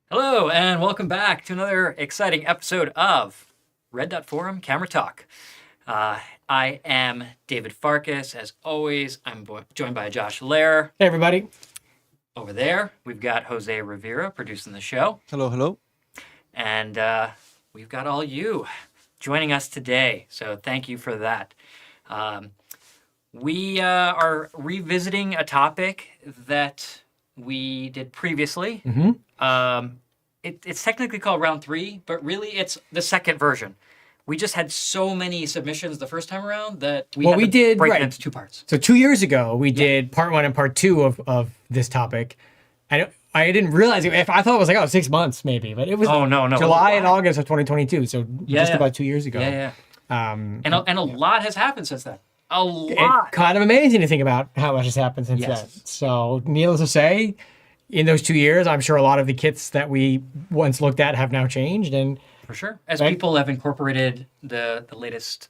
Hello, and welcome back to another exciting episode of Red Dot Forum Camera Talk. I am David Farkas. As always, I'm joined by Josh Lehrer. Hey, everybody. Over there, we've got Jose Rivera producing the show. Hello, hello. And we've got all you joining us today. So thank you for that. We are revisiting a topic that we did previously. It's technically called round 3, but really it's the second version. We just had so many submissions the first time around that we had to break it into 2 parts. So 2 years ago, we did part 1 and part 2 of this topic. And I didn't realize it. I thought it was like, 6 months maybe, but it was July and August of 2022. So just about 2 years ago. And a lot has happened since then. A lot. It's kind of amazing to think about how much has happened since then. So needless to say, in those 2 years, I'm sure a lot of the kits that we once looked at have now changed. And for sure. As people have incorporated the latest,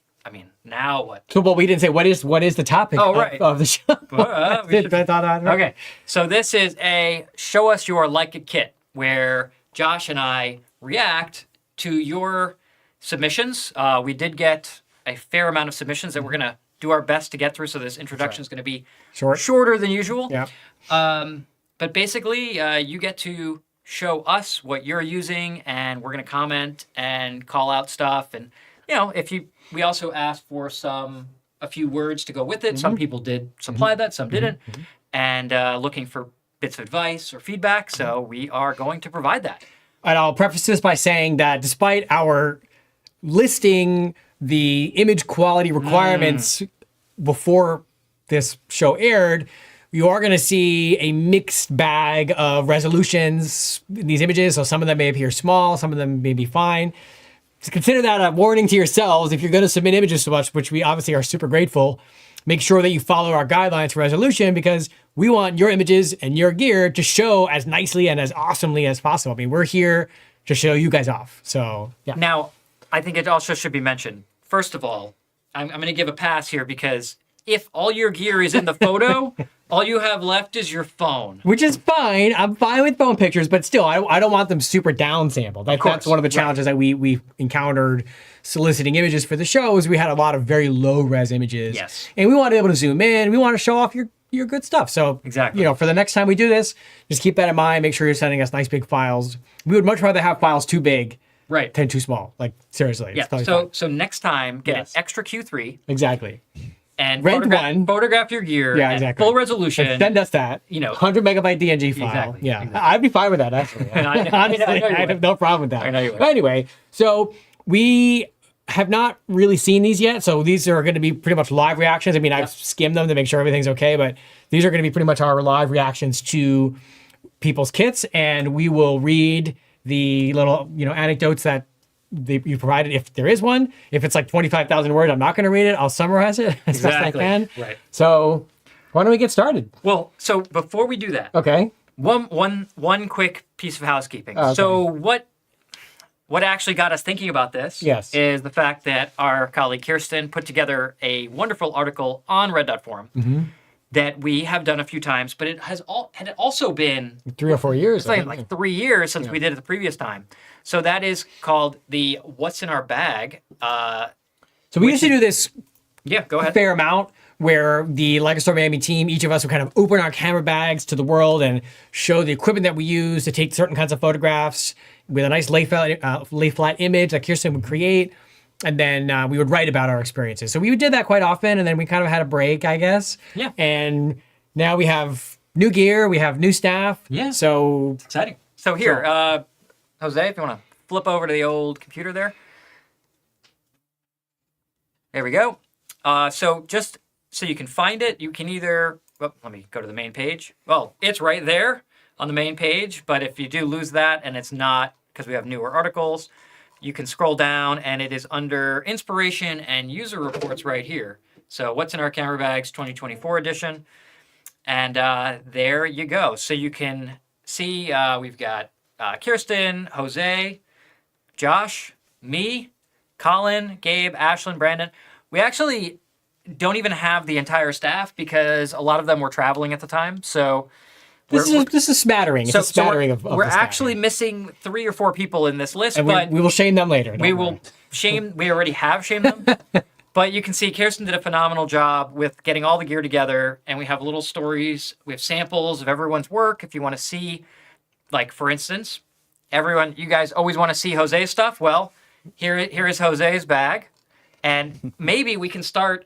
now what? So, we didn't say what is the topic of the show. Okay, so this is a show us your Leica kit where Josh and I react to your submissions. We did get a fair amount of submissions that we're going to do our best to get through, so this introduction is going to be shorter than usual. But basically, you get to show us what you're using, and we're going to comment and call out stuff. And we also asked for a few words to go with it. Some people did supply that, some didn't, and looking for bits of advice or feedback. So we are going to provide that. And I'll preface this by saying that despite our listing the image quality requirements before this show aired, you are going to see a mixed bag of resolutions in these images. So some of them may appear small, some of them may be fine. So consider that a warning to yourselves. If you're going to submit images to us, which we obviously are super grateful, make sure that you follow our guidelines for resolution, because we want your images and your gear to show as nicely and as awesomely as possible. We're here to show you guys off. So, yeah. Now, I think it also should be mentioned, first of all, I'm going to give a pass here, because if all your gear is in the photo, all you have left is your phone. Which is fine. I'm fine with phone pictures, but still, I don't want them super downsampled. That's one of the challenges that we encountered soliciting images for the show, is we had a lot of very low-res images. Yes. And we want to be able to zoom in. We want to show off your good stuff. So, exactly. For the next time we do this, just keep that in mind. Make sure you're sending us nice big files. We would much rather have files too big than too small. Like, seriously. Yeah. So next time, get an extra Q3. Exactly. And photograph your gear at full resolution. And send us that. 100 megabyte DNG file. Exactly. Yeah. Exactly. I'd be fine with that, actually. Honestly, I have no problem with that. I know you would. But anyway, so we have not really seen these yet. So these are going to be pretty much live reactions. I've skimmed them to make sure everything's okay, but these are going to be pretty much our live reactions to people's kits. And we will read the little, anecdotes that you provided, if there is one. If it's like 25,000 words, I'm not going to read it. I'll summarize it as best I can. Right. So why don't we get started? Well, so before we do that, one quick piece of housekeeping. Okay. So what actually got us thinking about this is the fact that our colleague Kirsten put together a wonderful article on Red Dot Forum that we have done a few times, but it had also been 3 or 4 years. It's like 3 years since we did it the previous time. So that is called the What's in Our Bag. So we used to do this go ahead. a fair amount, where the Leica Store Miami team, each of us would kind of open our camera bags to the world and show the equipment that we use to take certain kinds of photographs with a nice lay flat image that Kirsten would create. And then we would write about our experiences. So we did that quite often, and then we kind of had a break, I guess. Yeah. And now we have new gear, we have new staff. Yeah. So it's exciting. So here, Jose, if you want to flip over to the old computer there. There we go. So just so you can find it, you can either, let me go to the main page. Well, it's right there on the main page, but if you do lose that and it's not, because we have newer articles, you can scroll down and it is under Inspiration and User Reports right here. So What's in Our Camera Bags 2024 edition. And there you go. So you can see we've got Kirsten, Jose, Josh, me, Colin, Gabe, Ashlyn, Brandon. We actually don't even have the entire staff because a lot of them were traveling at the time. So This is a smattering. It's a smattering of we're the stack. actually missing 3 or 4 people in this list, And but we will shame them later. we will shame. We already have shamed them. But you can see Kirsten did a phenomenal job with getting all the gear together, and we have little stories. We have samples of everyone's work. If you want to see, like for instance, you guys always want to see Jose's stuff. Well, here is Jose's bag, and maybe we can start.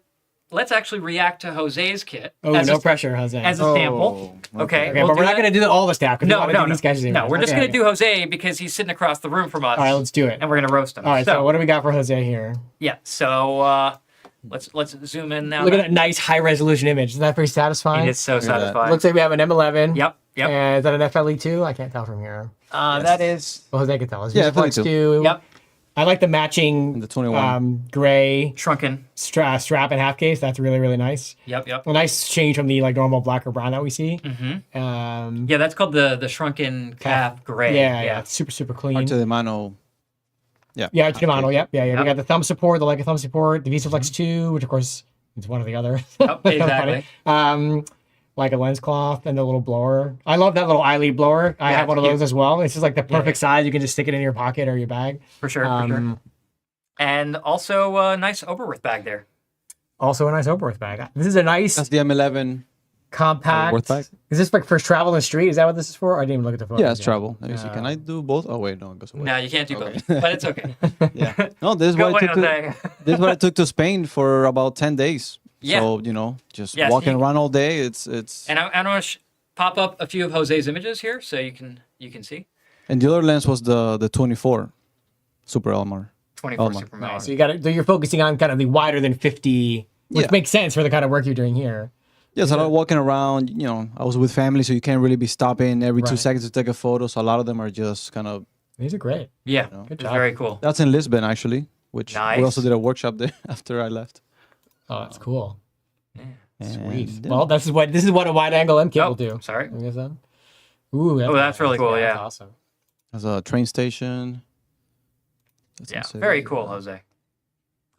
Let's actually react to Jose's kit. Oh, no pressure, Jose. As a sample. Okay, but we're not going to do all the staff. No. These guys No, we're just going to do Jose because he's sitting across the room from us. All right, let's do it. And we're going to roast him. All right, so what do we got for Jose here? Yeah, so let's zoom in now. Look at that nice high-resolution image. Isn't that pretty satisfying? It is so satisfying. Looks like we have an M11. Yep. And is that an FLE2? I can't tell from here. That is... Well, Jose can tell us. Yeah, FLE2. Yep. I like the matching the 21 gray shrunken strap and half case. That's really, really nice. Yep. A nice change from the normal black or brown that we see. Mm-hmm. Yeah, that's called the shrunken calf gray. Yeah. It's super, super clean. Arte de mano. Yeah, Arte de mano. Yep. We got the thumb support, the Leica thumb support, the VisaFlex 2, which of course is one or the other. Yep, exactly. Like a lens cloth and the little blower. I love that little eye lead blower. I have one of those as well. It's just like the perfect size. You can just stick it in your pocket or your bag. For sure. And also a nice Oberwerth bag there. Also a nice Oberwerth bag. This is a nice... That's the M11 compact. Oberwerth bag. Is this like for travel in the street? Is that what this is for? I didn't even look at the photos. Yeah, it's travel. Let me see. Can I do both? Oh, wait, no, it goes away. No, you can't do both, but it's okay. Yeah. No, this is what I took to Spain for about 10 days. Yeah. So, just walking around all day, it's... And I want to pop up a few of Jose's images here so you can see. And the other lens was the 24 Super Elmar. 24 Super Elmar. So you're focusing on kind of the wider than 50, which makes sense for the kind of work you're doing here. Yeah, so I was walking around, I was with family, so you can't really be stopping every 2 seconds to take a photo. So a lot of them are just kind of... These are great. Yeah, good job. Very cool. That's in Lisbon, actually, which we also did a workshop there after I left. Oh, that's cool. Yeah. Sweet. Well, this is what a wide angle M kit will do. Sorry. Ooh, that's really cool. Yeah. That's awesome. There's a train station. That's very cool, Jose.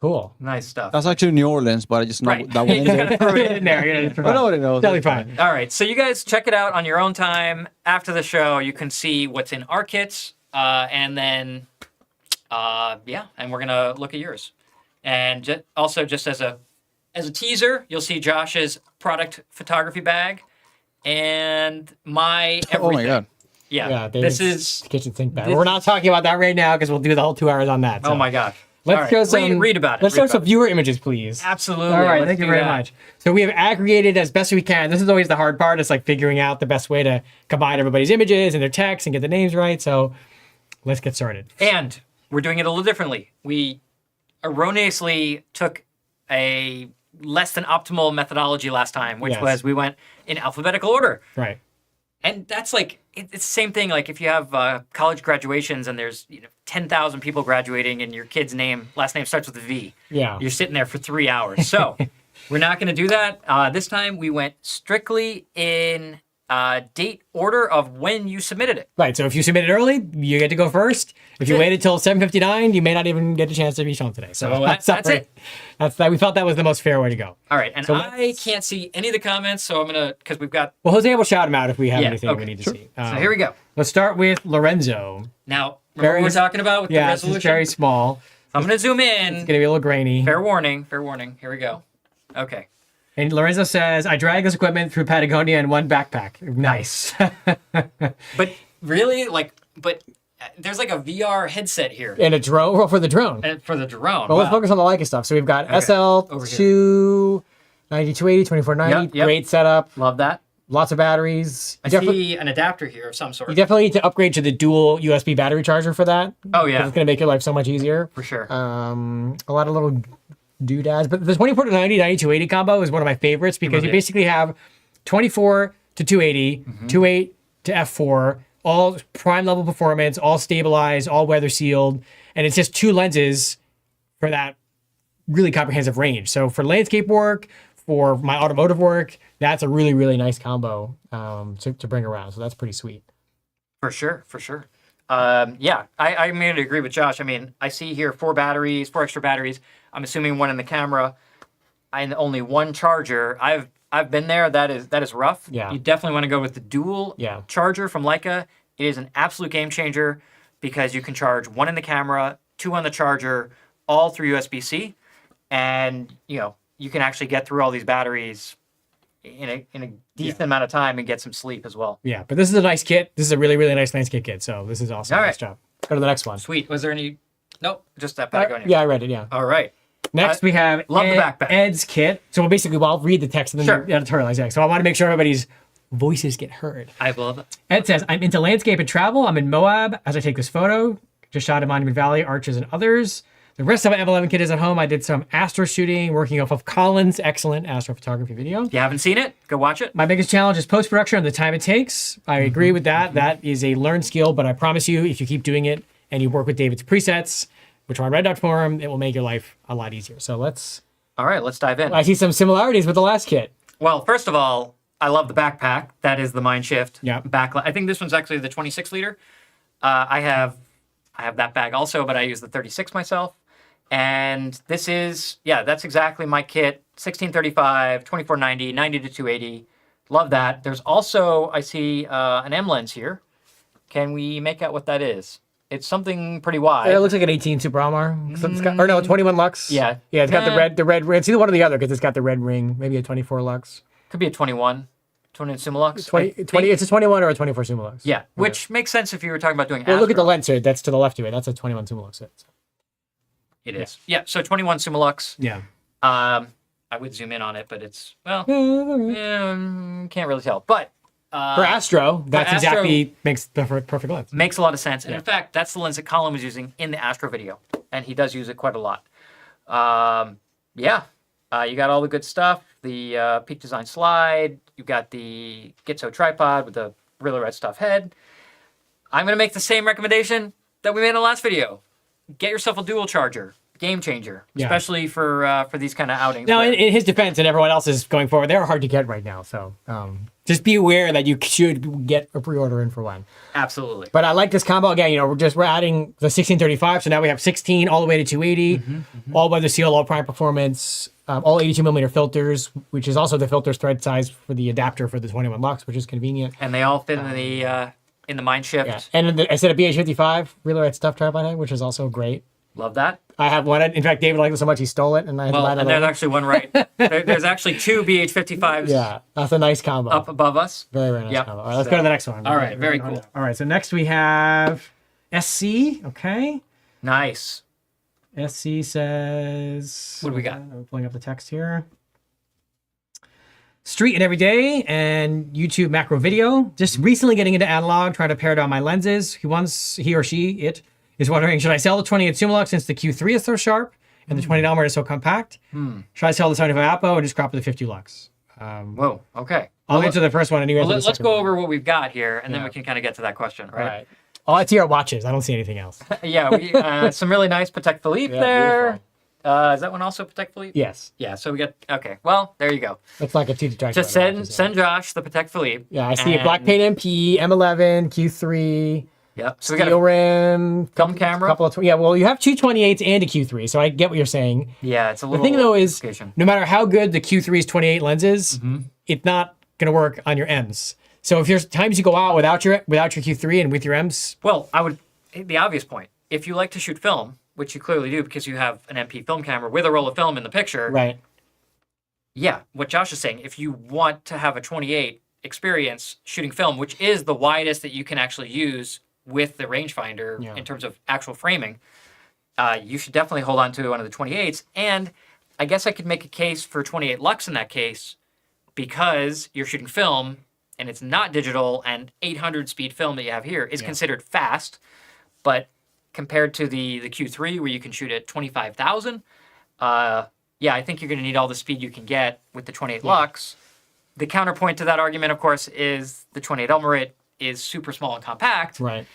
Cool. Nice stuff. That's actually New Orleans, but I just know that one in there. Throw it in there. Nobody knows. Totally fine. All right, so you guys check it out on your own time. After the show, you can see what's in our kits, and then, and we're gonna look at yours. And also, just as a teaser, you'll see Josh's product photography bag and my everything. Oh my god. Yeah, this is kitchen sink bag. We're not talking about that right now because we'll do the whole 2 hours on that. So. Oh my god. Let's go read about it. Let's show some viewer images, please. Absolutely. All right, thank you very much. So we have aggregated as best we can. This is always the hard part. It's like figuring out the best way to combine everybody's images and their text and get the names right. So let's get started. And we're doing it a little differently. We erroneously took a less than optimal methodology last time, which was we went in alphabetical order. Right. And that's like, it's the same thing. Like if you have college graduations and there's 10,000 people graduating and your kid's last name starts with a V. Yeah. You're sitting there for 3 hours. So we're not going to do that. This time we went strictly in date order of when you submitted it. Right. So if you submitted early, you get to go first. If you waited till 7:59, you may not even get a chance to be shown today. So that's it. We felt that was the most fair way to go. All right. And I can't see any of the comments, so I'm going to, because we've got... Well, Jose will shout them out if we have anything we need to see. So here we go. Let's start with Lorenzo. Now, remember what we're talking about with the resolution? It's very small. I'm going to zoom in. It's going to be a little grainy. Fair warning. Here we go. Okay. And Lorenzo says, I drag this equipment through Patagonia in one backpack. Nice. But really, there's like a VR headset here. And a drone? Well, for the drone. And for the drone. Well, let's focus on the Leica stuff. So we've got SL2, 9280, 2490. Great setup. Love that. Lots of batteries. I see an adapter here of some sort. You definitely need to upgrade to the dual USB battery charger for that. Oh, yeah. It's going to make your life so much easier. For sure. A lot of little doodads. But the 24 to 90, 9280 combo is one of my favorites because you basically have 24 to 280, 28 to f4, all prime level performance, all stabilized, all weather sealed. And it's just 2 lenses for that really comprehensive range. So for landscape work, for my automotive work, that's a really, really nice combo to bring around. So that's pretty sweet. For sure. I'm going to agree with Josh. I mean, I see here 4 extra batteries. I'm assuming 1 in the camera and only 1 charger. I've I've been there. That is rough. Yeah. You definitely want to go with the dual charger from Leica. It is an absolute game changer because you can charge 1 in the camera, 2 on the charger, all through USB-C, and you can actually get through all these batteries in a decent amount of time and get some sleep as well. Yeah, but this is a nice kit. This is a really, really nice landscape kit. So this is awesome. All right. Nice job. Go to the next one. Sweet. Was there any? Nope. Just that Patagonia. Yeah, I read it. Yeah. All right. Next, we have love the backpack. Ed's kit. So basically, I'll read the text and then the editorialize next. So I want to make sure everybody's voices get heard. I love it. Ed says, I'm into landscape and travel. I'm in Moab as I take this photo. Just shot in Monument Valley, Arches, and others. The rest of my M11 kit is at home. I did some astro shooting, working off of Colin's excellent astrophotography video. If you haven't seen it, go watch it. My biggest challenge is post-production and the time it takes. I agree with that. That is a learned skill, but I promise you, if you keep doing it and you work with David's presets, which are on Red Dot Forum, it will make your life a lot easier. So let's dive in. I see some similarities with the last kit. Well, first of all, I love the backpack. That is the Mindshift backlight. I think this one's actually the 26 liter. I have that bag also, but I use the 36 myself. And this is, that's exactly my kit. 1635, 2490, 90 to 280. Love that. There's also, I see an M lens here. Can we make out what that is? It's something pretty wide. It looks like an 18 Super Almar. So it's got, or no, 21 lux. Yeah. Yeah, it's got the red ring. It's either one or the other because it's got the red ring. Maybe a 24 lux. Could be a 21. 21 Summilux. 20, it's a 21 or a 24 Summilux. Yeah, which makes sense if you were talking about doing Well, look at the lens here. That's to the left of it. That's a 21 Summilux. It is. Yeah, so 21 Summilux. Yeah. I would zoom in on it, but it's, can't really tell. But for Astro, that's exactly makes the perfect lens. Makes a lot of sense. And in fact, that's the lens that Colin was using in the Astro video. And he does use it quite a lot. You got all the good stuff. The Peak Design slide. You've got the Gitzo tripod with the really red stuff head. I'm going to make the same recommendation that we made in the last video. Get yourself a dual charger. Game changer, especially for these kind of outings. Now, in his defense and everyone else is going forward, they're hard to get right now. So just be aware that you should get a pre-order in for one. Absolutely. But I like this combo. Again, we're adding the 1635. So now we have 16 all the way to 280, all by the seal, all prime performance, all 82 millimeter filters, which is also the filter's thread size for the adapter for the 21 lux, which is convenient. And they all fit in the Mindshift. Yeah. And I said a BH55 really red stuff tripod head, which is also great. Love that. I have one. In fact, David liked it so much he stole it, and I had to buy another. And there's actually one right. There's actually 2 BH55s. Yeah, that's a nice combo. Up above us. Very, very nice combo. All right, let's go to the next one. All right, very cool. All right, so next we have SC. Okay. Nice. SC says. What do we got? I'm pulling up the text here. Street and everyday and YouTube macro video. Just recently getting into analog, trying to pare down my lenses. He or she is wondering, should I sell the 28 Summilux since the Q3 is so sharp and the 20 Delmer is so compact? Should I sell the 75 Apo and just crop with the 50 Lux? Whoa, okay. I'll answer the first one and you answer the let's second go one. over what we've got here, and then we can kind of get to that question, right? All I see are watches. I don't see anything else. We some really nice Patek Philippe there. Is that one also Patek Philippe? Yes. Yeah, so we got, okay, well, there you go. It's like a two detractor. Just send Josh the Patek Philippe. Yeah, I see a black paint MP, M11, Q3. Yep. So we got a rim, film camera. Couple of well, you have 2 28s and a Q3, so I get what you're saying. Yeah, it's a little. The thing though is, no matter how good the Q3's 28 lens is, it's not gonna work on your M's. So if there's times you go out without your Q3 and with your M's, well, the obvious point. If you like to shoot film, which you clearly do because you have an MP film camera with a roll of film in the picture, right? Yeah, what Josh is saying, if you want to have a 28 experience shooting film, which is the widest that you can actually use with the rangefinder in terms of actual framing, you should definitely hold on to one of the 28s. And I guess I could make a case for 28 Lux in that case because you're shooting film and it's not digital, and 800 speed film that you have here is considered fast, but compared to the Q3 where you can shoot at 25,000, I think you're going to need all the speed you can get with the 28 Lux. The counterpoint to that argument, of course, is the 28 Elmerit is super small and compact. Right.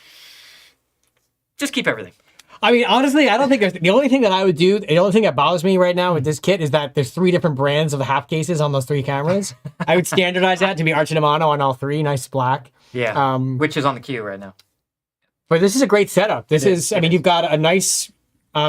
Just keep everything. I mean, honestly, I don't think the only thing that I would do, the only thing that bothers me right now with this kit is that there's 3 different brands of the half cases on those 3 cameras. I would standardize that to be Arch and Amano on all 3, nice black. Yeah, which is on the queue right now. But this is a great setup. This is, I mean, you've got a nice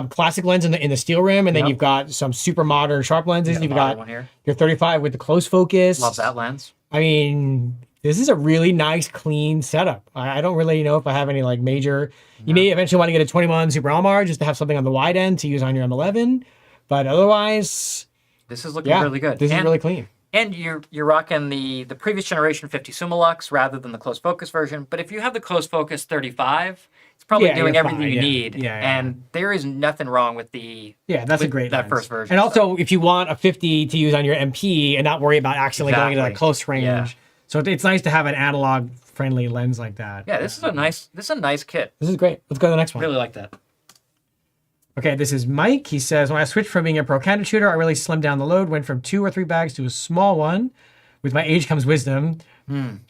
classic lens in the steel rim, and then Yep. you've got some super modern sharp lenses. You've got one here. your 35 with the close focus. Love that lens. I mean, this is a really nice, clean setup. I don't really know if I have any like major. You may eventually want to get a 21 Super Elmar just to have something on the wide end to use on your M11, but otherwise, This is looking really good. This is really clean. And you're rocking the previous generation 50 Summilux rather than the close focus version. But if you have the close focus 35, it's probably doing you're everything fine, you yeah. need. Yeah. And there is nothing wrong with That's a great that lens. first version. And also, if you want a 50 to use on your MP and not worry about accidentally going into that close range, Yeah. so it's nice to have an analog friendly lens like that. Yeah, this is a nice kit. This is great. Let's go to the next one. Really like that. Okay, this is Mike. He says, when I switched from being a pro candid shooter, I really slimmed down the load, went from 2 or 3 bags to a small one. With my age comes wisdom.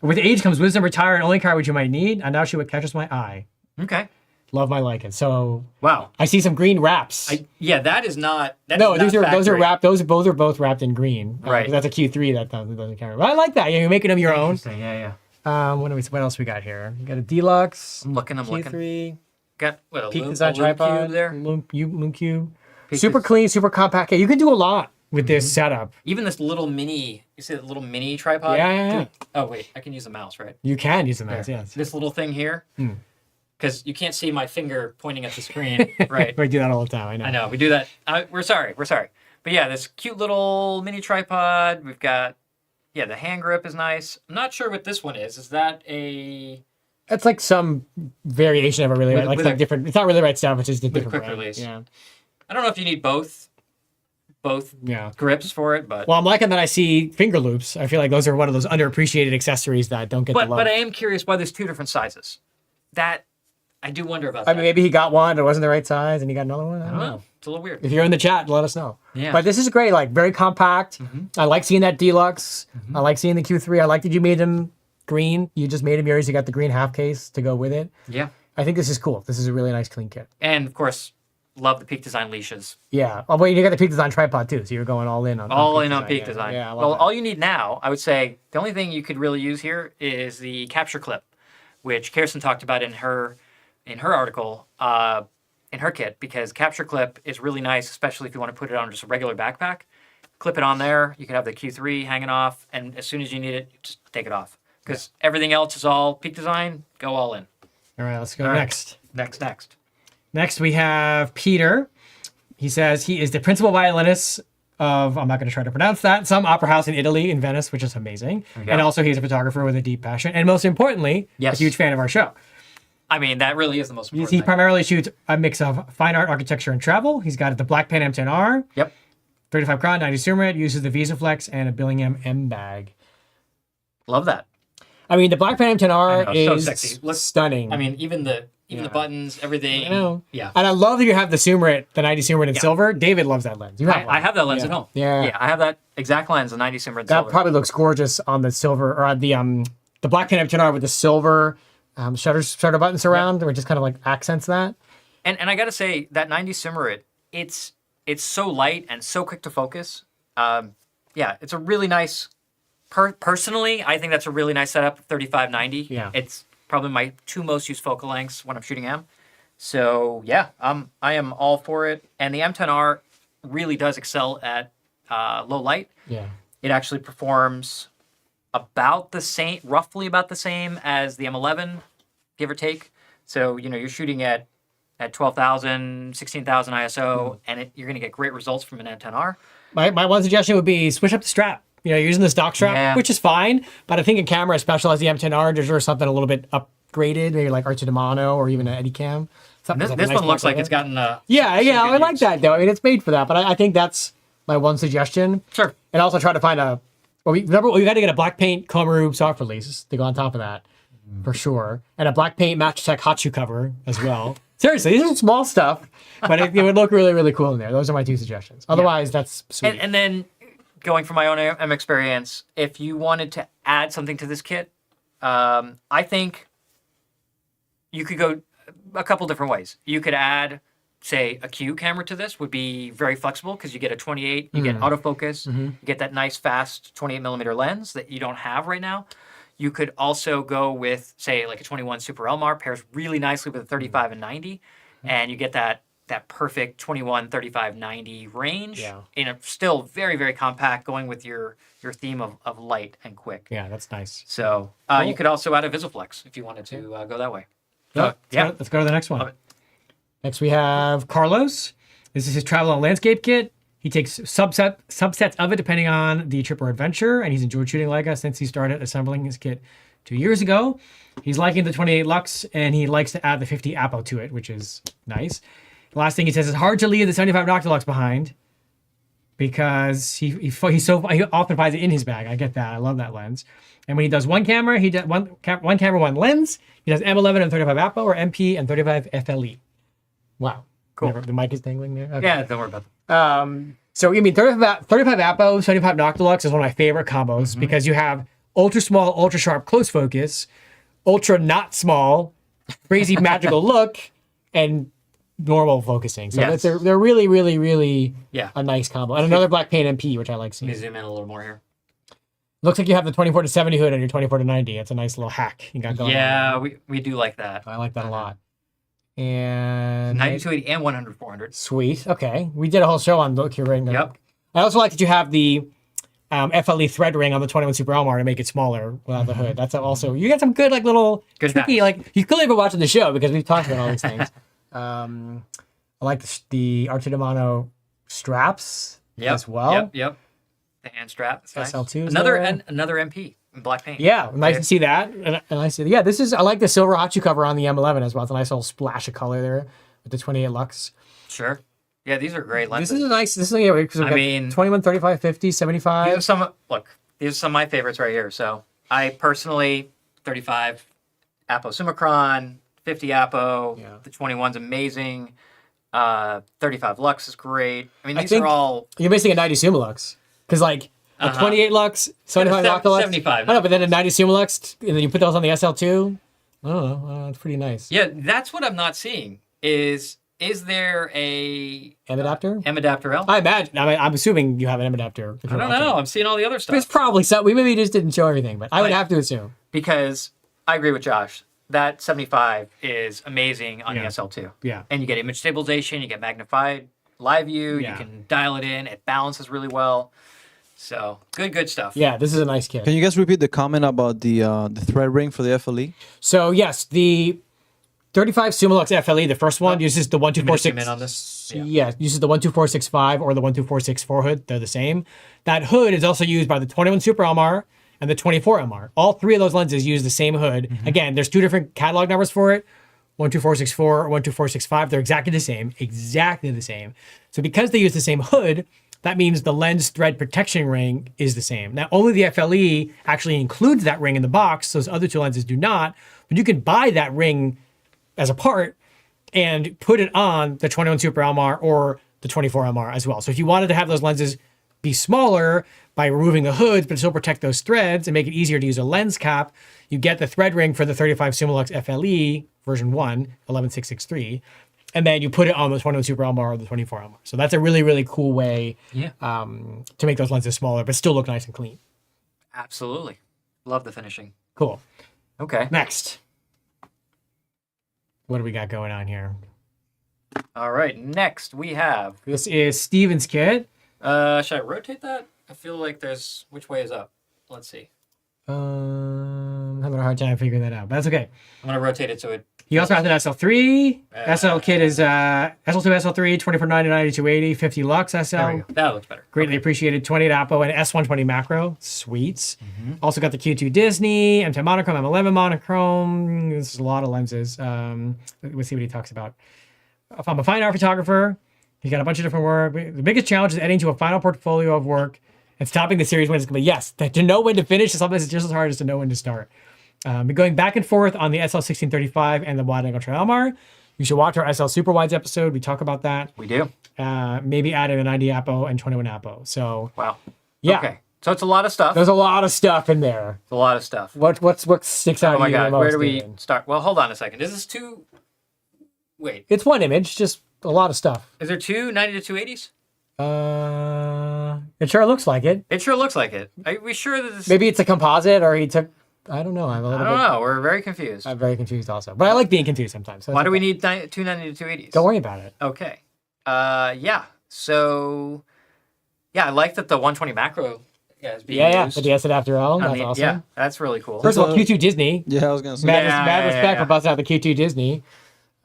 With age comes wisdom, retire and only carry what you might need. I now shoot what catches my eye. Okay. Love my Leica. So Wow. I see some green wraps. That is not. That No, is not those are factory. wrapped. Those are both wrapped in green. Right. That's a Q3 that doesn't carry. But I like that. You're making them your own. Interesting. Yeah. What else we got here? We got a deluxe. I'm looking. Q3. Got what a Peak loom, design a loom tripod. cube there. Loom cube. Peak Super is- clean, super compact. Yeah, you can do a lot with this setup. Even this little mini. You see that little mini tripod? Yeah. Dude, oh wait, I can use the mouse, right? You can use the mouse, yes. This little thing here. Because you can't see my finger pointing at the screen. Right. We do that all the time. I know. We do that. We're sorry. But yeah, this cute little mini tripod. We've got, the hand grip is nice. I'm not sure what this one is. Is that a It's like some variation of a really With- like with some a- different. It's not really right stuff. It's just a with different quick brand. release? Yeah. I don't know if you need both Yeah. grips for it, but Well, I'm liking that I see finger loops. I feel like those are one of those underappreciated accessories that don't get the love. but I am curious why there's 2 different sizes. That I do wonder about. I that. mean, maybe he got one, it wasn't the right size, and he got another one. I I don't don't know. know. It's a little weird. If you're in the chat, let us know. Yeah. But this is great. Like very compact. I like seeing that deluxe. I like seeing the Q3. I like that you made them green. You just made them yours. You got the green half case to go with it. Yeah. I think this is cool. This is a really nice clean kit. And of course, love the Peak Design leashes. Yeah. Oh, wait, you got the Peak Design tripod too, so you're going all in on Peak Yeah. Design. Yeah, I love Well, that. all you need now, I would say, the only thing you could really use here is the capture clip, which Kirsten talked about in her article, in her kit, because capture clip is really nice, especially if you want to put it on just a regular backpack. Clip it on there. You can have the Q3 hanging off, and as soon as you need it, just take it off. Because everything else is all Peak Design. Go all in. All right, let's go All right. next. Next. Next, we have Peter. He says he is the principal violinist of, I'm not going to try to pronounce that, some opera house in Italy, in Venice, which is amazing. Okay. And also, he's a photographer with a deep passion. And most importantly, Yes. a huge fan of our show. I mean, that really is the most important He thing. primarily shoots a mix of fine art, architecture, and travel. He's got the Black Pen M10R, Yep. 35 Cron, 90 Summit, uses the VisaFlex, and a Billingham M bag. Love that. I mean, the Black Pen M10R I know, so is sexy. stunning. I mean, even the buttons, everything. I know. Yeah. And I love that you have the Summit, the 90 Summit in silver. David loves that lens. You have one. I have that lens at home. Yeah. I have that exact lens, the 90 Simmer That silver. probably looks gorgeous on the silver or on the Black Pen M10R with the silver shutter buttons around, which just kind of like accents that. And I gotta say that 90 Simmer, it's so light and so quick to focus. It's a really nice. Personally, I think that's a really nice setup. 35-90. Yeah. It's probably my 2 most used focal lengths when I'm shooting M. So yeah, I am all for it. And the M10R really does excel at low light. Yeah. It actually performs roughly about the same as the M11, give or take. So, you're shooting at 12,000, 16,000 ISO, and you're going to get great results from an M10R. My one suggestion would be switch up the strap. You're using the stock strap, Yeah. which is fine, but I think a camera as special as the M10R deserves something a little bit upgraded, maybe like Archie Demano or even an Eddicam. This one looks like it's gotten Yeah, some I good like use. that though. I mean, it's made for that, but I think that's my one suggestion. Sure. And also try to find we got to get a black paint Komaru soft release to go on top of that, for sure, and a black paint Matchtech hot shoe cover as well. Seriously, these are small stuff, but it would look really, really cool in there. Those are my 2 suggestions. Otherwise, that's sweet. And then going from my own M experience, if you wanted to add something to this kit, I think you could go a couple different ways. You could add, say, a Q camera to this would be very flexible because you get a 28, you get autofocus, you get that nice fast 28 millimeter lens that you don't have right now. You could also go with, say, like a 21 Super Elmar, pairs really nicely with a 35 and 90, and you get that that perfect 21, 35, 90 range. Yeah. In a still very, very compact, going with your theme of light and quick. Yeah, that's nice. So you could also add a Visiflex if you wanted to go that way. Yeah, let's go to the next one. Next we have Carlos. This is his travel and landscape kit. He takes subsets of it depending on the trip or adventure, and he's enjoyed shooting Leica since he started assembling his kit 2 years ago. He's liking the 28 Lux, and he likes to add the 50 Apo to it, which is nice. The last thing he says is hard to leave the 75 Noctilux behind because he often finds it in his bag. I get that. I love that lens. And when he does one camera, he does one camera, one lens. He does M11 and 35 Apo or MP and 35 FLE. Wow. Cool. The mic is dangling there. Okay. Yeah, don't worry about that. So I mean, 35 Apo, 75 Noctilux is one of my favorite combos because you have ultra small, ultra sharp close focus, ultra not small, crazy magical look, and normal focusing. So they're really, really, really a nice combo. And another black paint MP, which I like seeing. Let me zoom in a little more here. Looks like you have the 24 to 70 hood on your 24 to 90. It's a nice little hack you got going on. Yeah, we do like that. I like that a lot. And 9280 and 100/400. Sweet. Okay. We did a whole show on look here right now. Yep. I also like that you have the FLE thread ring on the 21 Super Elmar to make it smaller without the hood. That's also, you got some good, like, little tricky, like, you clearly been watching the show because we've talked about all these things. I like the Artudimano straps as well. Yep. The hand strap. That's nice. SL2. Another MP in black paint. Yeah, nice to see that. And I see, I like the silver Hachu cover on the M11 as well. It's a nice little splash of color there with the 28 Lux. Sure. Yeah, these are great lenses. This is a nice, because I mean, 21, 35, 50, 75. These are some of my favorites right here. So I personally, 35 Apo Summicron, 50 Apo, the 21's amazing. 35 Lux is great. I mean, these are all... You're missing a 90 Summilux. Because, like, a 28 Lux, 75 Noctilux. 75. I know, but then a 90 Summilux, and then you put those on the SL2. I don't know. It's pretty nice. Yeah, that's what I'm not seeing. Is there a... M adapter? M adapter L? I imagine. I'm assuming you have an M adapter. I don't know. I'm seeing all the other stuff. There's probably some. We maybe just didn't show everything, but I would have to assume. Because I agree with Josh. That 75 is amazing on the SL2. Yeah. And you get image stabilization, you get magnified live view, you can dial it in, it balances really well. So, good stuff. Yeah, this is a nice kit. Can you guys repeat the comment about the thread ring for the FLE? So, yes, the 35 Summilux FLE, the first one, uses the 12465. On this? Yeah, uses the 12465 or the 12464 hood. They're the same. That hood is also used by the 21 Super Elmar and the 24 Elmar. All three of those lenses use the same hood. Mm-hmm. Again, there's two different catalog numbers for it. 12464 or 12465. They're exactly the same. So because they use the same hood, that means the lens thread protection ring is the same. Now, only the FLE actually includes that ring in the box. Those other two lenses do not. But you can buy that ring as a part and put it on the 21 Super Elmar or the 24 Elmar as well. So if you wanted to have those lenses be smaller by removing the hoods but still protect those threads and make it easier to use a lens cap, you get the thread ring for the 35 Summilux FLE version 1, 11663, and then you put it on the 21 Super Elmar or the 24 Elmar. So that's a really, really cool way to make those lenses smaller but still look nice and clean. Absolutely. Love the finishing. Cool. Okay. Next. What do we got going on here? All right. Next, we have... This is Steven's kit. Should I rotate that? I feel like there's... Which way is up? Let's see. I'm having a hard time figuring that out, but that's okay. I'm going to rotate it so it... He also has an SL3. SL kit is SL2, SL3, 2490, 9280, 50 Lux SL. There we go. That looks better. Greatly appreciated. 28 Apo and S120 macro. Sweets. Mm-hmm. Also got the Q2 Disney, M10 monochrome, M11 monochrome. This is a lot of lenses. We'll see what he talks about. If I'm a fine art photographer, he's got a bunch of different work. The biggest challenge is editing to a final portfolio of work and stopping the series when it's complete. Yes, to know when to finish is something that's just as hard as to know when to start. Going back and forth on the SL1635 and the wide angle Tri-Elmar. You should watch our SL Super Wides episode. We talk about that. We do. Maybe adding a 90 Apo and 21 Apo. So wow. Yeah. Okay. So it's a lot of stuff. There's a lot of stuff in there. It's a lot of stuff. What sticks out? Oh my god. The most, Where do we David? start? Well, hold on a second. Is this two? Wait. It's one image, just a lot of stuff. Is there two 90 to 280s? It sure looks like it. It sure looks like it. Are we sure that this? Maybe it's a composite, or he took. I don't know. I'm a I little don't bit. know. We're very confused. I'm very confused also, but I like being confused sometimes. So Why that's do we okay. need 290 to 280s? Don't worry about it. Okay. Yeah. So, yeah, I like that the 120 macro is being used. The DS after all. on That's the- awesome. Yeah, that's really cool. First of all, Q2 Disney. Yeah, I was gonna say. Mad respect for busting out the Q2 Disney.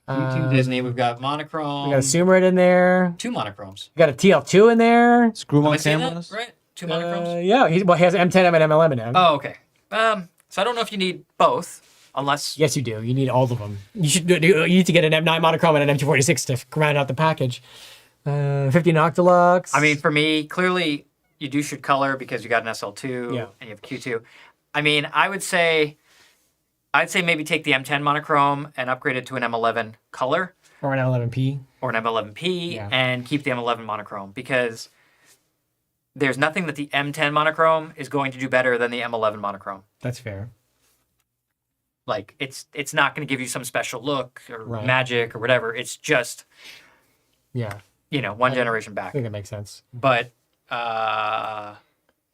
YouTube Disney, we've got monochrome. We got a Sumerit in there. 2 monochromes. We got a TL2 in there. Screw Am I on saying that cameras. right? 2 monochromes? Yeah, he has M10M and MLM in him. Oh, okay. So I don't know if you need both, unless... Yes, you do. You need all of them. You need to get an M9 monochrome and an M246 to round out the package. 50 Noctilux. I mean, for me, clearly, you do shoot color because you got an SL2 Yeah. and you have Q2. I mean, I'd say maybe take the M10 monochrome and upgrade it to an M11 color or an M11P. or an M11P Yeah. and keep the M11 monochrome because there's nothing that the M10 monochrome is going to do better than the M11 monochrome. That's fair. Like, it's not going to give you some special look or Right. magic or whatever. It's just, Yeah, one generation I back. think that makes sense. But, yeah.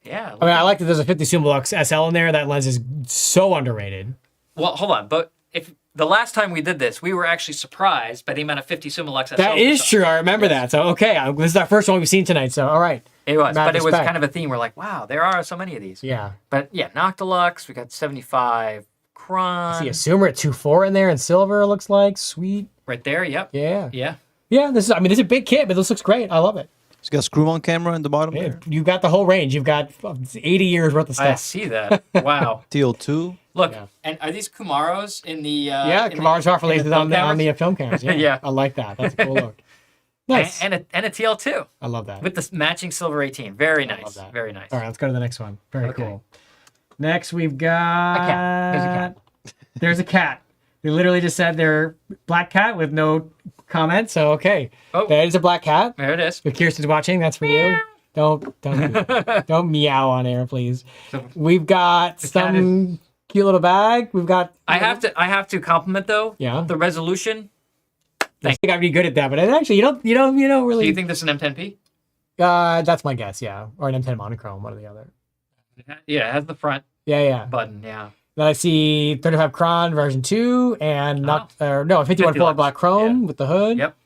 I mean, I like that there's a 50 Summilux SL in there. That lens is so underrated. Well, hold on. But if the last time we did this, we were actually surprised by the amount of 50 Summilux SL. That is true. I remember that. So, okay. This is our first one we've seen tonight. So, all right. It was. Mad But it was respect. kind of a theme. We're like, wow, there are so many of these. Yeah. But yeah, Noctilux, we got 75 Cron. See a Sumer at 2.4 in there in silver, it looks like. Sweet. Right there, yep. Yeah. Yeah. Yeah, this is a big kit, but this looks great. I love it. It's got screw on camera in the bottom Yeah, there. you've got the whole range. You've got 80 years worth of I stuff. see that. Wow. TL2. Look, Yeah. and are these Kumaros in the... Yeah, Kamara's offer in the lasers on film the film cameras. Yeah. Yeah. I like that. That's a cool look. Nice. And a TL2 I love that. with the matching silver 18. Very love nice. that. Very nice. All right, let's go to the next one. Very Okay. cool. Next, we've got... A cat. There's a cat. There's a cat. They literally just said they're black cat with no comment. So, okay. Oh. That is a black cat. There it is. If Kirsten's watching, that's for you. Don't meow on air, please. We've got cat some cute little bag. We've got... I have to compliment though. Yeah. The resolution. I think I'd be good at that, but actually, you don't really... Do you think this is an M10P? That's my guess, yeah. Or an M10 monochrome, one or the other. Yeah, it has the front Yeah. button. Yeah. Then I see 35 Cron version 2 and a 51 50 full lux. black chrome Yeah. with the hood. Yep.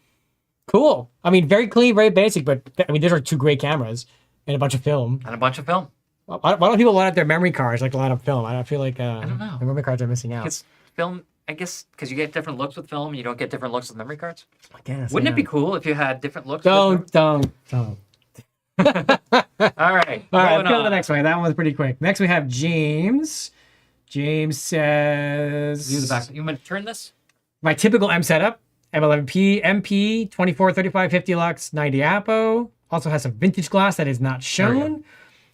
Cool. I mean, very clean, very basic, but these are 2 great cameras and a bunch of film. And a bunch of film. Why don't people line up their memory cards like a line up film? I feel like I don't know. the memory cards are missing out. Because film, I guess, because you get different looks with film, you don't get different looks with memory cards. I guess, Wouldn't yeah. it be cool if you had different looks? Don't. All right. All right, going let's go to on. the next one. That one was pretty quick. Next, we have James. James says... Use the back. You want to turn this? My typical M setup, M11P, MP, 24, 35, 50 lux, 90 apo. Also has some vintage glass that is not shown.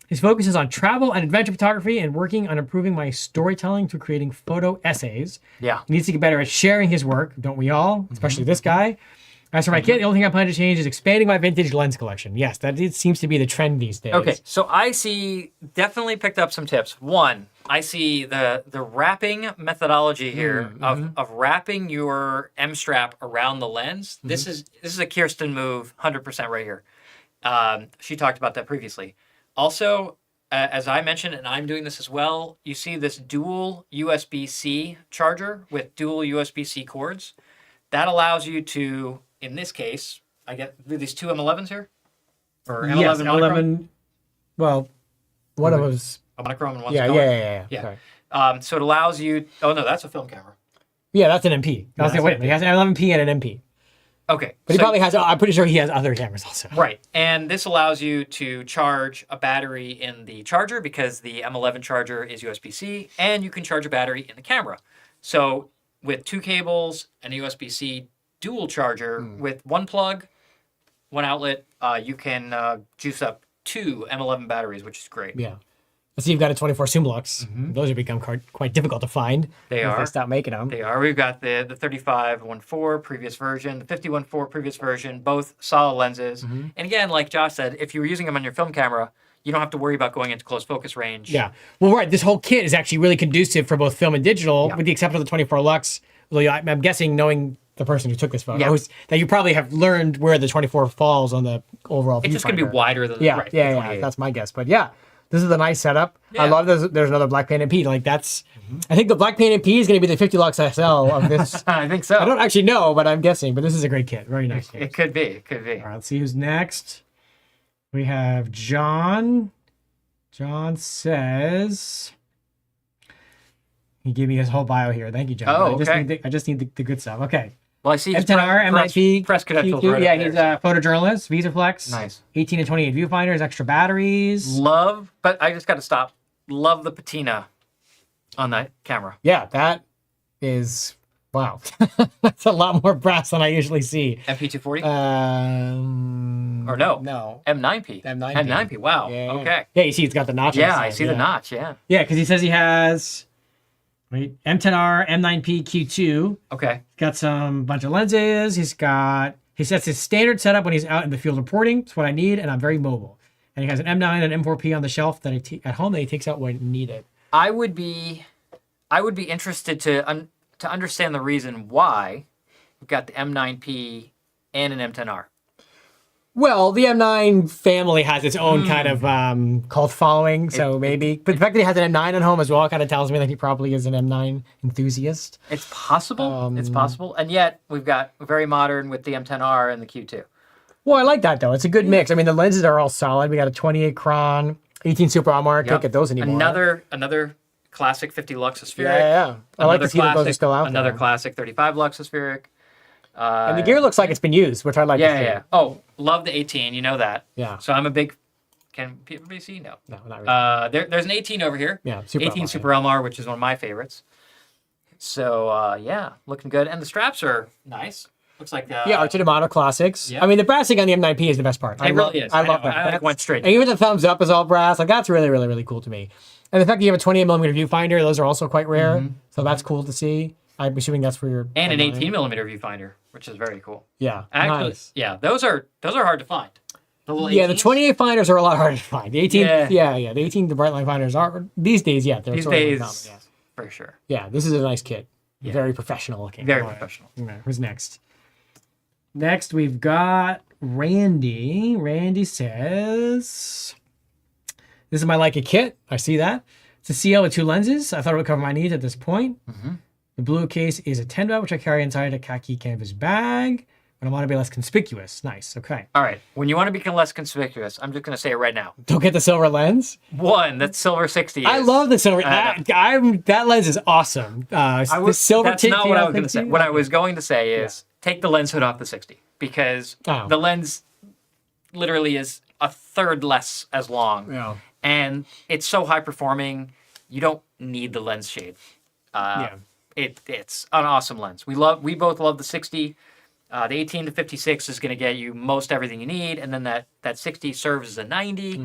His focus is on travel and adventure photography and working on improving my storytelling through creating photo essays. Yeah. He needs to get better at sharing his work, don't we all? Especially this guy. As for my kit, the only thing I plan to change is expanding my vintage lens collection. Yes, seems to be the trend these days. Okay, so I see, definitely picked up some tips. One, I see the wrapping methodology here of wrapping your M strap around the lens. This is a Kirsten move, 100% right here. She talked about that previously. Also, as I mentioned, and I'm doing this as well, you see this dual USB-C charger with dual USB-C cords. That allows you to, in this case, I get these 2 M11s here? Or M11 yes, monochrome? M11. Well, one of them's... A monochrome and one's Yeah. color. Sorry. So it allows you... Oh, no, that's a film camera. Yeah, that's an MP. that's Wait a minute. He has an 11P and an MP. Okay. But he probably has... I'm pretty sure he has other cameras also. Right. And this allows you to charge a battery in the charger because the M11 charger is USB-C, and you can charge a battery in the camera. So with 2 cables and a USB-C dual charger with 1 plug, 1 outlet, you can juice up 2 M11 batteries, which is great. Yeah. I see you've got a 24 Sumlux. Those have become quite difficult to find. They if are. They stop making them. They are. We've got the 35-1.4 previous version, the 50-1.4 previous version, both solid lenses. And again, like Josh said, if you were using them on your film camera, you don't have to worry about going into close focus range. Yeah. Well, right. This whole kit is actually really conducive for both film and digital, with the exception of the 24 Lux. Although I'm guessing, knowing the person who took this photo, that you probably have learned where the 24 falls on the overall It's just going to be viewfinder. wider than Yeah, right, yeah, the yeah. 28. That's my guess. But yeah, This is a nice setup. Yeah. I love there's another black painted P. Like that's, I think the black painted P is going to be the 50 Lux SL of this. I think so. I don't actually know, but I'm guessing. But this is a great kit. Very nice. It could be. It could be. All right, let's see who's next. We have John. John says he gave me his whole bio here. Thank you, John. Oh, I just need the good stuff. Okay. Well, I see his M10R, MIP, press credentials. Q2. Right Yeah, up he's there. a photojournalist, VisaFlex. Nice. 18 and 28 viewfinders, extra batteries. Love, but I just got to stop. Love the patina on that camera. Yeah, that is, wow. That's a lot more brass than I usually see. MP240? Or no? No. M9P. M9P. M9P. Wow. Yeah. Okay. Yeah, you see it's got the notch. Yeah, on the I side, see the notch. Yeah. Yeah, because he says he has M10R, M9P, Q2. Okay. Got some bunch of lenses. He sets his standard setup when he's out in the field reporting. It's what I need, and I'm very mobile. And he has an M9 and M4P on the shelf that at home that he takes out when needed. I would be interested to understand the reason why we've got the M9P and an M10R. Well, the M9 family has its own kind of cult following, so maybe. But the fact that he has an M9 at home as well kind of tells me that he probably is an M9 enthusiast. It's possible. It's possible. And yet we've got very modern with the M10R and the Q2. Well, I like that though. It's a good mix. I mean, the lenses are all solid. We got a 28 Chron, 18 Super Almar. Can't get those anymore. Another classic 50 Luxospheric. Yeah. I like to see that those are still out Another there. classic 35 Luxospheric. And the gear looks like it's been used, which I like to see. Yeah. Oh, love the 18. You know that. Yeah. So I'm a big. Can everybody see? No. No, not really. There's an 18 over here. Yeah, Super 18 Almar, Super Elmar, which is one of my favorites. So yeah, looking good, and the straps are nice. Looks like Yeah, Archer D'Amato classics. Yeah. I mean, the brassing on the M9P is the best part. It really is. I love know. that. I went straight. And even the thumbs up is all brass. Like that's really, really, really cool to me. And the fact that you have a 28mm viewfinder, those are also quite rare. So that's cool to see. I'm assuming that's for your And an M9. 18mm viewfinder, which is very cool. Yeah, Actually, nice. yeah, those are hard to find. The little Yeah, the 18s? 28 finders are a lot harder to find. The 18, Yeah. the 18, the Brightline finders are these days. Yeah, they're These sort of days, uncommon, yeah. for sure. Yeah, this is a nice kit. Very professional looking. Very All right. professional. Okay, who's next? Next, we've got Randy. Randy says, "This is my Leica kit. I see that. It's a CL with 2 lenses. I thought it would cover my needs at this point. The blue case is a 10 dot, which I carry inside a khaki canvas bag. But I want to be less conspicuous. Nice. Okay. All right. When you want to become less conspicuous, I'm just going to say it right now. Don't get the silver lens. One, that silver 60 is. I love the silver. That lens is awesome. The silver That's tint. not what I was going to say. What I was going to say is take the lens hood off the 60 because the lens literally is a third less as long. Yeah. And it's so high performing, you don't need the lens shade. It's an awesome lens. We both love the 60. The 18 to 56 is going to get you most everything you need, and then that 60 serves as a 90,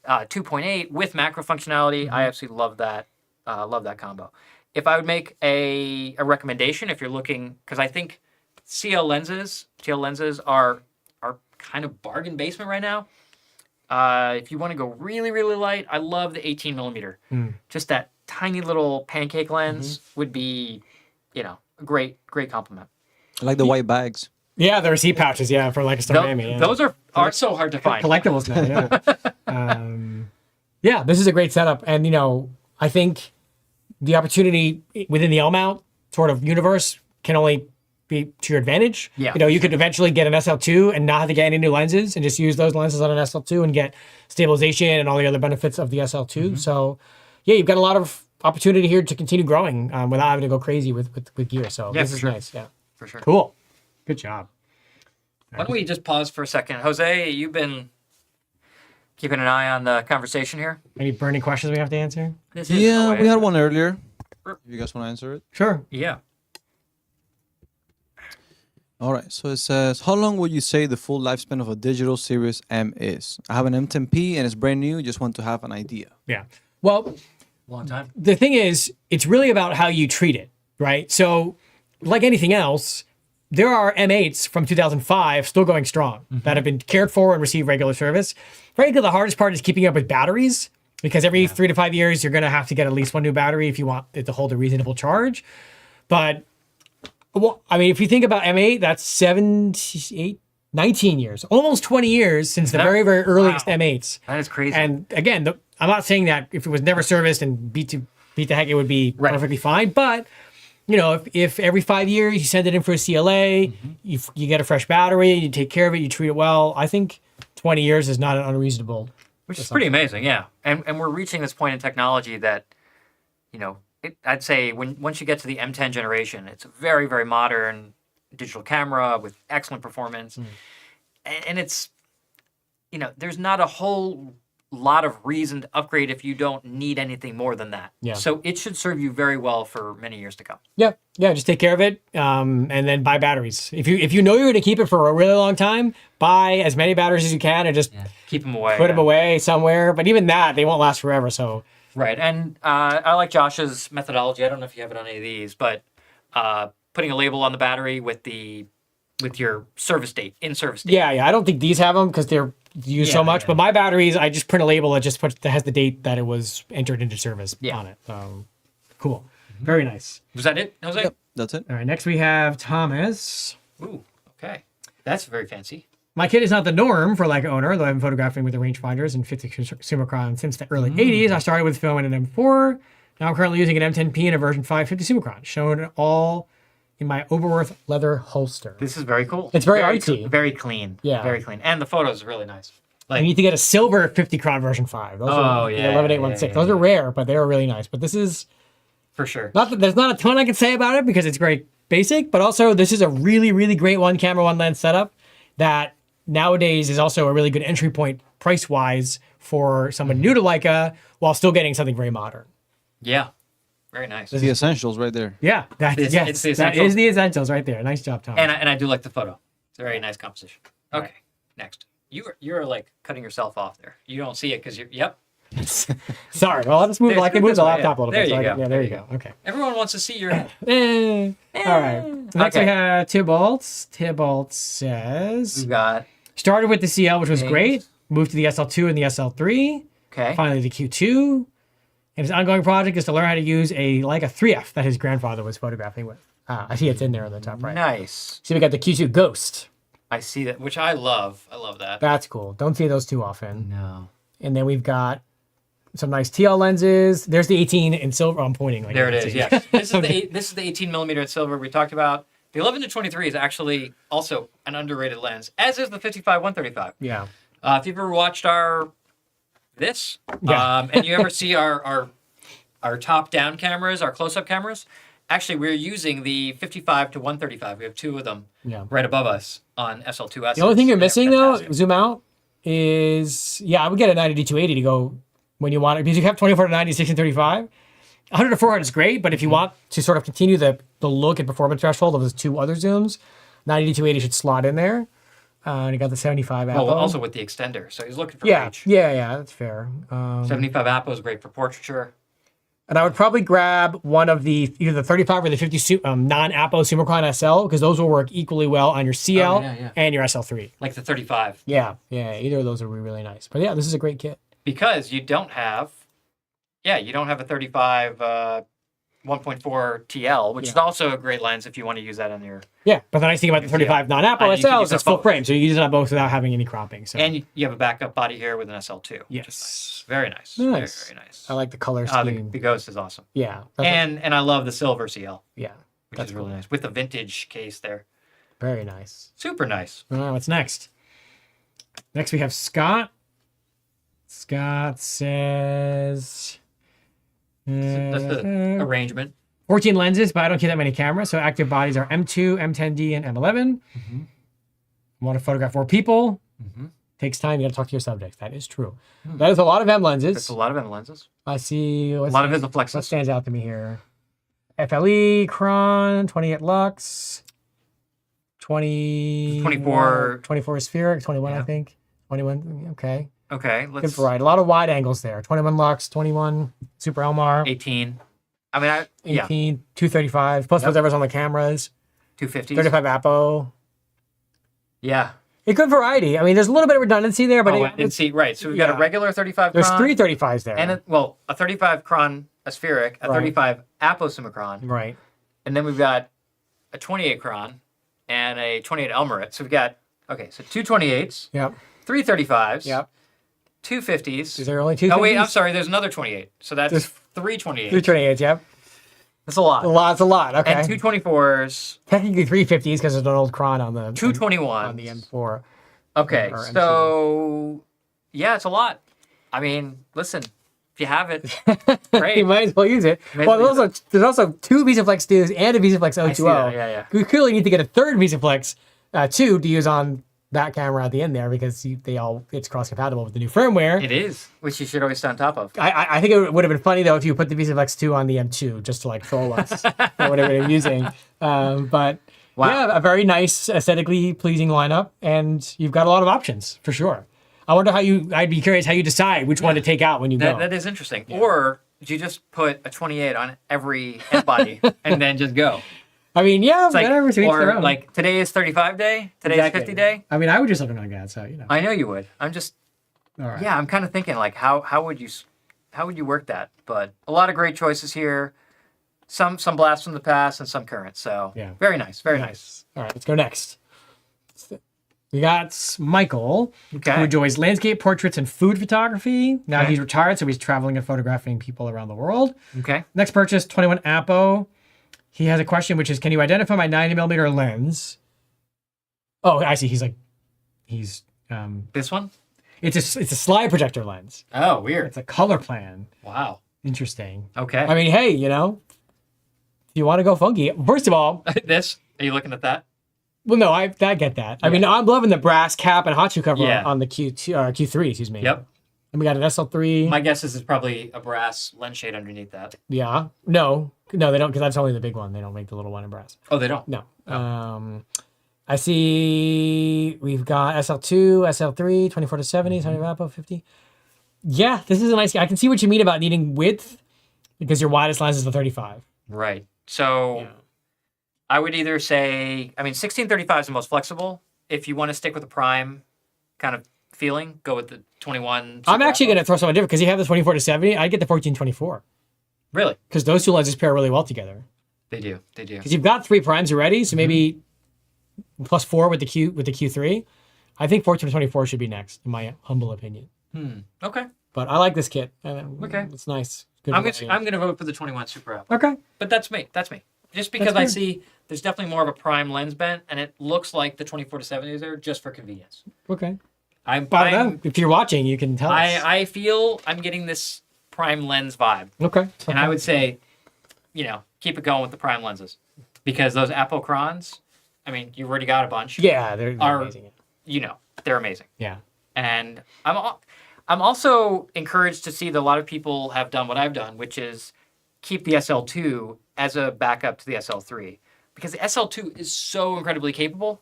2.8 with macro functionality. I absolutely love that. Love that combo. If I would make a recommendation, if you're looking, because I think TL lenses are kind of bargain basement right now. If you want to go really, really light, I love the 18mm. Just that tiny little pancake lens would be, a great complement. I like the white bags. Yeah, the receipt pouches. Yeah, for Leica Store Miami. Yeah. Those are so hard to find. Collectibles now. Yeah. This is a great setup, and I think the opportunity within the L mount sort of universe can only be to your advantage. Yeah. You could eventually get an SL2 and not have to get any new lenses and just use those lenses on an SL2 and get stabilization and all the other benefits of the SL2. So, yeah, you've got a lot of opportunity here to continue growing without having to go crazy with gear. So this is nice. Yeah. For sure. Cool. Good job. Why don't we just pause for a second? Jose, you've been keeping an eye on the conversation here. Any burning questions we have to answer? Yeah, we had one earlier. If you guys want to answer it. Sure. Yeah. All right, so it says, how long would you say the full lifespan of a digital Series M is? I have an M10P and it's brand new, just want to have an idea. Yeah. Well, Long time. the thing is, it's really about how you treat it, right? So, like anything else, there are M8s from 2005 still going strong that have been cared for and receive regular service. Frankly, the hardest part is keeping up with batteries because every 3 to 5 years, you're going to have to get at least one new battery if you want it to hold a reasonable charge. But, well, I mean, if you think about M8, that's 19 years, almost 20 years since the very, very earliest M8s. That is crazy. And again, I'm not saying that if it was never serviced and beat the heck, it would be Right. perfectly fine. But you know, if every 5 years you send it in for a CLA, you get a fresh battery, you take care of it, you treat it well. I think 20 years is not an unreasonable. Which is pretty amazing, yeah. And we're reaching this point in technology that, you know, I'd say once you get to the M10 generation, it's a very, very modern digital camera with excellent performance. And it's, you know, there's not a whole lot of reason to upgrade if you don't need anything more than that. Yeah. So it should serve you very well for many years to come. Yeah, just take care of it, and then buy batteries. If you know you're going to keep it for a really long time, buy as many batteries as you can and just Keep them away. put them away somewhere. But even that, they won't last forever. So Right. And I like Josh's methodology. I don't know if you have it on any of these, but putting a label on the battery with your service date, in-service date. yeah, I don't think these have them because they're used so much. But my batteries, I just print a label that has the date that it was entered into service on it. Cool. Very nice. Was that it, Jose? Yep, that's it. All right, next we have Thomas. Ooh, okay. That's very fancy. My kit is not the norm for Leica owner, though I've been photographing with the rangefinders and 50 Summicron since the early 80s. I started with film in an M4. Now I'm currently using an M10P and a version 550 Summicron, shown all in my Oberworth leather holster. This is very cool. It's very artsy. Very clean. Yeah. Very clean. And the photos are really nice. I need to get a silver 50 Cron version 5. Those are the 11816. Those are rare, but they are really nice. But this is for sure. not that there's not a ton I can say about it because it's very basic, but also this is a really, really great one camera, one lens setup that nowadays is also a really good entry point price wise for someone new to Leica while still getting something very modern. Yeah. Very nice. It's the essentials right there. Yeah, it's the that essentials. is the essentials right there. Nice job, Tom. And I do like the photo. It's a very nice composition. Okay. Next. You're like cutting yourself off there. You don't see it because you're. Yep. Sorry. Well, I'll just move. I can move the laptop a little bit. There you go. Yeah, there you go. Okay. Everyone wants to see your. All right. Next we have Tybalt. Tybalt says We got. started with the CL, which was great. Moved to the SL2 and the SL3. Okay. Finally, the Q2. And his ongoing project is to learn how to use a Leica 3F that his grandfather was photographing with. I see it's in there on the top right. Nice. See, we got the Q2 Ghost. I see that, which I love. I love that. That's cool. Don't see those too often. No. And then we've got some nice TL lenses. There's the 18 in silver. I'm pointing. Like There it you is. can see. Yes. This is the 18 millimeter in silver we talked about. The 11 to 23 is actually also an underrated lens, as is the 55 135. Yeah. If you've ever watched and you ever see our top down cameras, our close up cameras, actually we're using the 55 to 135. We have two of them right above us on SL2S. The only thing you're missing though, zoom out, is I would get a 90 to 280 to go when you want it because you have 24 to 90, 16 35. 100 to 400 is great, but if you want to sort of continue the look and performance threshold of those two other zooms, 90 to 280 should slot in there. And you got the 75 Apo. Well, also with the extender, so he's looking for reach. Yeah, that's fair. 75 Apo is great for portraiture. And I would probably grab one of either the 35 or the 50 non-Apo Summicron SL because those will work equally well on your CL and your SL3. Like the 35. Yeah, either of those would be really nice. But this is a great kit. Because you don't have a 35 1.4 TL, which is also a great lens if you want to use that on your... Yeah, but the nice thing about the 35 non-Apo you can SL use is it's it full both. frame, so you use it on both without having any cropping. So. And you have a backup body here with an SL2. Yes. Very nice. Nice. Very nice. I like the color scheme. The Ghost is awesome. Yeah. And I love the silver CL, yeah, which is really nice. With the vintage case there. very nice. Super nice. All right, what's next? Next we have Scott. Scott says... That's the arrangement. 14 lenses, but I don't keep that many cameras. So active bodies are M2, M10D, and M11. Want to photograph more people. Takes time. You got to talk to your subjects. That is true. That is a lot of M lenses. There's a lot of M lenses. I see. A lot of Visiflexes. What stands out to me here? FLE, Cron, 28 Lux, 24 spheric, 21 I think. 21, okay. Okay, Good variety. A lot of wide angles there. 21 Lux, 21 Super Elmar. 18. I mean, 18, 235, plus whatever's on the cameras. 250s. 35 Apo. Yeah. A good variety. I mean, there's a little bit of redundancy there, but right. So we've got a regular 35 there's Cron. three 35s there. And a 35 Cron aspheric, a 35 Apo Summicron. Right. And then we've got a 28 Cron and a 28 Elmarit. So we've got, so two 28s, Yep. three 35s, Yep. two 50s. Is there only two? Oh, wait, 50s? I'm sorry. There's another 28. So that's There's three 28s. 328s, yep. That's a lot. It's a lot. Okay. And two 24s. Technically 350s because there's an old Cron on the Two 21s. on the M4. Okay, or M2. so yeah, it's a lot. I mean, listen, if you have it, great. You might as well use it. Might Well, as well there's also two VisaFlex 2s and a VisaFlex I see 020. that, yeah. We clearly need to get a third VisaFlex 2 to use on that camera at the end there because it's cross compatible with the new firmware. It is, which you should always stay on top of. I think it would have been funny though if you put the VisaFlex 2 on the M2 just to like troll us or whatever they're using. But Wow. yeah, a very nice, aesthetically pleasing lineup, and you've got a lot of options for sure. I wonder I'd be curious how you decide which one to take out when you go. That is interesting. Yeah. Or do you just put a 28 on every head body and then just go? I mean, yeah, It's like, whatever. To each their or own. like today is 35 day, today Exactly. is 50 day. I mean, I would just look like that, so you know. I know you would. I'm just, All right. yeah, I'm kind of thinking like how would you work that? But a lot of great choices here. Some blasts from the past and some current. So Yeah. very nice, very nice. All right, let's go next. We got Michael, Okay. who enjoys landscape portraits and food photography. Now Okay. he's retired, so he's traveling and photographing people around the world. Okay. Next purchase, 21 Apo. He has a question, which is, can you identify my 90mm lens? Oh, I see. He's This one? it's a slide projector lens. Oh, weird. It's a color plan. Wow. Interesting. Okay. I mean, hey, you know, if you want to go funky, first of all, This? Are you looking at that? well, no, I get that. I mean, I'm loving the brass cap and hot shoe cover Yeah. on the Q3, excuse me. Yep. And we got an SL3. My guess is it's probably a brass lens shade underneath that. Yeah. No, they don't, because that's only the big one. They don't make the little one in brass. Oh, they don't? No. Oh. I see we've got SL2, SL3, 24 to 70, 70 Apo, 50. Yeah, this is a nice. I can see what you mean about needing width because your widest lens is the 35. Right. So Yeah. I would either say, I mean, 1635 is the most flexible. If you want to stick with the prime kind of feeling, go with the 21. I'm actually Super going to throw something different because you have the 24 to 70. I'd get the 1424 Really? because those two lenses pair really well together. They do. They do. Because you've got three primes already, so maybe +4 with the Q3. I think 1424 should be next, in my humble opinion. Okay. But I like this kit. Okay. It's nice. Good I'm variety. gonna vote for the 21 Super App. Okay. But that's me. That's me. Just because That's I fair. see there's definitely more of a prime lens bent, and it looks like the 24 to 70 is there just for convenience. Okay. I'm, But I don't know. If you're watching, you can tell us. I feel I'm getting this prime lens vibe. Okay. And I would say, keep it going with the prime lenses. Because those Apple Crons, I mean, you've already got a bunch. Yeah, they're are- amazing. They're amazing. Yeah. And I'm also encouraged to see that a lot of people have done what I've done, which is keep the SL2 as a backup to the SL3. Because the SL2 is so incredibly capable.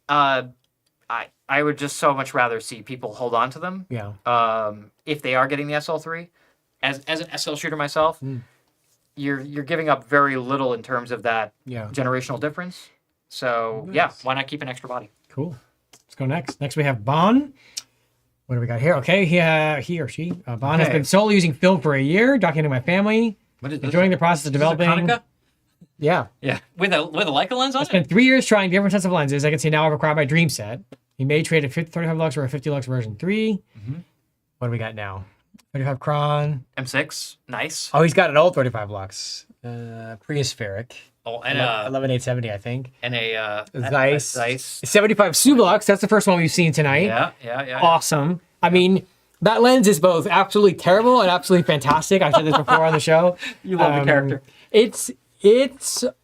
I would just so much rather see people hold on to them. Yeah. If they are getting the SL3. As an SL shooter myself, you're giving up very little in terms of that Yeah. generational difference. So Nice. yeah, why not keep an extra body? Cool. Let's go next. Next we have Bon. What do we got here? Okay, he or she. Bon has Okay. been solely using film for a year, documenting my family, What is this? enjoying the process of Is this a developing. Konica? Yeah. Yeah, with a Leica lens on it. Spent 3 years trying different sets of lenses. I can see now I've acquired my dream set. He may trade a 35 lux or a 50 lux version 3. What do we got now? 35 Cron. M6, nice. Oh, he's got an old 35 lux. Preaspheric. Oh, and 11870, I think. a Zeiss. Zeiss. 75 Sublux. That's the first one we've seen tonight. Yeah. Awesome. I mean, that lens is both absolutely terrible and absolutely fantastic. I've said this before on the show. You love the character. It's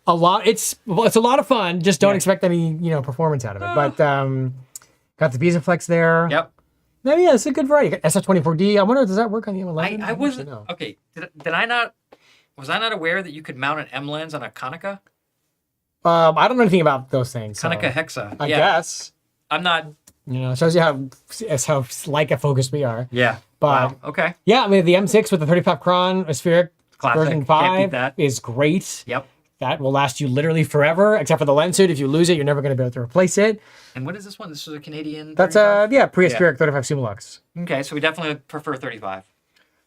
a lot. It's a lot of fun. Just don't expect any performance out of it. But got the VisaFlex there. Yep. No, yeah, it's a good variety. SF24D. I wonder, does that work on the M11? I don't wasn't know. okay. Did I not? Was I not aware that you could mount an M lens on a Konica? I don't know anything about those things. so Konica Hexa. I guess. I'm not. It shows you how Leica focused we are. Yeah. But Wow. Okay. yeah, I mean the M6 with the 35 Cron Aspheric Classic. version Can't 5 beat that. is great. Yep. That will last you literally forever, except for the lens suit. If you lose it, you're never going to be able to replace it. And what is this one? This is a Canadian. That's 35? Preaspheric 35 Summilux. Okay, so we definitely prefer 35.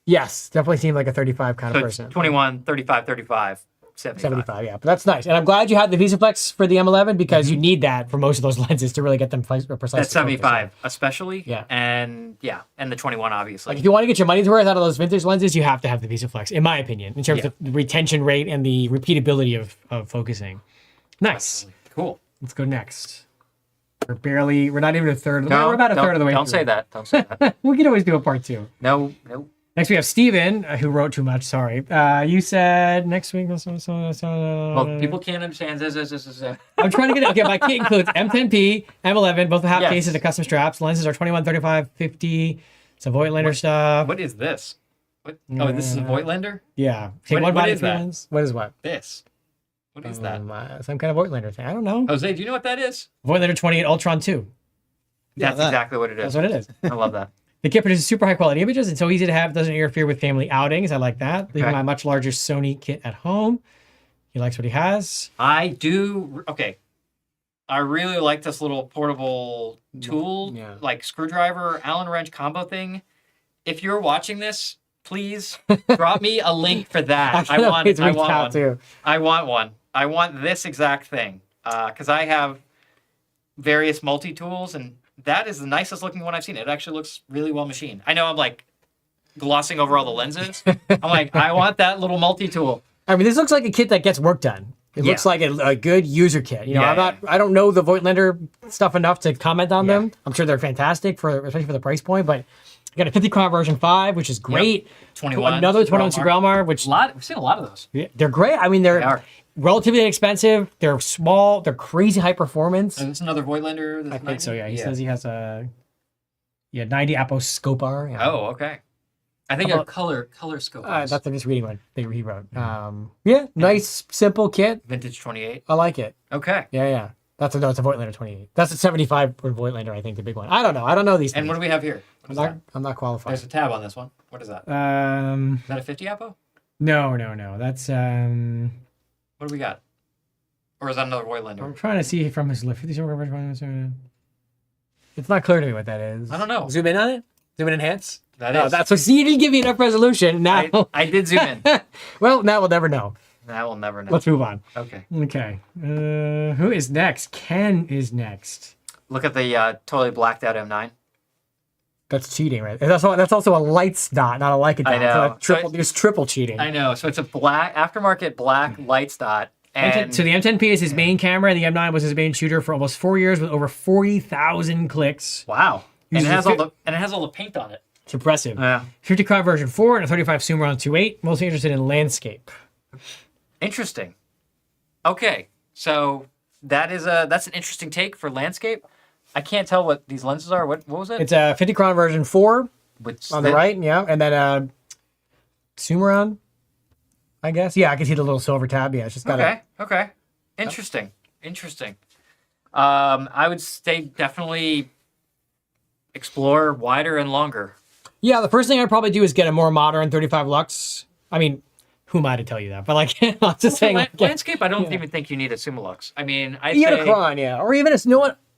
Yes, definitely seem like a 35 kind So of it's person. 21, 35, 35. 75, yeah. But that's nice. And I'm glad you had the VisiFlex for the M11 because you need that for most of those lenses to really get them precise. That 75 especially. Yeah. And the 21 obviously. Like if you want to get your money's worth out of those vintage lenses, you have to have the VisiFlex, in my opinion, in terms of the retention rate and the repeatability of focusing. Nice. Cool. Let's go next. We're not even a third. We're about a third of the way. Don't say that. Don't say that. We can always do a part 2. No. Next, we have Steven, who wrote too much. Sorry. You said next week. Well, people can't understand this. I'm trying to get it. Okay, my kit includes M10P, M11, both have Yes. cases and custom straps. Lenses are 21, 35, 50. Some Voigtlander stuff. What is this? What? Oh, this is a Voigtlander? Yeah. Take What one body is that? lens. What is what? This. What is that? Some kind of Voigtlander thing. I don't know. Jose, do you know what that is? Voigtlander 28 Ultron 2. That's that. exactly what it is. That's what it is. I love that. The kit produces super high quality images. It's so easy to have. Doesn't interfere with family outings. I like that. Leaving Okay. my much larger Sony kit at home. He likes what he has. I do. Okay. I really like this little portable tool, Yeah. like screwdriver, Allen wrench combo thing. If you're watching this, please drop me a link for that. I want one. Too. I want one. I want this exact thing because I have various multi-tools, and that is the nicest looking one I've seen. It actually looks really well machined. I know I'm like glossing over all the lenses. I'm like, I want that little multi-tool. I mean, this looks like a kit that gets work done. It looks like a good user kit. You know, Yeah, I don't know the Voigtlander stuff enough to comment on them. I'm sure they're fantastic especially for the price point, but I got a 50 crown version 5, which is great. 21. Another 21 Super Elmar, which We've seen a lot of those. they're great. I mean, They they're are. relatively inexpensive. They're small. They're crazy high performance. Is this another Voigtlander? I think so. Yeah, he says he has a 90 Apo Scopar. Yeah. Oh, okay. I think a color scope. That's I'm just reading one he wrote. Nice simple kit. Vintage 28. I like it. Okay. Yeah. It's a Voigtlander 28. That's a 75 for Voigtlander, I think, the big one. I don't know. I don't know these things. And what do we have here? What is that? I'm not qualified. There's a tab on this one. What is that? Is that a 50 Apo? No. That's What do we got? Or is that another Voigtlander? I'm trying to see from his list. 50 silver version. It's not clear to me what that is. I don't know. Zoom in on it. Zoom in enhance. That Oh, is. that's what. See, you didn't give me enough resolution. Now, I did zoom in. well, now we'll never know. That will never know. Let's move on. Okay. Okay. Who is next? Ken is next. Look at the totally blacked out M9. That's cheating, right? That's also a lights dot, not a Leica dot. I know. So it's triple cheating. I know. So it's a black aftermarket black lights dot. And So the M10P is his main camera, and the M9 was his main shooter for almost 4 years with over 40,000 clicks. wow. And it Uses has all the paint on it. It's impressive. Yeah. 50 crown version 4 and a 35 Sumeron 2.8. Mostly interested in landscape. Interesting. Okay. So that's an interesting take for landscape. I can't tell what these lenses are. What was it? It's a 50 crown version 4 What's on the right, yeah, and then Sumeron, I guess. Yeah, I can see the little silver tab. Yeah, it's just got Okay. Interesting. I would say definitely explore wider and longer. Yeah, the first thing I'd probably do is get a more modern 35 lux. I mean, who am I to tell you that? But like, I'm just saying. Landscape, I don't even think you need a Summilux. I mean, I'd You say get a Cron, yeah, or even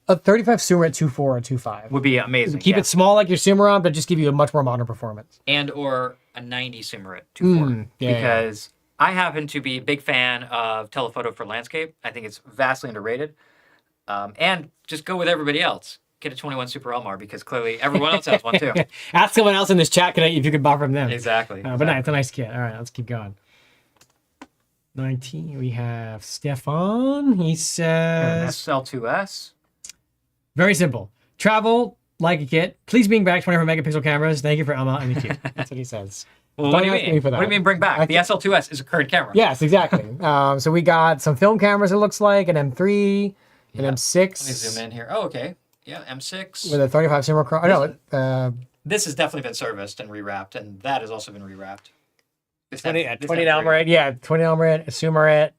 a 35 Sumer at 2.4 or 2.5. would be amazing. Keep it small like your Sumeron, but just give you a much more modern performance. And or a 90 Sumer at 2.4 because I happen to be a big fan of telephoto for landscape. I think it's vastly underrated. And just go with everybody else. Get a 21 Super Elmar because clearly everyone else has one too. Ask someone else in this chat if you could buy from them. Exactly. But no, it's a nice kit. All right, let's keep going. 19, we have Stefan. He says, SL2S. very simple. Travel like a kit. Please bring back 24 megapixel cameras. Thank you for Elma and the kit. That's what he says. Well, what do you Don't ask me mean? for that. What do you mean bring back? The SL2S is a current camera. Yes, exactly. So we got some film cameras, it looks like, an M3, an M6. Let me zoom in here. Oh, okay. Yeah, M6. With a 35 Sumer Chrome. Oh, no, This has definitely been serviced and rewrapped, and that has also been rewrapped. 20 Almaret. Yeah, 20 Almaret, a Sumerit.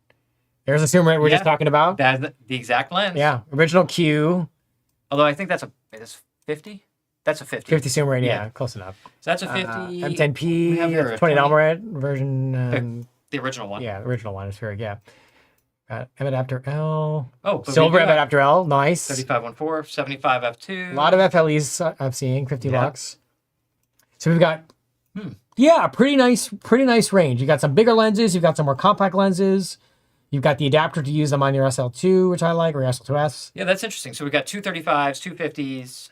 There's a Sumerit we're just talking about. That's the exact lens. Yeah, original Q. Although I think that's 50? That's a 50. 50 Sumerit, yeah, Yeah. close enough. So that's a 50. M10P, We have here a 20 20. Almaret version. The original one. Yeah, the original one is very, yeah. M adapter L. Oh, but Silver we M do have adapter L, nice. 3514, 75 f2. A lot of FLEs I'm seeing, 50 Yeah. bucks. So we've got Yeah, pretty nice range. You got some bigger lenses. You've got some more compact lenses. You've got the adapter to use them on your SL2, which I like, or your SL2S. Yeah, that's interesting. So we got 235s, 250s,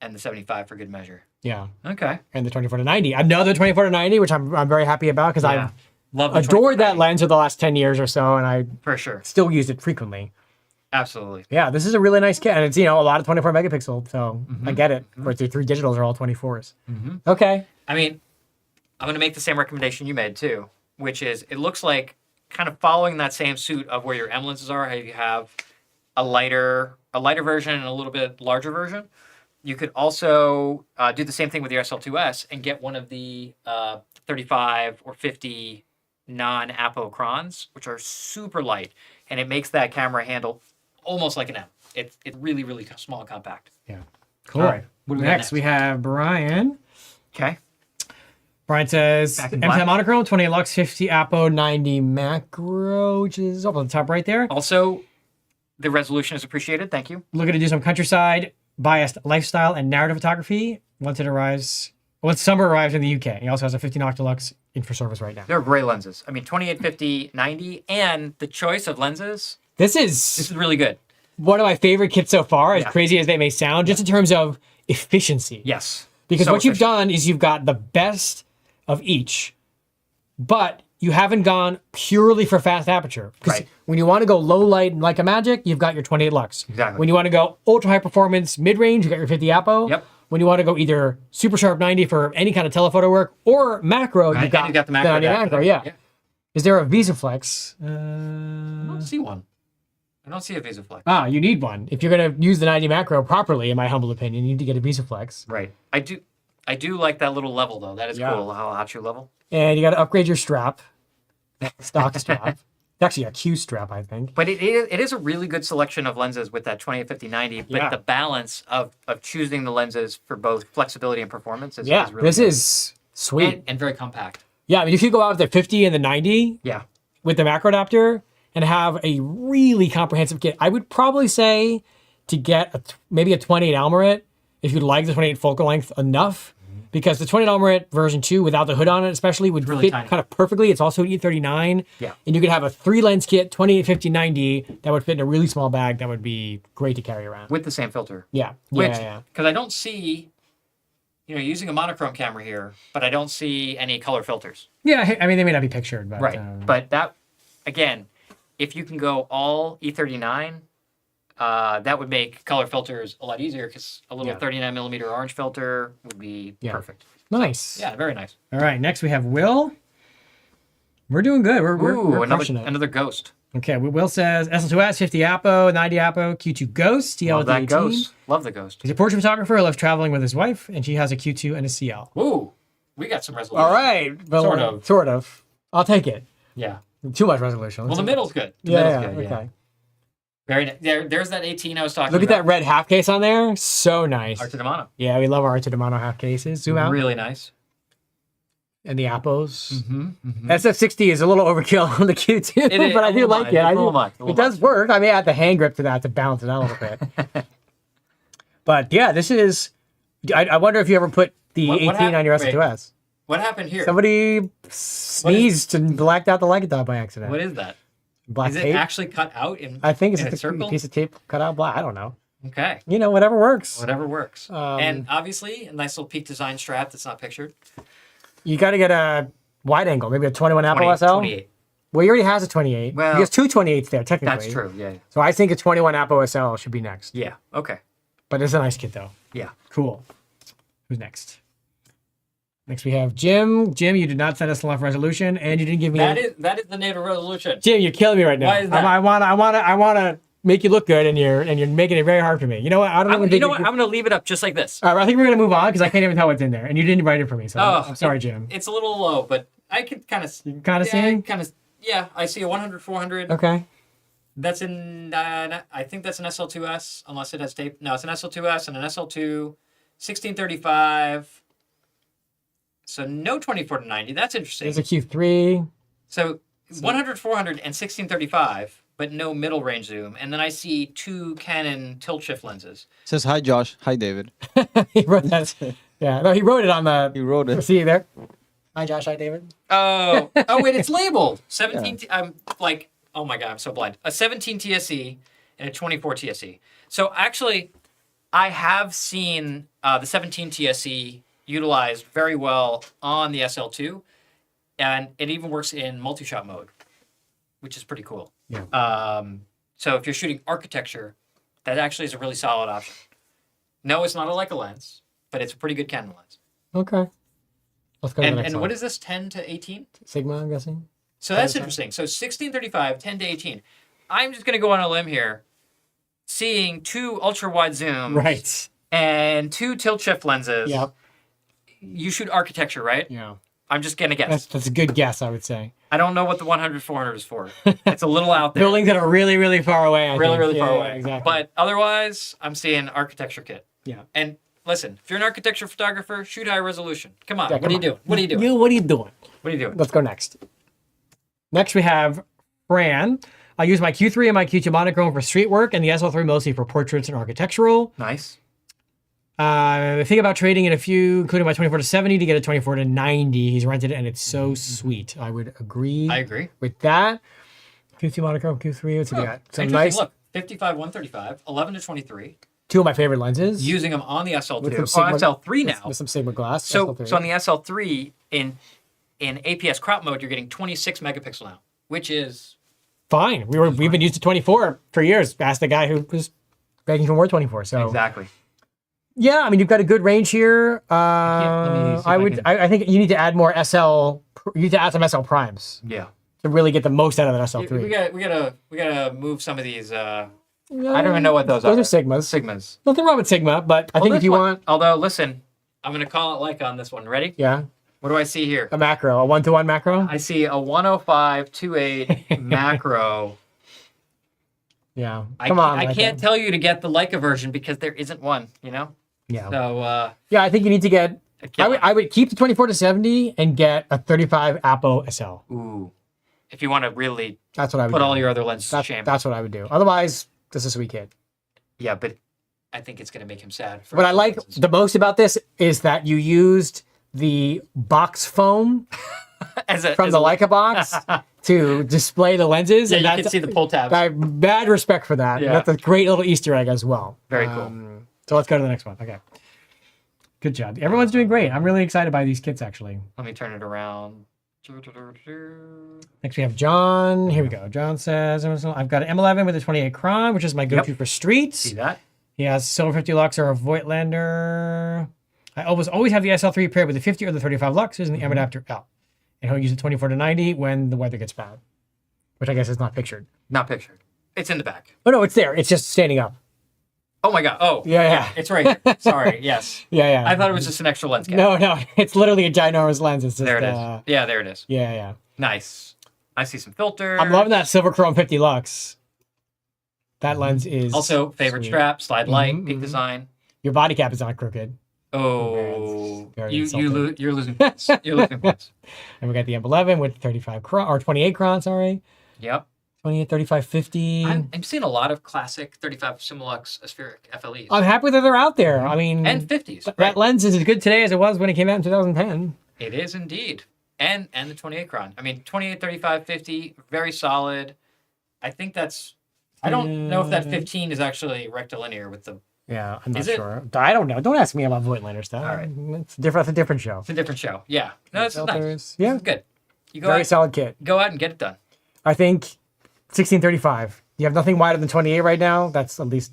and the 75 for good measure. Yeah. Okay. And the 24 to 90. Another 24 to 90, which I'm very happy about because Yeah. I've Love the adored that 24-90. lens for the last 10 years or so, and I For sure. still use it frequently. Absolutely. Yeah, this is a really nice kit, and it's a lot of 24 megapixel, so I get it. But the 3 digitals are all 24s. Okay. I mean, I'm going to make the same recommendation you made too, which is it looks like kind of following that same suit of where your M lenses are. How you have a lighter version and a little bit larger version. You could also do the same thing with your SL2S and get one of the 35 or 50 non-Apo crons, which are super light, and it makes that camera handle almost like an M. It's really, really small, compact. Yeah. Cool. All right. What do we got Next, we have Brian. Okay. Brian says, Back in M10 black. monochrome, 20 lux, 50 Apo, 90 macro, which is up on the top right there. Also, the resolution is appreciated. Thank you. Looking to do some countryside, biased lifestyle, and narrative photography once summer arrives in the UK. He also has a 50 Noctilux in for service right now. They're great lenses. I mean, 28, 50, 90, and the choice of lenses, This this is is really good. one of my favorite kits so far, as Yeah. crazy as they may sound, just in terms of efficiency. Yes. Because So what you've efficient. done is you've got the best of each, but you haven't gone purely for fast aperture. Because Right. when you want to go low light like a Magic, you've got your 28 lux. Exactly. When you want to go ultra high performance mid range, you got your 50 Apo. Yep. When you want to go either super sharp 90 for any kind of telephoto work or macro, Right, you've got, and you got the macro. 90 adapter. macro. Yeah. Is there a VisaFlex? I don't see one. I don't see a VisaFlex. You need one. If you're going to use the 90 macro properly, in my humble opinion, you need to get a VisaFlex. Right. I do like that little level though. That is Yeah. cool. How hot you level. And you got to upgrade your strap, stock strap. It's actually a Q strap, I think. But it is a really good selection of lenses with that 28, 50, 90. But Yeah. the balance of choosing the lenses for both flexibility and performance is Yeah, really this good. is sweet. And very compact. Yeah, I mean, if you go out with the 50 and the 90 Yeah. with the macro adapter and have a really comprehensive kit, I would probably say to get maybe a 28 Almaret if you like the 28 focal length enough. Because the 28 Almaret version 2 without the hood on it especially would Really fit tiny. kind of perfectly. It's also E39. Yeah. And you could have a 3-lens kit, 28, 50, 90 that would fit in a really small bag that would be great to carry around. With the same filter. Yeah. Which, Yeah. because I don't see, using a monochrome camera here, but I don't see any color filters. Yeah, I mean, they may not be pictured, but... Right. But that, again, if you can go all E39, that would make color filters a lot easier because a little Yeah. 39 millimeter orange filter would be Yeah. perfect. Nice. Yeah, very nice. All right, next we have Will. We're doing good. We're Ooh, crushing it. another ghost. Okay, Will says SL2S, 50 Apo, 90 Apo, Q2 Ghost, TL Love with that 18. ghost. Love the ghost. He's a portrait photographer who loves traveling with his wife, and she has a Q2 and a CL. Ooh, we got some resolution. All right. Well, Sort of. Sort of. I'll take it. Yeah. Too much resolution. Well, the middle's good. The Yeah, middle's good, okay. Very nice. There's that 18 I was talking Look at about. that red half case on there. So nice. Arte de Mano. Yeah, we love our Arte de Mano half cases. Zoom out. Really nice. And the Apos. Mm-hmm. SF60 is a little overkill on the Q2, It is, but I a do little like much, it. a little much, a little It does work. I may add the hand grip to that to balance it out a little bit. But yeah, this is. I wonder if you ever put the What 18 on your happened- S2S. What happened here? Somebody sneezed and blacked out the Leica dot by accident. What is that? Black Is it tape? actually cut out in I think it's in just a circle? a piece of tape cut out black. I don't know. Okay. Whatever works. Whatever works. Um, And obviously, a nice little peak design strap that's not pictured. You got to get a wide angle, maybe a 21 Apple 28, SL. 28. Well, he already has a 28. Well, he has two 28s there, technically. That's true. Yeah. So I think a 21 Apple SL should be next. Yeah. Okay. But it's a nice kit, though. Yeah. Cool. Who's next? Next we have Jim. Jim, you did not send us enough resolution, and you didn't give me. That is the native resolution. Jim, you're killing me right now. Why is that? I wanna make you look good, and you're making it very hard for me. You know what? I don't even You think. know what? I'm gonna leave it up just like this. All right, I think we're gonna move on because I can't even tell what's in there, and you didn't write it for me. So I'm sorry, Jim. It's a little low, but I could kind of. Kinda see? Yeah, I see a 100, 400. Okay. That's in. I think that's an SL2S, unless it has tape. No, it's an SL2S and an SL2, 1635. So no 24 to 90. That's interesting. There's a Q3. So 100, 400, and 1635, but no middle range zoom. And then I see two Canon tilt shift lenses. Says hi, Josh. Hi, David. He wrote that. Yeah, no, he wrote it on the. You wrote it. See you there. Hi, Josh. Hi, David. Oh, wait, it's labeled 17. I'm like, oh my god, I'm so blind. A 17 TSE and a 24 TSE. So actually, I have seen the 17 TSE utilized very well on the SL2, and it even works in multi-shot mode, which is pretty cool. Yeah. So if you're shooting architecture, that actually is a really solid option. No, it's not a Leica lens, but it's a pretty good Canon lens. Okay. Let's go to the next And one. what is this, 10 to 18? Sigma, I'm guessing. So that's interesting. So 1635, 10 to 18. I'm just going to go on a limb here, seeing 2 ultra-wide zooms Right. and 2 tilt-shift lenses. Yep. You shoot architecture, right? Yeah. I'm just going to guess. That's a good guess, I would say. I don't know what the 100-400 is for. It's a little out there. Buildings that are really, really far away. I Really, think. really Yeah, far yeah, away. Exactly. But otherwise, I'm seeing architecture kit. Yeah. And listen, if you're an architecture photographer, shoot high resolution. Come on. Yeah, What are you doing? What are you doing? What are you doing? Let's go next. Next, we have Fran. I use my Q3 and my Q2 monochrome for street work and the SL3 mostly for portraits and architectural. Nice. I think about trading in a few, including my 24 to 70 to get a 24 to 90. He's rented it and it's so sweet. I would agree. I agree. With that. Q2 monochrome, Q3. What's he got? Some Interesting. nice. Look, 55, 135, 11 to 23. 2 of my favorite lenses. Using them on the SL2. With some Sigma- SL3 now. With some Sigma glass. So SL3. on the SL3 in APS crop mode, you're getting 26 megapixel now, which is fine. We've been used to 24 for years. Ask the guy who was begging for more 24. So exactly. yeah, I mean you've got a good range here. let me see if I think you need to add more SL. You need to add some SL primes Yeah. to really get the most out of that SL3. We gotta move some of these. I don't even know what those are. Those are Sigmas. Sigmas. Nothing wrong with Sigma, but I think if you want, Although, listen, I'm gonna call it like on this one. Ready? yeah, What do I see here? a macro, a 1-to-1 macro. I see a 105/28 macro. Yeah, I come on. I can't tell you to get the Leica version because there isn't one. You know. Yeah. So Yeah, I think you need to get. killer. I would keep the 24 to 70 and get a 35 Apo SL. ooh, if you want to really That's what I would put do. all your other lenses to shame. That's what I would do. Otherwise, this is a sweet kid. Yeah, but I think it's gonna make him sad. For What I other like lenses. the most about this is that you used the box foam from the Leica box to display the lenses. Yeah, and you can see the pull tabs. I have mad respect for that. Yeah. That's a great little Easter egg as well. Very cool. So let's go to the next one. Okay. Good job. Everyone's doing great. I'm really excited by these kits, actually. Let me turn it around. Next, we have John. Here we go. John says, I've got an M11 with a 28 Cron, which is my go-to for streets. See that? He has silver 50 lux or a Voigtlander. I always have the SL3 paired with the 50 or the 35 luxes and the M adapter L. And he'll use the 24 to 90 when the weather gets bad, which I guess is not pictured. Not pictured. It's in the back. Oh, no, it's there. It's just standing up. Oh my god. Oh. Yeah. It's right here. Sorry. Yes. Yeah. I thought it was just an extra lens cap. No. It's literally a ginormous lens. It's just, There it is. Yeah, there it is. Yeah. Nice. I see some filters. I'm loving that silver chrome 50 lux. That lens is Also, favorite sweet. strap, slide light, peak design. Your body cap is not crooked. Oh, very you're insulting. losing points. You're losing points. And we got the M11 with 35 Cron, or 28 Cron, sorry. Yep. 28, 35, 50. I'm seeing a lot of classic 35 Similux aspheric FLEs. I'm happy that they're out there. I mean, And 50s. that right? lens is as good today as it was when it came out in 2010. It is indeed. And the 28 Cron. I mean, 28, 35, 50, very solid. I think that's... I don't know if that 15 is actually rectilinear with the... Yeah, I'm not Is it? sure. I don't know. Don't ask me about Voigtlander stuff. All right. It's different. That's a different show. It's a different show. Yeah. No, it's nice. Filters. Yeah. It's good. You go Very out, solid kit. go out and get it done. I think 1635. You have nothing wider than 28 right now. That's at least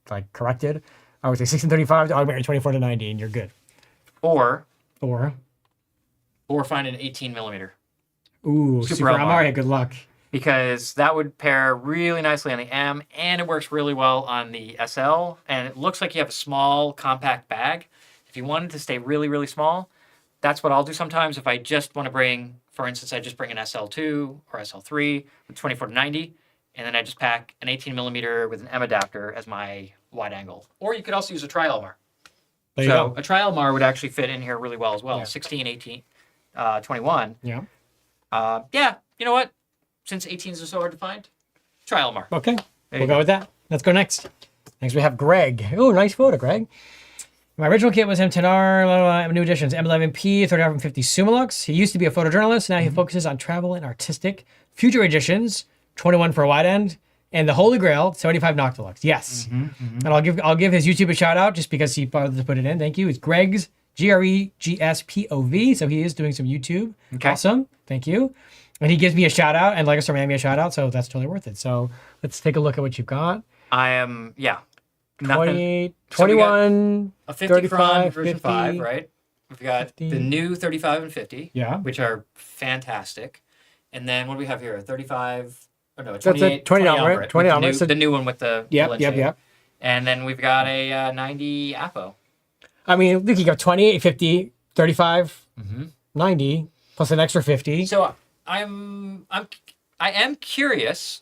like corrected. I would say 1635 to augment your 24 to 90 and you're good. Or Or find an 18 millimeter. ooh, Super Super Elmar. Elmar. Good luck. Because that would pair really nicely on the M, and it works really well on the SL. And it looks like you have a small, compact bag. If you wanted to stay really, really small, that's what I'll do sometimes. If I just want to bring, for instance, I just bring an SL2 or SL3 with 24 to 90, and then I just pack an 18 millimeter with an M adapter as my wide angle. Or you could also use a tri-Elmar. There you So go. a tri-Elmar would actually fit in here really well as well. Yeah. 16, 18, 21. Yeah. Yeah, you know what? Since 18s are so hard to find, try Elmar. Okay. There We'll you go with that. Let's go next. Next we have Greg. Oh, nice photo, Greg. My original kit was M10R, blah, blah, blah, new editions, M11P, 3550 Sumalux. He used to be a photojournalist. Now he focuses on travel and artistic. Future editions, 21 for a wide end. And the Holy Grail, 75 Noctilux. Yes. And I'll give his YouTube a shout out just because he bothered to put it in. Thank you. It's Greg's GREGSPOV. So he is doing some YouTube. Okay. Awesome. Thank you. And he gives me a shout out and Leica Store Miami a shout out. So that's totally worth it. So let's take a look at what you've got. I am, yeah. 28, So we got 21, a 50 35, Cron version 50. 5, right? We've got 50. the new 35 and 50, Yeah. which are fantastic. And then what do we have here? 35, oh no, That's a 28, 20 20 Elmer, Elmer, 20 with Elmer, the, so- the new one with the lens shape. Yep. And then we've got a 90 Apo. I mean, look, you got 28, 50, 35, 90, plus an extra 50. So I am curious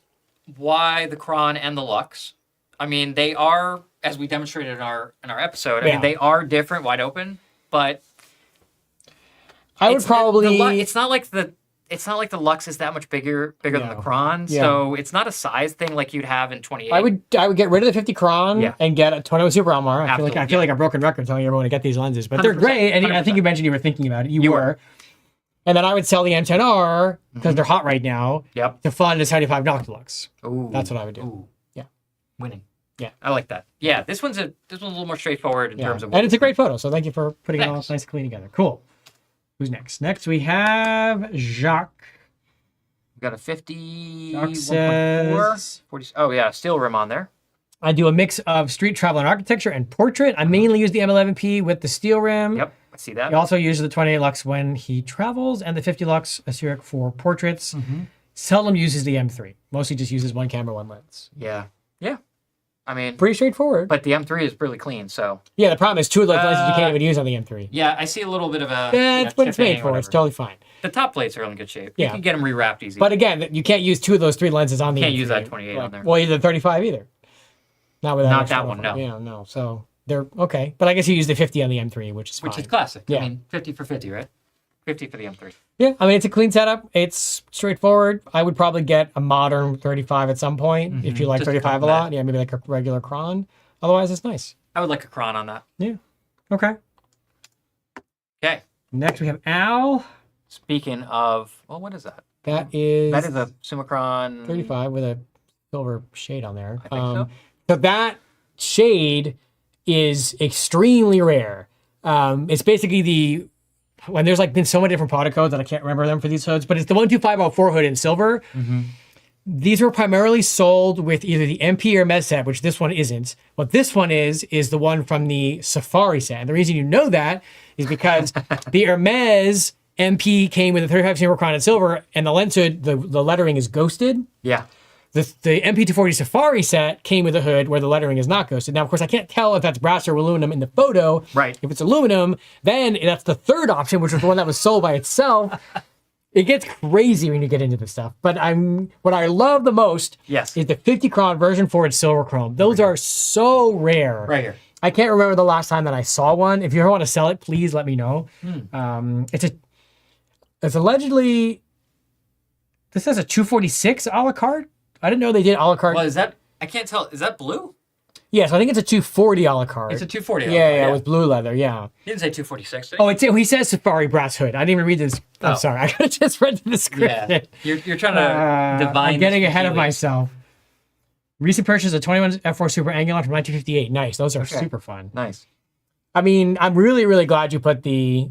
why the Cron and the Lux. I mean, they are, as we demonstrated in our episode. I Yeah. mean, they are different, wide open, but I would it's probably. it's not like the Lux is that much bigger than the No. Cron, Yeah. so it's not a size thing like you'd have in 28. I would get rid of the 50 Cron Yeah. and get a 21 Super Elmar. I feel Absolutely, like a broken record telling everyone to get these lenses, but they're 100%, great. And I 100%. think you mentioned you were thinking about it. You You were. were. And then I would sell the M10R because they're hot right now Yep. to fund the 75 Noctilux. Ooh, That's what I would do. Ooh. Yeah. Winning. Yeah. I like that. Yeah, this one's a little more straightforward in Yeah. terms of. And it's a great photo. So thank you for putting it all Thanks. nice and clean together. Cool. Who's next? Next we have Jacques. We've got a 50, Jacques 1.4, says, 40. Oh yeah, steel rim on there. I do a mix of street travel and architecture and portrait. I mainly use the M11P with the steel rim. Yep, I see that. He also uses the 28 Lux when he travels and the 50 Lux Asterisk for portraits. Seldom uses the M3. Mostly just uses one camera, one lens. Yeah. I mean, Pretty straightforward. but the M3 is really clean, so yeah, the problem is two of those lenses you can't even use on the M3. yeah, I see a little bit of a. Yeah, it's what it's chipping made or for. It's whatever. totally fine. The top plates are in good shape. Yeah. You can get them rewrapped easy. But again, you can't use two of those three lenses on the Can't M3. use that 28 on there. Well, either 35 either. Not with that. Not extra that one, no. Yeah, no. So they're okay. But I guess you use the 50 on the M3, which is fine. which is classic. Yeah. I mean, 50 for 50, right? 50 for the M3. Yeah, I mean, it's a clean setup. It's straightforward. I would probably get a modern 35 at some point if you like Just to 35 a complement. lot. Yeah, maybe like a regular Cron. Otherwise, it's nice. I would like a Cron on that. Yeah. Okay. Okay. Next, we have Al. Speaking of, well, what is that? That is a Summicron 35 with a silver shade on there. I think so. So that shade is extremely rare. It's basically when there's like been so many different product codes that I can't remember them for these hoods, but it's the 12504 hood in silver. These were primarily sold with either the MP or Mes set, which this one isn't. What this one is the one from the Safari set. And the reason you know that is because the Hermes MP came with a 35 silver crown and silver, and the lens hood, the lettering is ghosted. Yeah. The MP240 Safari set came with a hood where the lettering is not ghosted. Now, of course, I can't tell if that's brass or aluminum in the photo. Right. If it's aluminum, then that's the third option, which was the one that was sold by itself. It gets crazy when you get into this stuff. But what I love the most Yes. is the 50 Cron version 4 in silver chrome. Those are so rare. Right here. I can't remember the last time that I saw one. If you ever want to sell it, please let me know. It's allegedly, this says a 246 a la carte. I didn't know they did a la carte. Well, is that, I can't tell, is that blue? Yes, I think it's a 240 a la carte. It's a 240. Yeah, with blue leather, yeah. He didn't say 246. Did he? Oh, he says Safari brass hood. I didn't even read this. I'm Oh. sorry. I could have just read the description. Yeah. You're trying to divine. I'm getting this ahead of completely. myself. Recent purchase of 21 F4 Super Angular from 1958. Nice. Those are Okay. super fun. Nice. I mean, I'm really, really glad you put the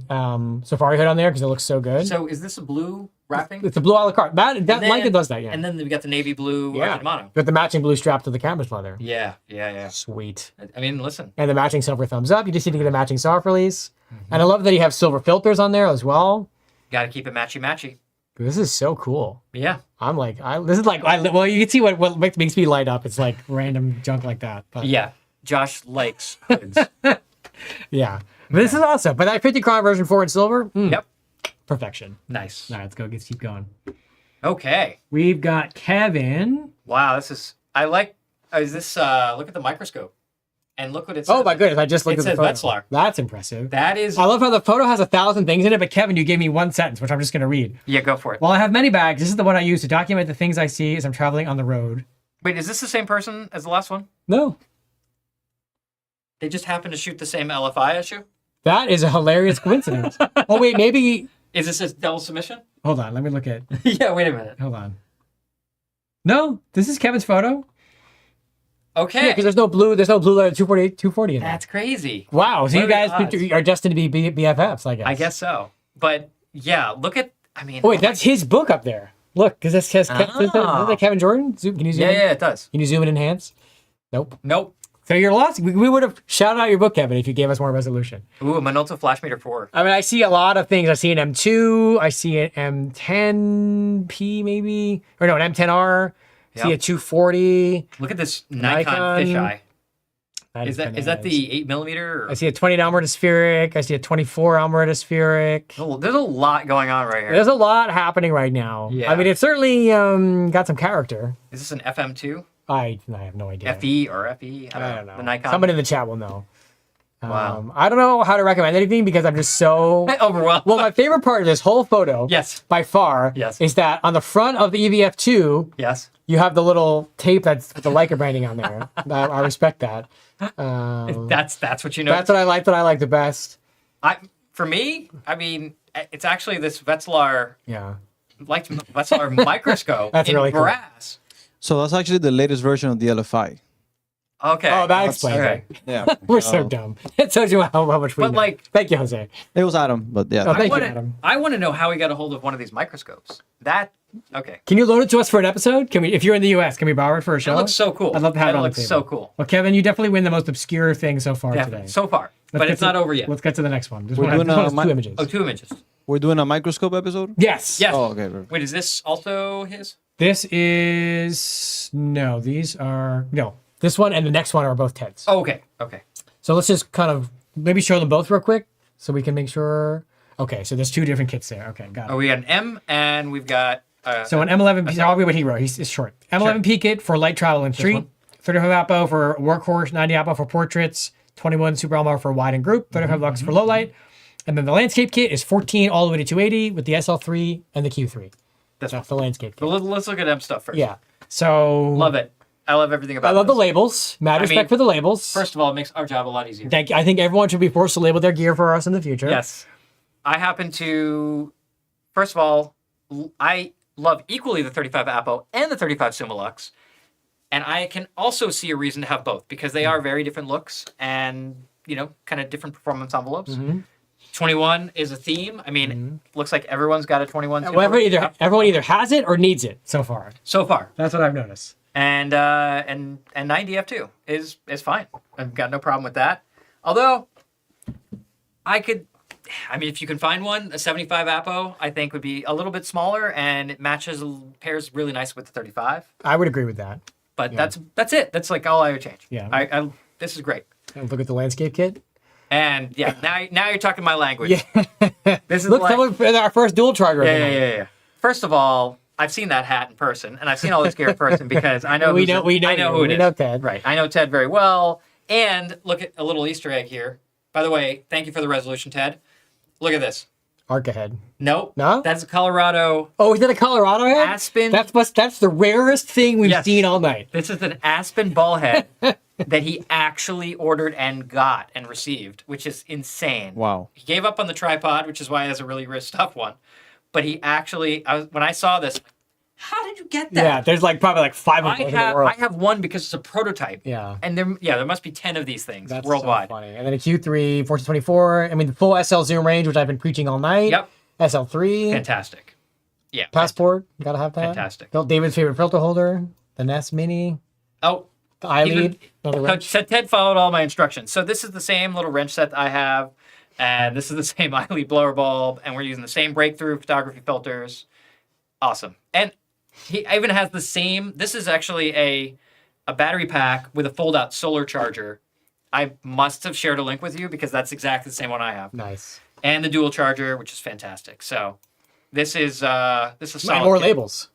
Safari hood on there because it looks so good. So is this a blue wrapping? It's a blue a la carte. That then- Leica does that, yeah. And then we got the navy blue Yeah. Argentino. With the matching blue strap to the camera's leather. Yeah. Sweet. I mean, listen. And the matching silver thumbs up. You just need to get a matching soft release. And I love that you have silver filters on there as well. Got to keep it matchy. This is so cool. Yeah. I'm like, well, you can see what makes me light up. It's like random junk like that. But Yeah. Josh likes hoods. yeah. But this is awesome. But that 50 Cron version 4 in silver, Yep. perfection. Nice. All right, let's keep going. Okay. We've got Kevin. Wow. This is. I like. Is this? Look at the microscope, and look what it says. Oh my goodness, I just looked It at the says photo. Wetzlar. That's impressive. That is. I love how the photo has 1,000 things in it, but Kevin, you gave me one sentence, which I'm just going to read. Yeah. Go for it. While I have many bags, this is the one I use to document the things I see as I'm traveling on the road. Wait. Is this the same person as the last one? No. They just happen to shoot the same LFI as you? That is a hilarious coincidence. Oh wait, maybe. Is this a double submission? Hold on, let me look at. Yeah, wait a minute. Hold on. No, this is Kevin's photo. Okay. Because there's no blue letter 240 in there. That's crazy. Wow, so you What are guys the odds? are destined to be BFFs, I guess. I guess so. But yeah, look at, I mean. Oh wait, that's his book up there. Look, because this has isn't that Kevin Jordan? Can you zoom in? Yeah, it does. Can you zoom in and enhance? Nope. Nope. So you're lost. We would have shouted out your book, Kevin, if you gave us more resolution. Ooh, a Minolta Flash Meter 4. I mean, I see a lot of things. I see an M2. I see an M10P maybe. Or no, an M10R. I see a 240. Look at this Nikon fisheye. Is that the 8mm? Or? I see a 20 atmospheric. I see a 24 atmospheric. Oh, there's a lot going on right here. There's a lot happening right now. Yeah. I mean, it's certainly got some character. Is this an FM2? I have no idea. FE or FE? I don't know. The Nikon. Somebody in the chat will know. Wow. I don't know how to recommend anything because I'm just so overwhelmed. Well, my favorite part of this whole photo, Yes. by far, Yes. is that on the front of the EVF2, Yes. you have the little tape that's with the Leica branding on there. I respect that. That's what you know. That's what I like. That I like the best. For me, I mean, it's actually this Wetzlar Yeah. microscope That's in really cool. brass. So that's actually the latest version of the LFI. Okay. Oh, that explains okay. it. Yeah. We're so dumb. It tells you how much we But, know. like- Thank you, Jose. It was Adam, but yeah. Oh, thank you, wanna- Adam. I want to know how he got a hold of one of these microscopes. Okay. Can you loan it to us for an episode? Can we? If you're in the U.S., can we borrow it for a show? That looks so cool. I'd love to have it on the looks table. so cool. Well, Kevin, you definitely win the most obscure thing so far Definitely. today. So far. Let's But get it's to- not over yet. Let's get to the next one. This We're one has, doing this one a has mi- two images. Oh, 2 images. We're doing a microscope episode? Yes. Yes. Oh, okay. Perfect. Wait, is this also his? This is no. These are no. This one and the next one are both Ted's. Oh, okay. Okay. So let's just kind of maybe show them both real quick so we can make sure. Okay, so there's two different kits there. Okay, got it. Oh, we got an M and we've got. So an M11P, I'll read what he wrote. It's short. M11P kit for light travel and street. 35 APO for workhorse, 90 APO for portraits, 21 Super Almar for wide and group, 35 lux for low light. And then the landscape kit is 14 all the way to 280 with the SL3 and the Q3. That's the landscape kit. But let's look at M stuff first. Yeah. So Love it. I love everything about I love the this. labels. Mad respect for the labels. First of all, it makes our job a lot easier. Thank you. I think everyone should be forced to label their gear for us in the future. Yes. I happen to, first of all, I love equally the 35 Apo and the 35 Summilux. And I can also see a reason to have both because they are very different looks and, kind of different performance envelopes. 21 is a theme. I mean, looks like everyone's got a 21. Well, everyone either has it or needs it so far. So far. That's what I've noticed. And 9DF2 is fine. I've got no problem with that. Although, if you can find one, a 75 Apo, I think would be a little bit smaller and it pairs really nice with the 35. I would agree with that. But that's it. That's like all I would change. Yeah. This is great. And look at the landscape kit. And yeah, now you're talking my language. Yeah. This is Look, like, our first dual charger. yeah. First of all, I've seen that hat in person, and I've seen all this gear in person because I know We know who it is. We know Ted. Right, I know Ted very well. And look at a little Easter egg here. By the way, thank you for the resolution, Ted. Look at this. Arc ahead. Nope. No? That's a Colorado. Oh, is that a Colorado head? Aspen. That's the rarest thing we've Yes. seen all night. This is an Aspen ball head that he actually ordered and got and received, which is insane. Wow. He gave up on the tripod, which is why he has a really rich tough one. But he actually, when I saw this, how did you get that? Yeah, there's probably 5 of them in the world. I have one because it's a prototype. Yeah. And there must be 10 of these things That's worldwide. so funny. And then a Q3, 1424. I mean, the full SL zoom range, which I've been preaching all night. Yep. SL3. Fantastic. Yeah. Passport. Gotta have that. Fantastic. David's favorite filter holder. The Nest Mini. Oh, The iLead. Another so wrench. Ted followed all my instructions. So this is the same little wrench set that I have. And this is the same iLead blower bulb. And we're using the same breakthrough photography filters. Awesome. And he even has the same, this is actually a battery pack with a fold-out solar charger. I must have shared a link with you because that's exactly the same one I have. Nice. And the dual charger, which is fantastic. So this is solid. And more kit. labels.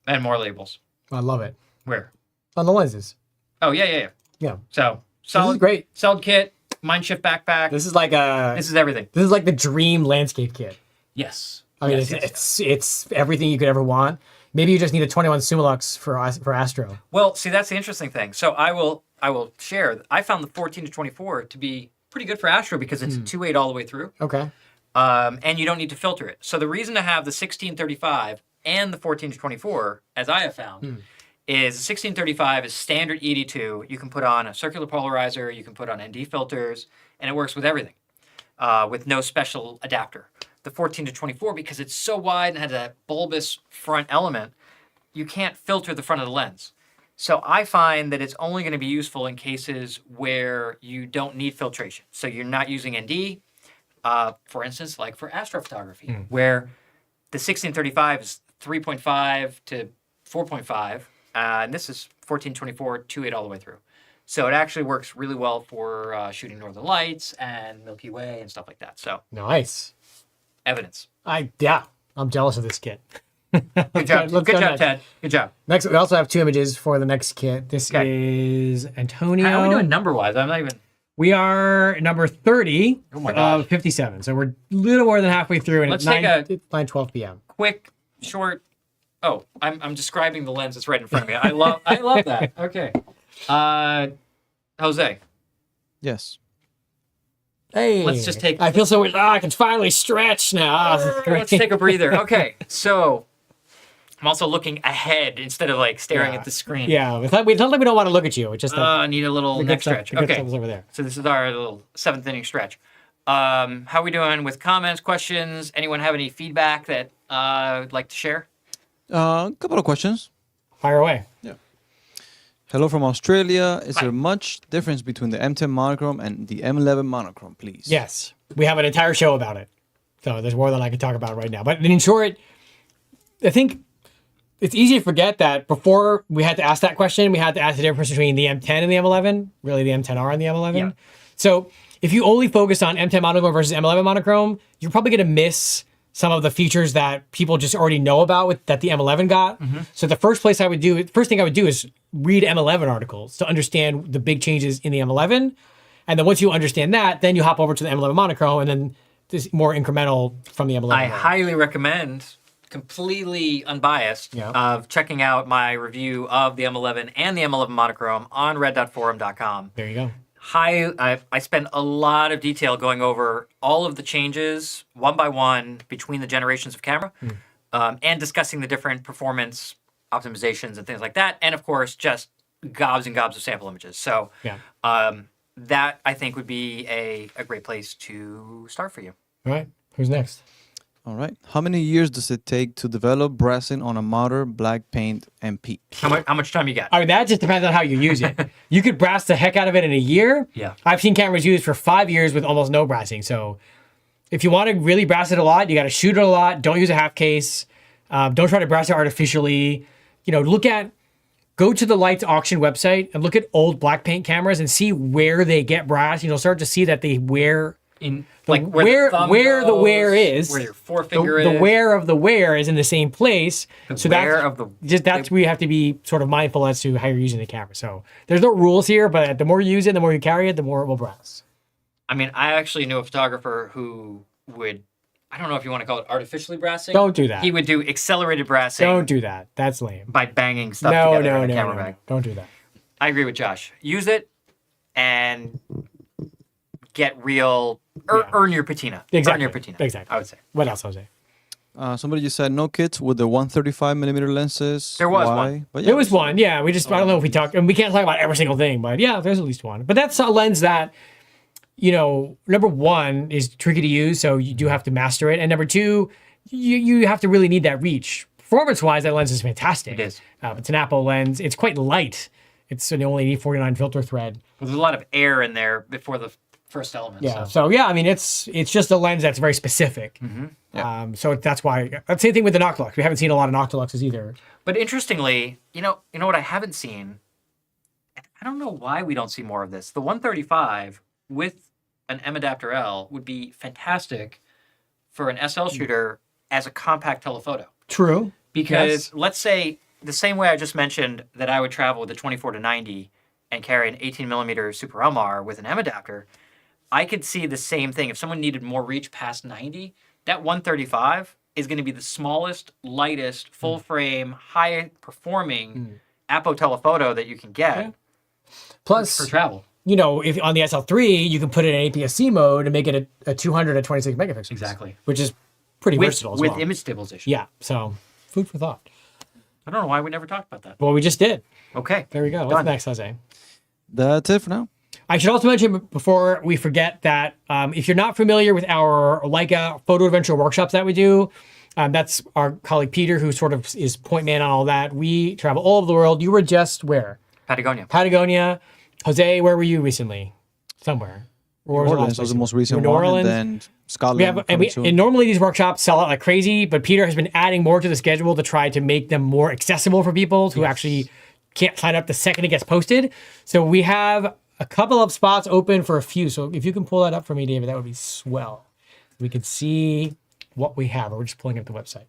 And more labels. I love it. Where? On the lenses. Oh, yeah. Yeah. So This solid, is great. solid kit, Mindshift backpack. This is like This is everything. This is like the dream landscape kit. Yes. I mean, Yes. it's everything you could ever want. Maybe you just need a 21 Summilux for Astro. Well, see, that's the interesting thing. So I will share. I found the 14 to 24 to be pretty good for Astro because it's 2.8 all the way through. Okay. And you don't need to filter it. So the reason to have the 1635 and the 14 to 24, as I have found, is the 1635 is standard ED2. You can put on a circular polarizer, you can put on ND filters, and it works with everything with no special adapter. The 14 to 24, because it's so wide and has a bulbous front element, you can't filter the front of the lens. So I find that it's only going to be useful in cases where you don't need filtration. So you're not using ND, for instance, like for astrophotography, where the 1635 is 3.5 to 4.5, and this is 1424, 2.8 all the way through. So it actually works really well for shooting Northern Lights and Milky Way and stuff like that. So Nice. evidence. I'm jealous of this kit. Good job. Let's Good go job, next. Ted. Good job. Next, we also have 2 images for the next kit. This Okay. is Antonio. How are we doing number-wise? I'm not even... We are number 30 Oh my gosh. of 57. So we're a little more than halfway through, and Let's it's take a- 9:12 p.m. Quick, short... Oh, I'm describing the lens that's right in front of me. I love that. Okay. Jose, Yes. Hey, Let's just take- I feel so weird. I can finally stretch now. This is great. let's take a breather. Okay, so I'm also looking ahead instead of like staring Yeah. at the screen. Yeah, it's not like we don't want to look at you. It's just that I need a little the neck good stuff, stretch. the good Okay, stuff is over there. so this is our little 7th inning stretch. How are we doing with comments, questions? Anyone have any feedback that would like to share? A couple of questions. Fire away. Hello from Australia. Is Hi. there much difference between the M10 monochrome and the M11 monochrome, please? Yes, we have an entire show about it. So there's more than I can talk about right now. But in short, I think it's easy to forget that before we had to ask that question, we had to ask the difference between the M10 and the M11, really the M10R and the M11. Yeah. So if you only focus on M10 monochrome versus M11 monochrome, you're probably going to miss some of the features that people just already know about that the M11 got. So the first thing I would do is read M11 articles to understand the big changes in the M11. And then once you understand that, then you hop over to the M11 monochrome and then this more incremental from the M11. I highly recommend, completely unbiased, Yeah. of checking out my review of the M11 and the M11 monochrome on red.forum.com. There you go. I spend a lot of detail going over all of the changes one by one between the generations of camera and discussing the different performance optimizations and things like that. And of course, just gobs and gobs of sample images. So Yeah. that I think would be a great place to start for you. All right. Who's next? All right. How many years does it take to develop brassing on a modern black paint MP? How much time you got? I mean, that just depends on how you use it. You could brass the heck out of it in a year. Yeah. I've seen cameras used for 5 years with almost no brassing. So if you want to really brass it a lot, you got to shoot it a lot. Don't use a half case. Don't try to brass it artificially. Go to the Lights auction website and look at old black paint cameras and see where they get brass. Start to see that they wear In the, like where thumb the goes, wear is, where your forefinger the is. wear of the wear is in the same place. That's where you have to be sort of mindful as to how you're using the camera. So there's no rules here, but the more you use it, the more you carry it, the more it will brass. I mean, I actually knew a photographer who would, I don't know if you want to call it artificially brassing. Don't do that. He would do accelerated brassing Don't do that. That's lame. by banging stuff No, together no, in a no, camera no. bag. Don't do that. I agree with Josh. Use it and get real, earn your patina. Exactly. Earn your patina. Exactly. I would say. What else, Jose? Somebody just said no kits with the 135mm lenses. There was Why? one. But There was one. Yeah, I don't know if we talked, and we can't talk about every single thing, but yeah, there's at least one. But that's a lens that, number one is tricky to use, so you do have to master it. And number two, you have to really need that reach. Performance-wise, that lens is fantastic. It is. It's an Apple lens. It's quite light. It's an only E49 filter thread. There's a lot of air in there before the first element. Yeah. So. So yeah, I mean, it's just a lens that's very specific. So that's why. Same thing with the Noctilux. We haven't seen a lot of Noctiluxes either. But interestingly, you know what I haven't seen? I don't know why we don't see more of this. The 135 with an M adapter L would be fantastic for an SL shooter as a compact telephoto. True. Because let's say the same way I just mentioned that I would travel with a 24 to 90 and carry an 18mm Super LMR with an M adapter, I could see the same thing. If someone needed more reach past 90, that 135 is going to be the smallest, lightest, full frame, high performing Apo telephoto that you can get Plus, for travel. if on the SL3, you can put it in APS-C mode and make it a 200 at 26 megapixels. Exactly. Which is pretty versatile as well. With image stabilization. Yeah, so food for thought. I don't know why we never talked about that. Well, we just did. Okay. There we go. What's next, Jose? That's it for now. I should also mention before we forget that if you're not familiar with our Leica photo adventure workshops that we do, that's our colleague Peter, who sort of is point man on all that. We travel all over the world. You were just where? Patagonia. Jose, where were you recently? Somewhere. New Orleans was the most recent New one, Orleans. and then Scotland. And normally these workshops sell out like crazy, but Peter has been adding more to the schedule to try to make them more accessible for people who actually can't sign up the second it gets posted. So we have a couple of spots open for a few. So if you can pull that up for me, David, that would be swell. We could see what we have. We're just pulling up the website.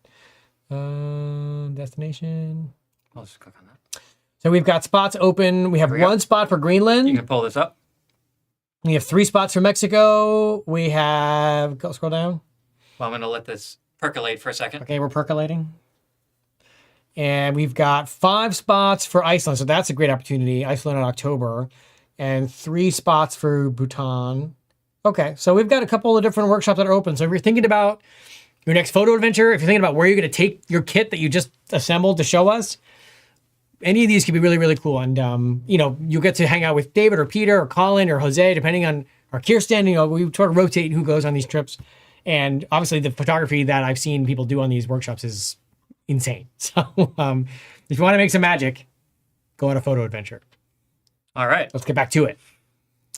Destination. I'll just click on that. So we've got spots open. We have one spot for Greenland. You can pull this up. We have 3 spots for Mexico. We have, go scroll down. Well, I'm going to let this percolate for a second. Okay, we're percolating. And we've got 5 spots for Iceland. So that's a great opportunity. Iceland in October. And 3 spots for Bhutan. Okay, so we've got a couple of different workshops that are open. So if you're thinking about your next photo adventure, if you're thinking about where you're going to take your kit that you just assembled to show us, any of these could be really, really cool. And, you'll get to hang out with David or Peter or Colin or Jose, depending on, or Kirsten. We sort of rotate who goes on these trips. And obviously the photography that I've seen people do on these workshops is insane. So if you want to make some magic, go on a photo adventure. All right. Let's get back to it.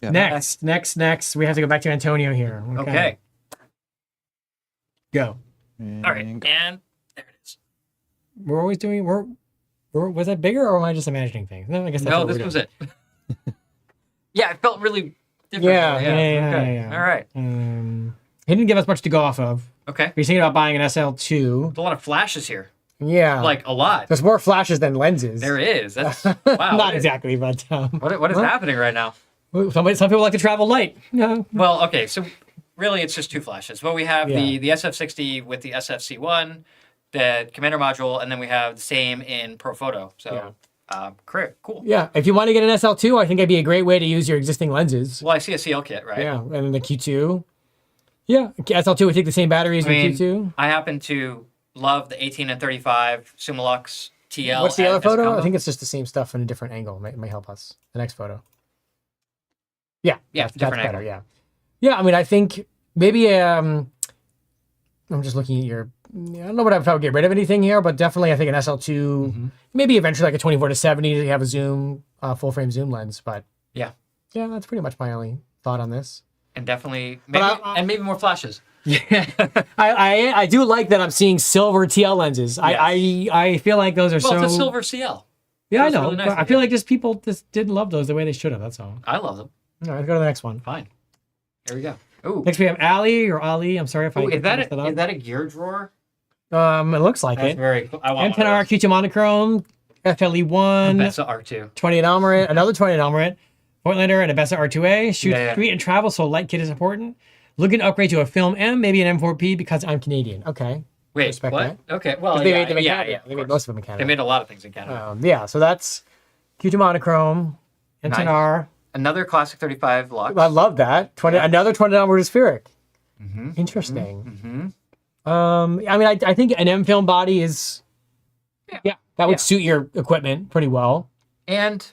Yeah. Next. We have to go back to Antonio here. Okay. Go. All right. And there it is. We're always doing, was that bigger or am I just imagining things? No, I guess that's No, what we're this was doing. it. Yeah, it felt really different. Yeah. Okay. All right. He didn't give us much to go off of. Okay. He's thinking about buying an SL2. There's a lot of flashes here. Yeah. Like a lot. There's more flashes than lenses. There is. That's wow. Not exactly, but What is happening right now? some people like to travel light. No. Well, okay, so really it's just 2 flashes. Well, we have the SF60 with the SFC1, the Commander module, and then we have the same in ProPhoto. So, great, cool. Yeah, if you want to get an SL2, I think it'd be a great way to use your existing lenses. Well, I see a CL kit, right? Yeah, and then the Q2. Yeah, SL2 would take the same batteries in Q2. I happen to love the 18 and 35 Summilux TL. What's the other photo? combo. I think it's just the same stuff in a different angle. It may help us. The next photo. Yeah, that's different better. angle. Yeah, I mean, I think maybe I'm just looking at your. I don't know what I would get rid of anything here, but definitely I think an SL2, maybe eventually like a 24-70 to have a zoom, full frame zoom lens. But Yeah. that's pretty much my only thought on this. And definitely, maybe more flashes. Yeah, I do like that I'm seeing silver TL lenses. Yes. I feel like those are Well, it's a silver CL. Yeah, I That's know. really nice I feel like just people just didn't love those the way they should have. That's all. I love them. All right, let's go to the next one. Fine. Here we go. Ooh. Next we have Ali. I'm sorry if I Is messed it up. that a gear drawer? It looks like That's it. very cool. I want M10R Q2 monochrome, FLE1, Bessa R2. 28 Almaret, another 28 Almaret, Portlander, and a Bessa R2A. Shoot Yeah. street and travel, so light kit is important. Looking to upgrade to a film M, maybe an M4P because I'm Canadian. Okay. Wait, Respect what? that. Okay, well, They made them in yeah, Canada. yeah, They of made course. most of them in Canada. They made a lot of things in Canada. Yeah, so that's Q2 monochrome, M10R. Another classic 35 Lux. I love that. Another 20 Almaret spheric. Interesting. I mean, I think an M film body is, that would suit your equipment pretty well. And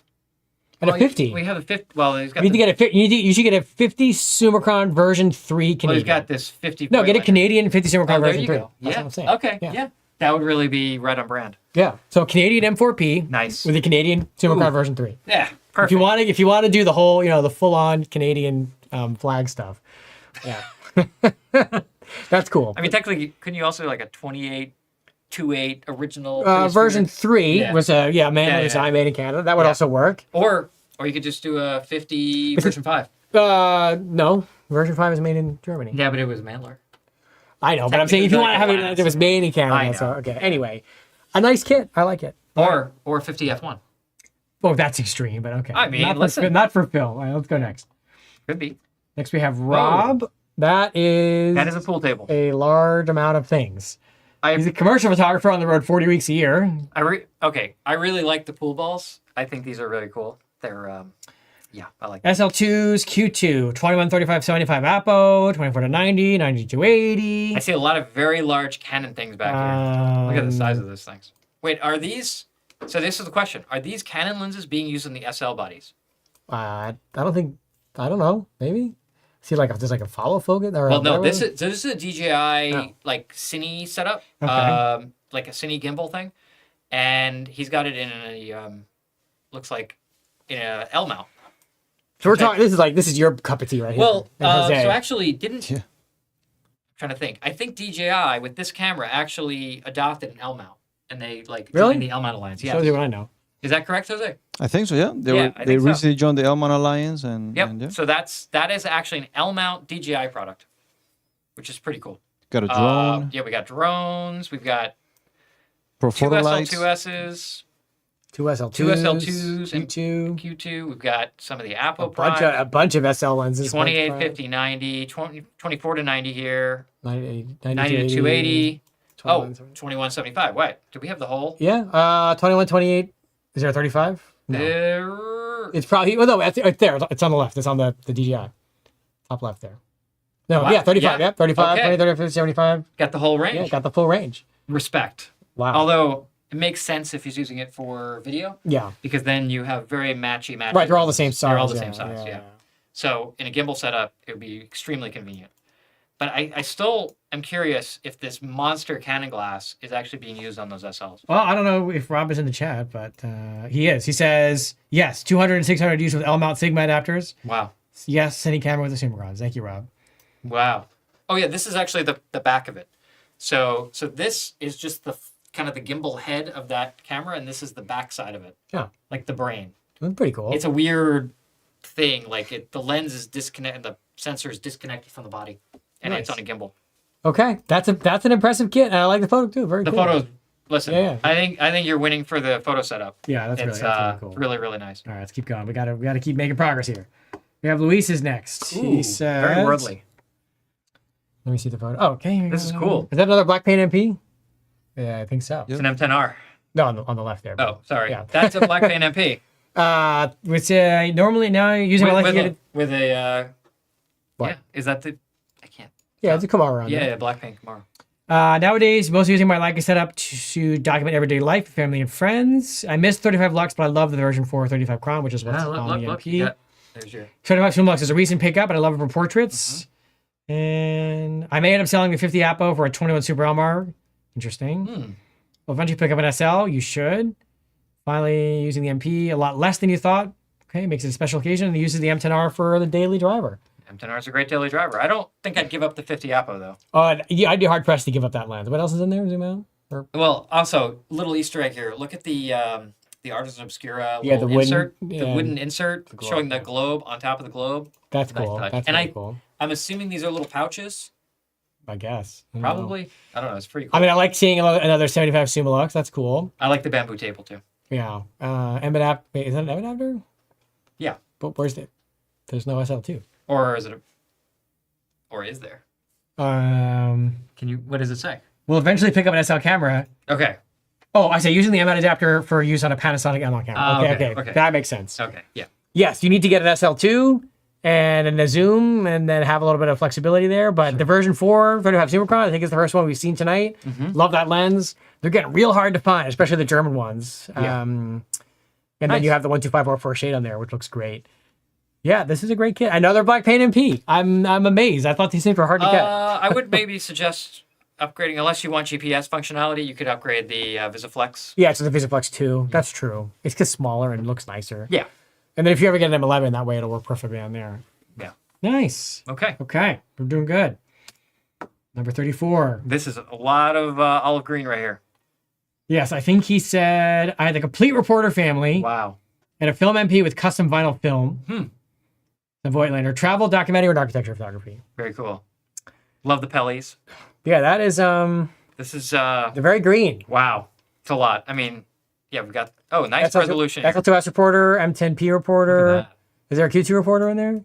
a 50. We have a 50. Well, he's got. You should get a 50 Summicron version 3 Canadian. Well, he's got this 50. No, get a Canadian 50 Summicron Oh, there version you 3. go. That's Yeah. what I'm saying. Okay. Yeah. That would really be right on brand. Yeah. So Canadian M4P. Nice. With a Canadian Summicron version 3. Yeah. Perfect. If you want to do the whole, the full on Canadian flag stuff. Yeah. That's cool. I mean, technically, couldn't you also do like a 28.28 original? Version 3 was a manual Yeah. design made in Canada. That would also work. Or you could just do a 50 version 5. No. Version 5 is made in Germany. Yeah, but it was Mandler. I know, but I'm saying if you want to have Technically, it was made in Canada. I know. So, okay. Anyway, a nice kit. I like it. Or 50 F1. Oh, that's extreme, but okay. I mean, not for Phil. All right, let's go next. Could be. Next we have Rob. That is a pool table. A large amount of things. He's a commercial photographer on the road 40 weeks a year. I really like the pool balls. I think these are really cool. They're yeah, I like that. SL2s, Q2, 2135 75 Apo, 24 to 90, 90 to 80. I see a lot of very large Canon things back here. Look at the size of those things. Wait, are these? So this is the question: are these Canon lenses being used in the SL bodies? I don't know. Maybe. See, like there's like a follow focus. Or Well, no. whatever? This is a DJI Oh. like Cine setup, Okay. like a Cine gimbal thing, and he's got it in a looks like in a L mount. So we're talking. This is your cup of tea right here. Well, And so Jose. actually, didn't Yeah. I'm trying to think. I think DJI with this camera actually adopted an L mount, and they like Really? joined the L mount alliance. Shows you what I know. Is that correct, Jose? I think so. Yeah, I they think so. recently joined the Elman Alliance, and, Yep. and yeah, So that is actually an L mount DJI product, which is pretty cool. got a drone, Yeah, we got drones. We've got pro two photo lights. SL2Ss, Two SL2s, two SL2s, and Q2, Q2. We've got some of the Apo a bunch of SL lenses. 28, 50, 90, 20, 24 to 90 here, 90 90 to 280. Oh, 21, 2175. Wait, do we have the whole? Yeah, 21, 28. Is there a 35? No. There. It's probably, well, no, it's there. It's on the left. It's on the DJI. Top left there. No, Wow. yeah, 35. Yeah. Yeah, 35, Okay. 20, 30, 50, 75. Got the whole range. Yeah, got the full range. Respect. Wow. Although it makes sense if he's using it for video, Yeah. because then you have very matchy. Right, they're all the same size. They're all the yeah, same size, yeah. So in a gimbal setup, it would be extremely convenient. But I still am curious if this monster Canon glass is actually being used on those SLs. Well, I don't know if Rob is in the chat, but he is. He says, yes, 200 and 600 used with L-mount Sigma adapters. Wow. Yes, Cine camera with the Super rods. Thank you, Rob. Wow. Oh yeah, this is actually the back of it. So this is just the kind of the gimbal head of that camera, and this is the back side of it. Yeah. Like the brain. That's pretty cool. It's a weird thing. Like the lens is disconnected, the sensor is disconnected from the body, and it's Nice. on a gimbal. Okay, that's an impressive kit, and I like the photo too. Very The cool. photos. Listen, Yeah. I think you're winning for the photo setup. Yeah, that's It's really cool. really really nice. All right, let's keep going. We gotta keep making progress here. We have Luis's next. He says, very worldly. Let me see the photo. Oh, okay. Here we This go. is cool. Is that another black paint MP? Yeah, I think so. Yep. It's an M10R. No, on the left there. Oh, sorry. Yeah. That's a black paint MP. Which normally now using my with a What? yeah. Is that the? I can't. yeah, it's a Kamara around Yeah, there. yeah, black paint tomorrow. Nowadays, mostly using my Leica setup to document everyday life, family, and friends. I miss 35 Lux, but I love the version 4 35 Crown, which is what's on the MP. There's your. 35 Zoom Lux is a recent pickup, and I love it for portraits. And I may end up selling the 50 Apo for a 21 Super Elmar. Interesting. Well, eventually pick up an SL. You should. Finally, using the MP a lot less than you thought. Okay, makes it a special occasion, and uses the M10R for the daily driver. M10R is a great daily driver. I don't think I'd give up the 50 Apo though. Yeah, I'd be hard pressed to give up that lens. What else is in there? Zoom out. Or, Well, also little Easter egg here. Look at the Artisan Obscura Yeah, little the wooden- insert, yeah. the wooden insert globe, showing the yeah. globe on top of the globe. that's Nice cool. touch. That's And very cool. I'm assuming these are little pouches. I guess. I don't know. Probably. I don't know. It's pretty cool. I mean, I like seeing another 75 Sumalux. That's cool. I like the bamboo table too. Yeah. M-Adap. Wait, is that an M-Adapter? Yeah. But where's it? There's no SL2. Or is it? Or is there? Um, Can you? What does it say? we'll eventually pick up an SL camera. Okay. Oh, I say using the M adapter for use on a Panasonic analog camera. Ah, Okay, okay. that makes sense. Okay. Yeah. Yes, you need to get an SL2 and a zoom, and then have a little bit of flexibility there. But the version 4 35 Super Chron, I think is the first one we've seen tonight. Love that lens. They're getting real hard to find, especially the German ones. Yeah. And then Nice. you have the 12544 shade on there, which looks great. Yeah, this is a great kit. Another black paint MP. I'm amazed. I thought these things were hard to get. I would maybe suggest upgrading, unless you want GPS functionality. You could upgrade the VisiFlex. Yeah, it's the VisiFlex 2. That's true. It's just smaller and looks nicer. Yeah. And then if you ever get an M11, that way it'll work perfectly on there. Yeah. Nice. Okay. Okay, we're doing good. Number 34. This is a lot of olive green right here. Yes, I think he said, I had the complete reporter family Wow. and a film MP with custom vinyl film. The Voigtlander. Travel, documentary, and architecture photography. Very cool. Love the Pellies. Yeah, that is, This is they're very green. wow. It's a lot. I mean, yeah, we've got nice resolution. XL2S reporter, M10P reporter. Look at Is there a Q2 reporter in there?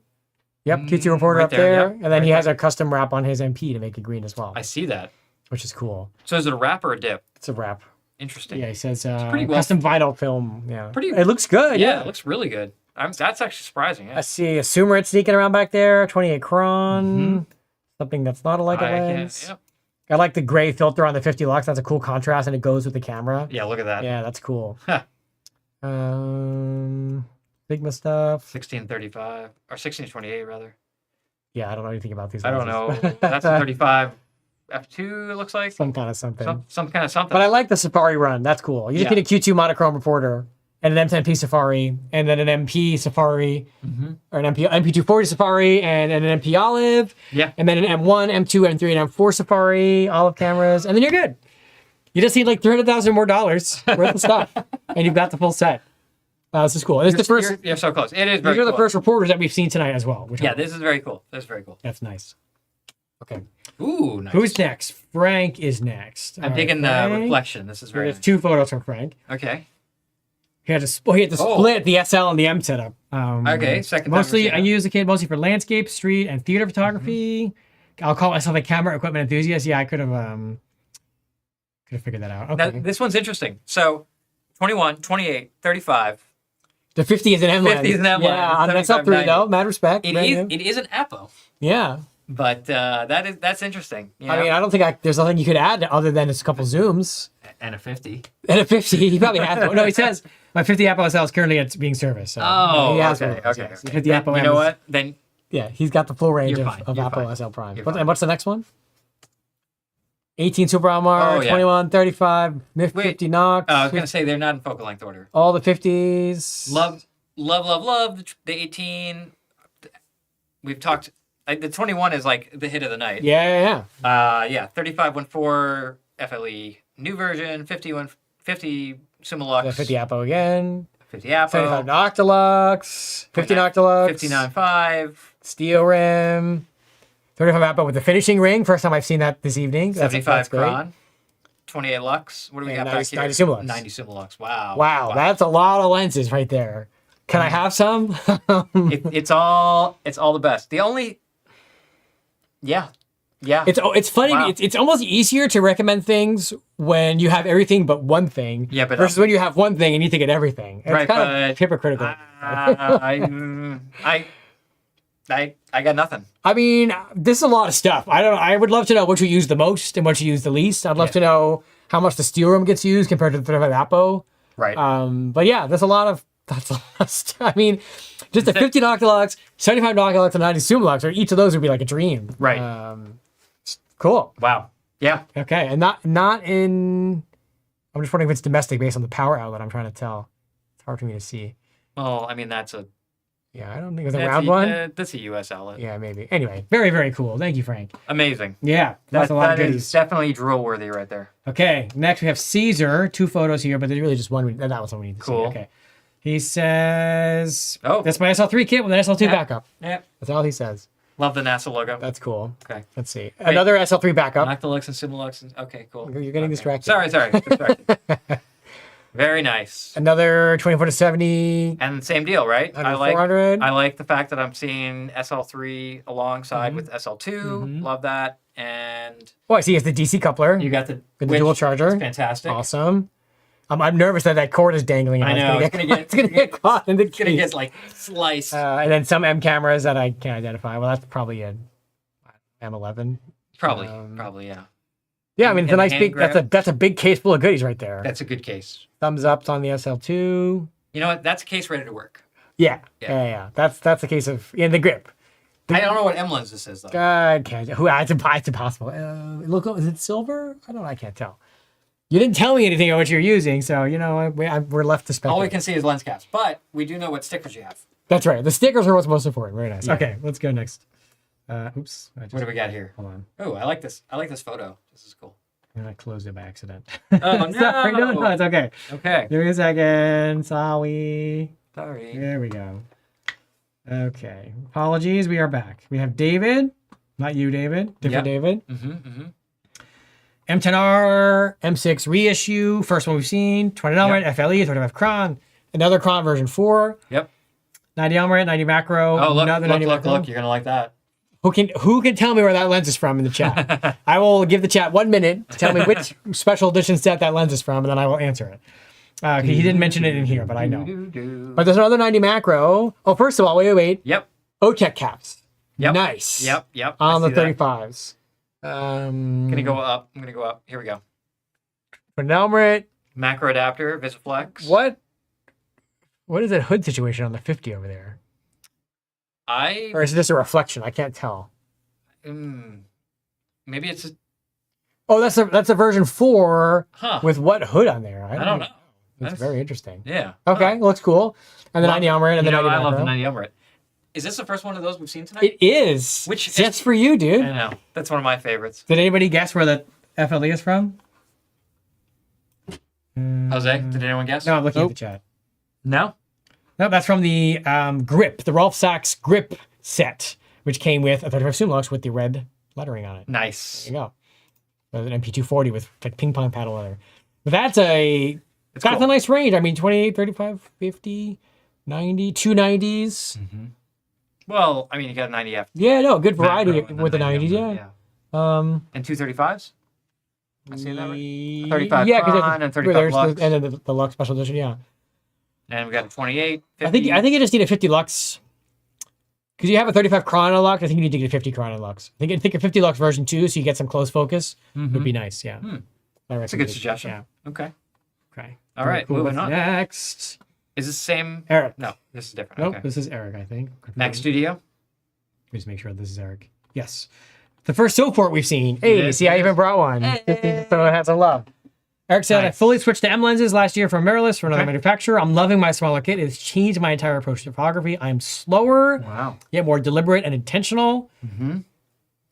Yep, Q2 reporter right up there, there. yep, And then right he has there. a custom wrap on his MP to make it green as well, I see that. which is cool. So is it a wrap or a dip? It's a wrap. Interesting. Yeah, he says pretty well- custom vinyl film. Yeah. Pretty- It looks good. Yeah, it looks really good. That's actually surprising. Yeah. I see a Sumerit sneaking around back there. 28 Cron. Something that's not a Leica lens. Yep. I like the gray filter on the 50 lux. That's a cool contrast, and it goes with the camera. Yeah, look at that. Yeah, that's cool. Sigma stuff. 1635 or 1628 rather. Yeah, I don't know anything about these. I don't know. lenses. That's a 35 f2. It looks like Some kind of something. some kind of something. But I like the Safari run. That's cool. You just Yeah. need a Q2 monochrome reporter and an M10P Safari and then an MP Safari or an MP240 Safari and an MP Olive. Yeah. And then an M1, M2, M3, and M4 Safari Olive cameras. And then you're good. You just need like $300,000 more worth of stuff. And you've got the full set. Wow, this is cool. This is the first. You're so close. It is very These are the cool. first reporters that we've seen tonight as well. Which Yeah, this is very cool. This is very cool. that's nice. Okay. Ooh, nice. Who's next? Frank is next. I'm All right, digging the Frank. reflection. This is very There's nice. 2 photos from Frank. Okay. He had to split the SL and the M setup. Okay, second time Mostly, we've I seen use the kit mostly for landscape, street, and theater photography. I'll call myself a camera equipment enthusiast. Yeah, I could have figured that out. Now, Okay. this one's interesting. So 21, 28, 35. The 50 is an M lens. 50 is an M lens. Yeah, on SL3 though. 75-90. Mad respect. Brand new. It is an Apo, Yeah. but that's interesting. You I know? mean, I don't think there's nothing you could add other than just a couple zooms. And a 50. And a 50, he probably has one. No, he says my 50 Apo SL is currently being serviced. So Oh, he has okay, one of those, okay. yes. okay. 50 Then, Apo you M know is- what? Then Yeah, he's got the full range You're of, fine, of you're Apple fine. SL Prime. You're And fine. what's the next one? 18 Super Almar, Oh, yeah. 21, 35, MIF 50 Knox. I was gonna say they're not in focal length order. all the 50s. Love the 18. We've talked. The 21 is like the hit of the night. Yeah. Yeah. 3514 FLE new version. 50 Sumalux. The 50 Apo again. 50 Apo. 75 Noctilux. 50 Noctilux. 59.5. Steel rim. 35 Apo with the finishing ring. First time I've seen that this evening. 75 great. Cron. 28 Lux. What do we And got back here? 90 Sumalux. 90 Sumalux. Wow. Wow, that's a lot of lenses right there. Can I have some? It's all the best. The only. Yeah. It's funny. Wow. It's almost easier to recommend things when you have everything but one thing. Yeah, but versus when you have one thing and you think of everything. It's Right, kind but- of hypocritical. I got nothing. I mean, this is a lot of stuff. I don't know. I would love to know what you use the most and what you use the least. I'd love to know how much the steel room gets used compared to the 35 Apo. Right. But yeah, that's a lot of stuff. I mean, just the 50 Noctilux, 75 Noctilux, and 90 Sumalux, or each of those would be like a dream. Right. Cool. Wow. Yeah. Okay, and not in. I'm just wondering if it's domestic based on the power outlet. I'm trying to tell. It's hard for me to see. Well, I mean that's a Yeah, I don't think it's a that's round one. That's a U.S. outlet. Yeah, maybe. Anyway, very, very cool. Thank you, Frank. Amazing. Yeah, that's a lot of that goodies. is definitely drool worthy right there. Okay, next we have Caesar. 2 photos here, but there's really just one. That was one we need to Cool. see. Okay. He says, Oh. that's my SL3 kit with an SL2 backup. Yeah. That's all he says. Love the NASA logo. That's cool. Okay. Let's see. Another SL3 backup. Noctilux and Sumalux. Okay, cool. You're getting distracted. Sorry. Distracted. Very nice. Another 24 to 70. And same deal, right? 400. I like the fact that I'm seeing SL3 alongside Mm-hmm. with SL2. Love that. And Oh, I see. It's the DC coupler. you got the With the dual charger. is fantastic. Awesome. I'm nervous that cord is dangling. And I know, It's going to get caught in the It's gonna case. get like sliced. And then some M cameras that I can't identify. Well, that's probably a M11. Probably, yeah. Yeah, I mean, it's a And nice hand big. grab. That's a big case full of goodies right there. That's a good case. Thumbs ups on the SL2. You know what? That's a case ready to work. Yeah. Yeah. That's a case of the grip. I don't know what M lens this is though. God, can't. It's impossible. Look, is it silver? I don't know. I can't tell. You didn't tell me anything on what you're using, so we're left to All speculate. we can see is lens caps, but we do know what stickers you have. That's right. The stickers are what's most important. Very nice. Yeah. Okay, let's go next. Oops. What do we got here? Hold on. Oh, I like this. I like this photo. This is cool. And I closed it by accident. Oh Sorry, no, it's okay. Okay. Give me a second. Sorry. Sorry. There we go. Okay. Apologies. We are back. We have David. Not you, David. Different Yep. David. Mm-hmm. M10R, M6 reissue. First one we've seen. 20 Elmerate, FLE, 35 Cron. Another Cron version 4. Yep. 90 Elmerate, 90 macro. Oh, look, another 90 macro. look. You're gonna like that. Who can tell me where that lens is from in the chat? I will give the chat 1 minute to tell me which special edition set that lens is from, and then I will answer it. He didn't mention it in here, but I know. Do. But there's another 90 macro. Oh, first of all, wait. Yep. OTEC caps. Yep. Nice. Yep. On the I see that. 35s. I'm gonna go up. Here we go. For Nelmrit. Macro adapter, Visiflex. What is that hood situation on the 50 over there? Or is it just a reflection? I can't tell. Maybe it's Oh, that's a version 4 Huh. with what hood on there? I don't know. That's very interesting. Yeah. Okay, looks cool. And the 90 Elmerate and the 90 I love macro. the 90 Elmerate. Is this the first one of those we've seen tonight? It is. Which just for you, dude. I know. That's one of my favorites. Did anybody guess where the FLE is from? Jose, did anyone guess? No, I'm looking at the chat. No? No, that's from the grip, the Rolf Sachs grip set, which came with a 35 Sumlux with the red lettering on it. Nice. There you go. There's an MP240 with like ping pong paddle leather. But that's a nice range. I mean, 28, 35, 50, 90, 290s. Well, I mean, you got a 90F. Yeah, no, good variety macro with the and 90s, yeah. And 235s? I see that right? Yeah, 35 Con and 35 Lux. And then the Lux Special Edition, yeah. And we got a 28, 50. I think you just need a 50 Lux. Because you have a 35 Chrono Lux, I think you need to get a 50 Chrono Lux. I think a 50 Lux version 2, so you get some close focus, would be nice, yeah. That's a good suggestion. Yeah. Okay. All Very right, cool. moving on. Next. Is this the same? Eric. No, this is different. Nope, Okay. this is Eric, I think. Mac Studio? Let me just make sure this is Eric. Yes. The first Silport we've seen. Hey, see, I even brought one. So it has some love. Eric said, I fully switched to M lenses last year from mirrorless for another manufacturer. I'm loving my smaller kit. It's changed my entire approach to photography. I'm slower, yet more deliberate and intentional.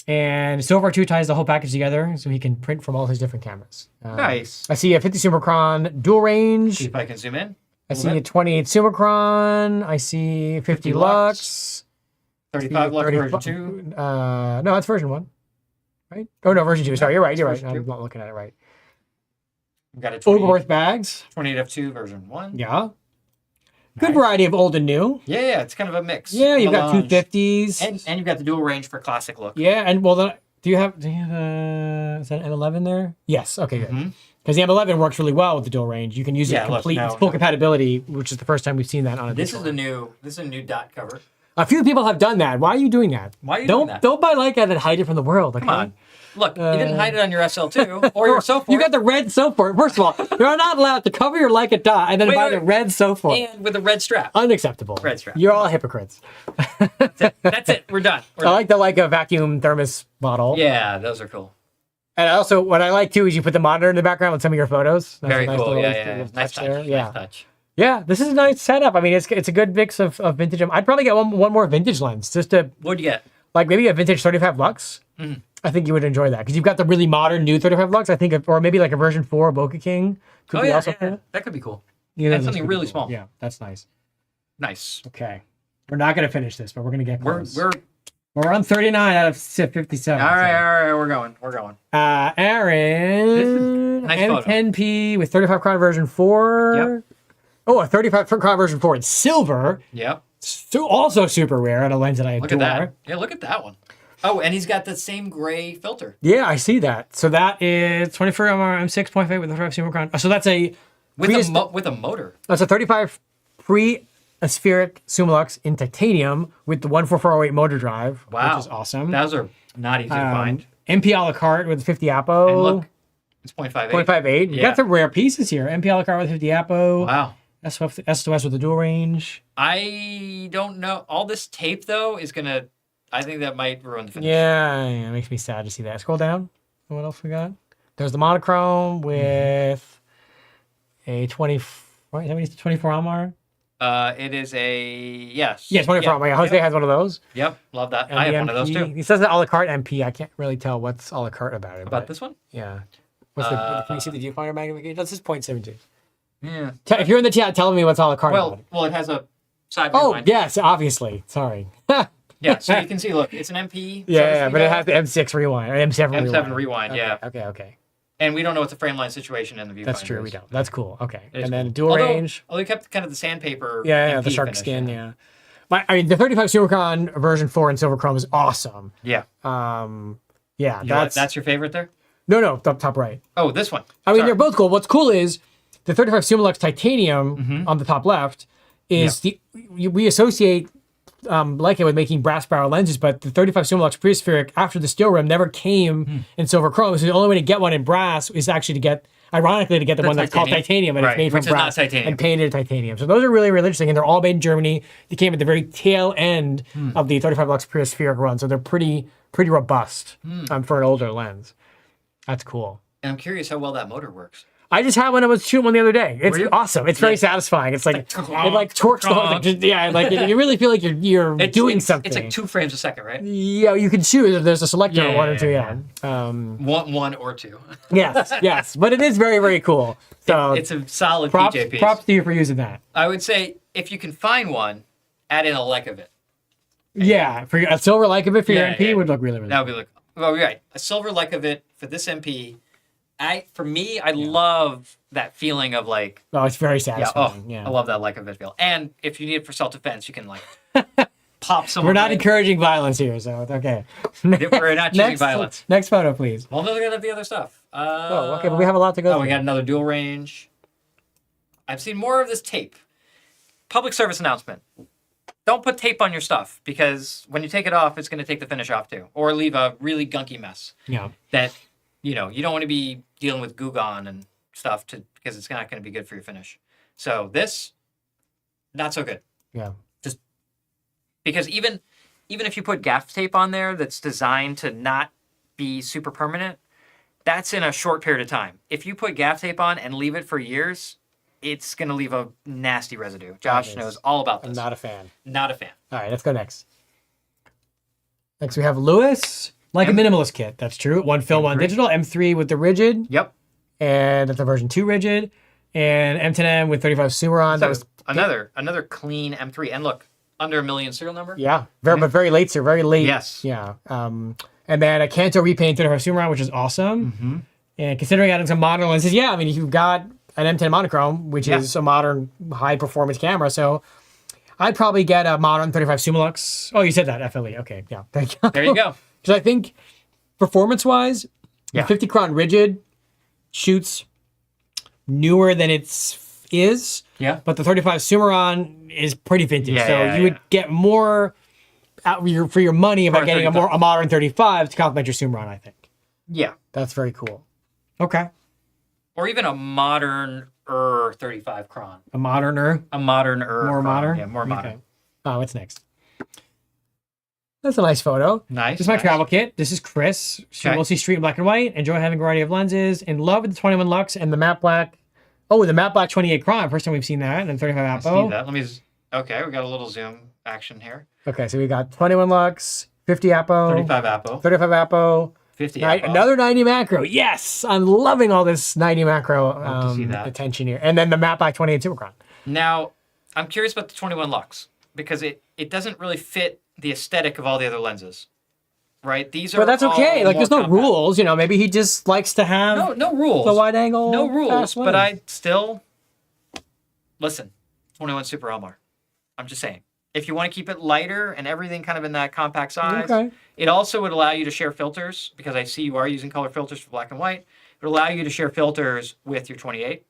And Silver 2 ties the whole package together so he can print from all his different cameras. Nice. I see a 50 Summicron dual range. See if I can zoom in. I see a 28 Summicron. I see 50 Lux. 35 Lux version 2. No, that's version 1. Right? Oh, no, version 2. Sorry, you're right. I'm not looking at it right. We got a 28, Overworth bags. 28F2 version 1. Yeah. Good variety of old and new. Yeah, it's kind of a mix. Yeah, you've got 250s. And you've got the dual range for classic look. Yeah, and well, then, do you have is that an M11 there? Yes. Okay, good. Because the M11 works really well with the dual range. You can use it complete, it's full compatibility, which is the first time we've seen that on a This is a new dot cover. A few people have done that. Why are you doing that? Why are you doing that? Don't buy Leica and hide it from the world. Okay? Come on. Look, you didn't hide it on your SL2 or your Sofort. You got the red Sofort. First of all, you're not allowed to cover your Leica dot and then buy the red Sofort. And with a red strap. Unacceptable. Red strap. You're all hypocrites. That's it. We're done. I like the Leica vacuum thermos bottle. Yeah, those are cool. And also, what I like too is you put the monitor in the background with some of your photos. That's Very a nice cool. little Yeah. Nice touch. there. Yeah. Nice touch. Yeah, this is a nice setup. I mean, it's a good mix of vintage. I'd probably get one more vintage lens just to What'd you get? like maybe a vintage 35 Lux. I think you would enjoy that because you've got the really modern new 35 Lux. I think, or maybe like a version 4 Bokeh King could be also cool. That could be cool. Yeah, and something really small. Yeah, that's nice. Nice. Okay, we're not gonna finish this, but we're gonna get close. We're on 39 out of 57. All right, we're going. Aaron, nice photo. M10P with 35 Crown version 4. Yep. Oh, a 35 Crown version 4 in silver. Yep. So also super rare on a lens that I adore. Look at that. Yeah, look at that one. Oh, and he's got the same gray filter. Yeah, I see that. So that is 24 M6.5 with a 35 Super Crown. So that's a with a motor. That's a 35 pre-aspheric Summilux in titanium with the 14408 motor drive, Wow. which is awesome. Those are not easy to find. MP a la carte with 50 Apo. And look, it's 0.58. 0.58. You got some rare pieces here. MP a la carte with 50 Apo. Wow. S2S with the dual range. I don't know. All this tape though is gonna. I think that might ruin the finish. Yeah, it makes me sad to see that. Scroll down. What else we got? There's the monochrome with a 24 Ammar. It is a yes. Yeah, 24 Ammar. Jose has one of those. Yep, love that. And I have the one of those MP, too. He says an a la carte MP. I can't really tell what's a la carte about it. About this one? Yeah. Can you see the viewfinder magnification? That's just 0.72. Yeah. If you're in the chat, tell me what's a la carte about it. Well, it has a side Oh, rewind. yes, obviously. Sorry. Yeah, so you can see, look, it's an MP. Yeah, but it has the M6 rewind, or M7 rewind. M7 rewind, yeah. Okay. And we don't know what the frame line situation in the viewfinder That's true, we don't. That's cool. Okay. It is And then cool. dual range. Although we kept kind of the sandpaper. Yeah, MP the shark finish, skin, yeah. I mean, the 35 Supercon version 4 in silver chrome is awesome. Yeah. Yeah, That's your favorite there? No, top right. Oh, this one. I mean, Sorry. they're both cool. What's cool is the 35 Summilux titanium on the top left is we associate Leica with making brass barrel lenses, but the 35 Summilux Preospheric after the steel rim never came in silver chrome. So the only way to get one in brass is actually to get the one that's called titanium, and it's made from brass and painted titanium. So those are really, really interesting, and they're all made in Germany. They came at the very tail end of the 35 Lux Preospheric run, so they're pretty robust for an older lens. That's cool. And I'm curious how well that motor works. I just had one. I was shooting one the other day. It's awesome. It's very satisfying. It's like it like torques the whole thing. Yeah, like you really feel like you're doing something. It's like 2 frames a second, right? Yeah, you can shoot. There's a selector one or two. Yeah. One or two. yes, but it is very, very cool. So it's a solid props, PJ piece. Props to you for using that. I would say if you can find one, add in a Leica bit. Yeah, for a silver Leica bit for your MP would look really, really. That would be like, well, you're right. A silver Leica bit for this MP. I love that feeling of like. Oh, it's very satisfying. Yeah, I love that Leica vid feel. And if you need it for self-defense, you can like pop someone. We're not encouraging violence here, so it's okay. We're not choosing violence. Next photo, please. Well, then we're gonna have the other stuff. Okay, but we have a lot to go. We got another dual range. I've seen more of this tape. Public service announcement. Don't put tape on your stuff because when you take it off, it's going to take the finish off too, or leave a really gunky mess. Yeah. That you don't want to be dealing with Gugon and stuff because it's not going to be good for your finish. So this, not so good. Yeah. Just because even if you put gaff tape on there that's designed to not be super permanent, that's in a short period of time. If you put gaff tape on and leave it for years, it's going to leave a nasty residue. Josh knows all about this. I'm not a fan. Not a fan. All right, let's go next. Next we have Lewis. Like a minimalist kit, that's true. One film, one digital. M3 with the rigid. Yep. And that's a version 2 rigid. And M10M with 35 Sumeron. That was another clean M3. And look, under 1 million serial number. Yeah, but very late, sir. Very late. Yes. Yeah. And then a Canto repaint 35 Sumeron, which is awesome. And considering adding some modern lenses, I mean, you've got an M10 monochrome, which is a modern high performance camera. So I'd probably get a modern 35 Summilux. Oh, you said that, FLE. Okay, yeah. Thank you. There you go. Because I think performance-wise, the 50 Cron rigid shoots newer than it is. Yeah. But the 35 Sumeron is pretty vintage. You would get more out for your money by getting a modern 35 to complement your Sumeron, I think. Yeah. That's very cool. Okay. Or even a modern 35 Cron. A moderner? More modern? Yeah, more modern. Okay. Oh, what's next? That's a nice photo. Nice. This is my travel kit. This is Chris. She mostly street in black and white. Enjoy having a variety of lenses. In love with the 21 Lux and the matte black. Oh, the matte black 28 Cron. First time we've seen that. And then 35 Apo. I see that. Let me okay, we got a little zoom action here. Okay, so we got 21 Lux, 50 Apo. 35 Apo. 35 Apo. 50 Apo. Another 90 macro. Yes! I'm loving all this 90 macro attention here. And then the matte black 28 Super Cron. Now, I'm curious about the 21 Lux because it doesn't really fit the aesthetic of all the other lenses. Right? These are But that's okay. Like, there's no compact. rules. Maybe he just likes to have no rules. the wide angle. No rules. fast But lens. I still listen. 21 Super Elmar. I'm just saying. If you want to keep it lighter and everything kind of in that compact size, it also would allow you to share filters because I see you are using color filters for black and white. It would allow you to share filters with your 28,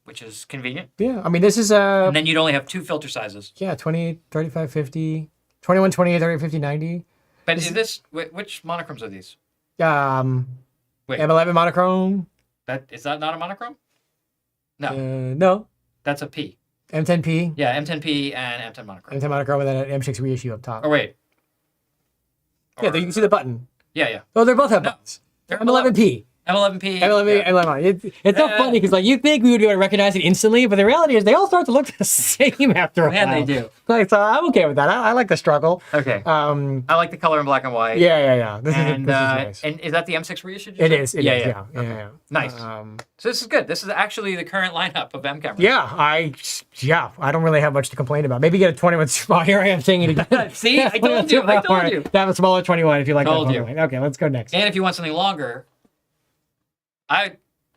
which is convenient. Yeah, I mean, this is And then you'd only have 2 filter sizes. Yeah, 28, 35, 50, 21, 28, 30, 50, 90. But which monochromes are these? Wait. M11 monochrome. Is that not a monochrome? No. No. That's a P. M10P. Yeah, M10P and M10 monochrome. M10 monochrome and then an M6 reissue up top. Oh, wait. Yeah, you can see the button. Yeah. Oh, they both have buttons. They're M11P. M11P. M11. It's so funny because you think we would be able to recognize it instantly, but the reality is they all start to look the same after a while. Yeah, they do. So I'm okay with that. I like the struggle. Okay. I like the color in black and white. Yeah. This is nice. And is that the M6 reissue? It is. Yeah. Yeah. Nice. So this is good. This is actually the current lineup of M cameras. Yeah, I don't really have much to complain about. Maybe get a 21. Here I am saying it again. See, I told you. Have a smaller 21 if you like. Told you. Okay, let's go next. And if you want something longer,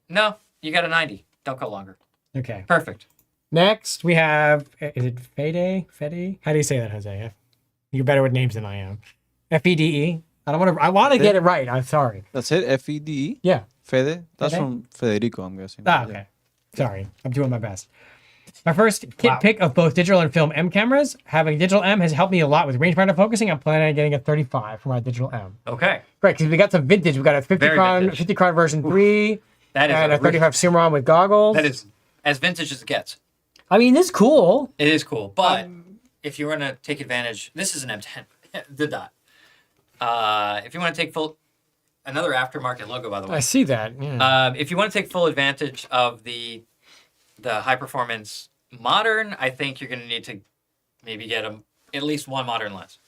no, you got a 90. Don't go longer. Okay. Perfect. Next, we have, is it Fede? How do you say that, Jose? You're better with names than I am. Fede. I want to get it right. I'm sorry. That's it. Fede. Yeah. Fede. That's Fede? from Federico, I'm guessing. Okay. Sorry, I'm doing my best. My first kit pick of both digital and film M cameras. Having digital M has helped me a lot with rangefinder focusing. I'm planning on getting a 35 for my digital M. Okay. Right, because we got some vintage. We got a 50 Very Cron, vintage. 50 Cron version 3, That is and a 35 Cimarron with goggles. That is as vintage as it gets. I mean, this is cool. It is cool, but if you want to take advantage, this is an M10, the dot. If you want to take another aftermarket logo, by the way. I see that. Yeah. If you want to take full advantage of the high performance modern, I think you're going to need to maybe get at least one modern lens.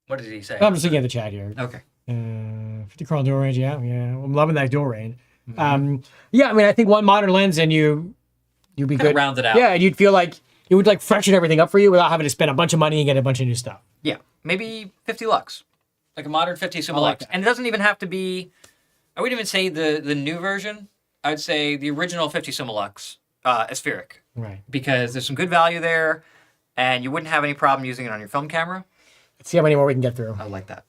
What did he say? I'm just looking at the chat here. Okay. 50 Cron dual range, yeah. I'm loving that dual range. Yeah, I mean, I think one modern lens and you'd be Kinda good. round it out. Yeah, and you'd feel like it would like freshen everything up for you without having to spend a bunch of money and get a bunch of new stuff. Yeah, maybe 50 lux, like a modern 50 Suma like lux, that. and it doesn't even have to be. I wouldn't even say the new version. I'd say the original 50 Suma lux, aspheric, Right. because there's some good value there, and you wouldn't have any problem using it on your film camera. Let's see how many more we can get through. I like that.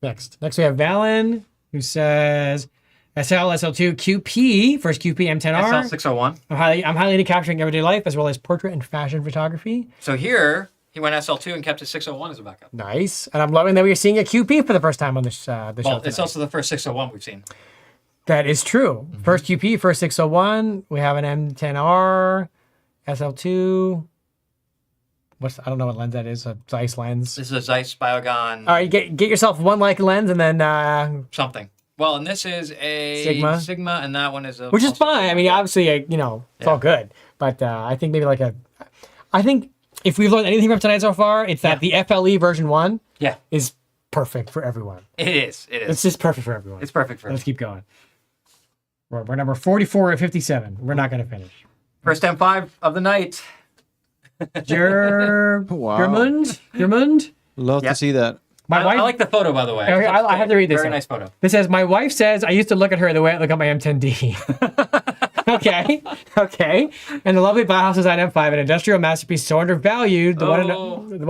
Next we have Valen, who says SL SL2 QP, first QP M10R. SL601. I'm highly into capturing everyday life as well as portrait and fashion photography. So here he went SL2 and kept his 601 as a backup. Nice, and I'm loving that we're seeing a QP for the first time on this show. Well, it's tonight. also the first 601 we've seen. That is true. First QP, first 601. We have an M10R, SL2. I don't know what lens that is. A Zeiss lens. This is a Zeiss Biogon All right, get yourself one Leica lens and then something. Well, and this is a Sigma. and that one is a. which is also- fine. I mean, obviously, it's all good. But I think maybe I think if we've learned anything from tonight so far, it's that the FLE version 1 Yeah, is perfect for everyone. it is. It is. It's just perfect for everyone. It's perfect for Let's keep going. We're number 44 at 57. We're not going to finish. first M5 of the night. Wow. Germund. Love Yep. to see that. My I wife. like the photo, by the way. Okay, I have to read this. Very out. nice photo. This says, my wife says I used to look at her the way I look at my M10D. Okay. And the lovely Bauhaus Design M5, an industrial masterpiece so undervalued, the one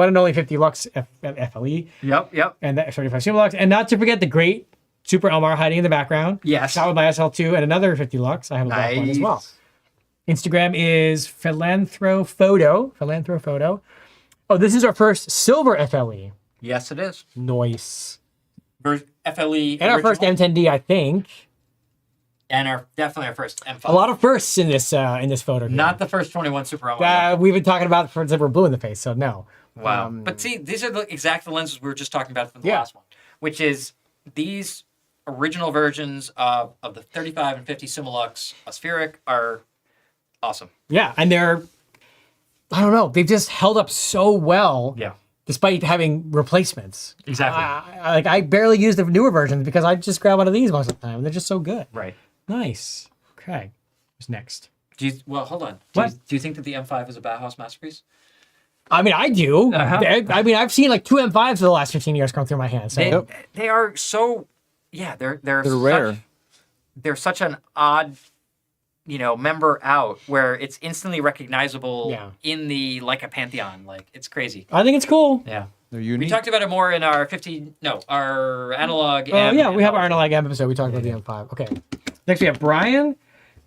and only 50 Lux FLE, Yep. and that 35 Super Lux, and not to forget the great Super Elmar hiding in the background. Yes. Shot with my SL2 and another 50 Lux. I have a black one as well. Instagram is Philanthrophoto. Oh, this is our first silver FLE. Yes, it is. Nice. FLE And our first M10D, I think. and definitely our first M5. A lot of firsts in this photo. Here. Not the first 21 Super Elmar. We've been talking about for we're blue in the face, so no. Wow. But see, these are the exact lenses we were just talking about from the Yeah. last one, which is these original versions of the 35 and 50 Similux aspheric are awesome. Yeah, and I don't know, they've just held up so well. Yeah. Despite having replacements. Exactly. I barely use the newer versions because I just grab one of these most of the time. They're just so good. Right. Nice. Okay. What's next? Hold on. What? Do you think that the M5 is a Bauhaus masterpiece? I mean, I do. Uh-huh. I mean, I've seen like 2 M5s for the last 15 years come through my hands. So. They are so, yeah, they're rare. They're such an odd, member out where it's instantly recognizable in the Leica pantheon. Like, it's crazy. I think it's cool. Yeah. They're We unique. talked about it more in our our analog. Oh, yeah, we have our analog M episode. We talked about the M5. Okay. Next, we have Brian.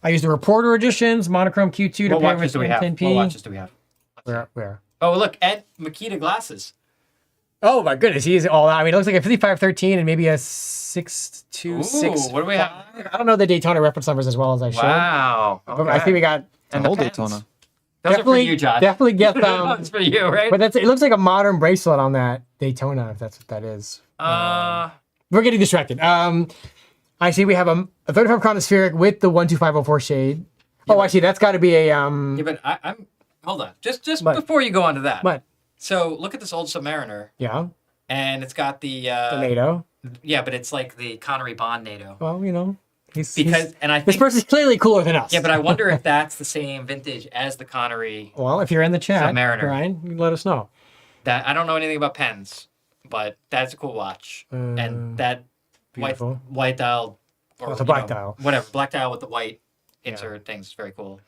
I use the Reporter editions, monochrome Q2 to What pair watches with do we have? 10P. What watches do we have? Where? Oh, look, Ed Makita glasses. Oh my goodness, he's all out. I mean, it looks like a 5513 and maybe a 626. Ooh, what do we have? I don't know the Daytona reference numbers as well as I should. Wow. But I think we got An old Daytona. Those are for you, Josh. Definitely get them. That's for you, right? But it looks like a modern bracelet on that Daytona, if that's what that is. We're getting distracted. I see we have a 35 chronospheric with the 12504 shade. Oh, I see. That's got to be a Yeah, but I'm. Hold on. Just What? before you go on to that. What? So look at this old Submariner, Yeah, and it's got the. the NATO. Yeah, but it's like the Connery Bond NATO. Well, he's And I this think. person's clearly cooler than us. Yeah, but I wonder if that's the same vintage as the Connery. Well, if you're in the chat, Submariner. Brian, you let us know. That I don't know anything about pens, but that's a cool watch, and that beautiful. white dial. Or, it's a black dial. Whatever, black dial with the white insert things. Very cool.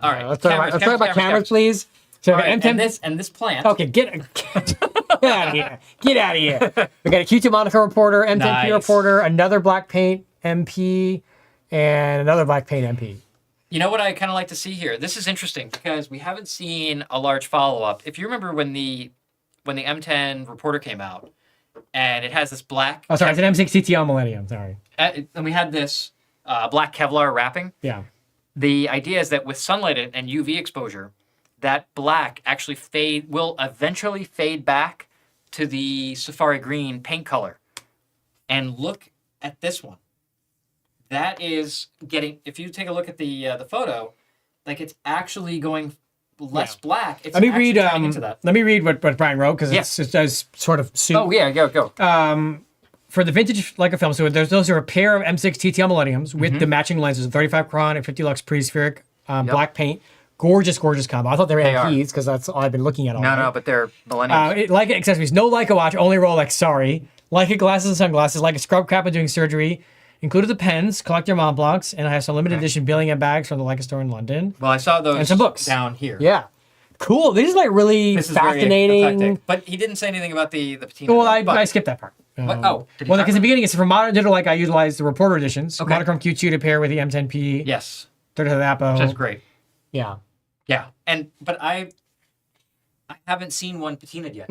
All right, Let's talk about cameras, please. So All right, M10. and this plant. Okay, get out of here. Get out of here. We got a Q2 Monaco reporter, M10P Nice. reporter, another black paint MP, and another black paint MP. You know what I kind of like to see here? This is interesting because we haven't seen a large follow-up. If you remember when the M10 Reporter came out, and it has this black... Oh, sorry, it's an M6 TTL Millennium, sorry. And we had this black Kevlar wrapping. Yeah. The idea is that with sunlight and UV exposure, that black actually will eventually fade back to the Safari Green paint color. And look at this one. That is getting... If you take a look at the photo, like it's actually going less black. It's let me read. into that. Let me read what Brian wrote because it does sort of suit. Oh yeah, go. For the vintage Leica film, so those are a pair of M6 TTL Millenniums with the matching lenses, 35 Chron and 50 Lux Pre-Spheric black paint. Gorgeous combo. I thought they were MPs because that's all I've been looking at all night. No, but they're Millenniums. Leica accessories. No Leica watch, only Rolex, sorry. Leica glasses and sunglasses, Leica scrub cap and doing surgery. Included the pens, collector mont blocks, and I have some limited edition billing and bags from the Leica store in London. Well, I saw those and some books down here. Yeah. Cool. This is like really fascinating. Very eclectic. But he didn't say anything about the patina. Well, I skipped that part. Well, because in the beginning it's for modern digital, like I utilized the Reporter editions. Okay. Monochrome Q2 to pair with the M10P. Yes. 35 Apo. Which is great. Yeah. Yeah. But I haven't seen one patinaed yet.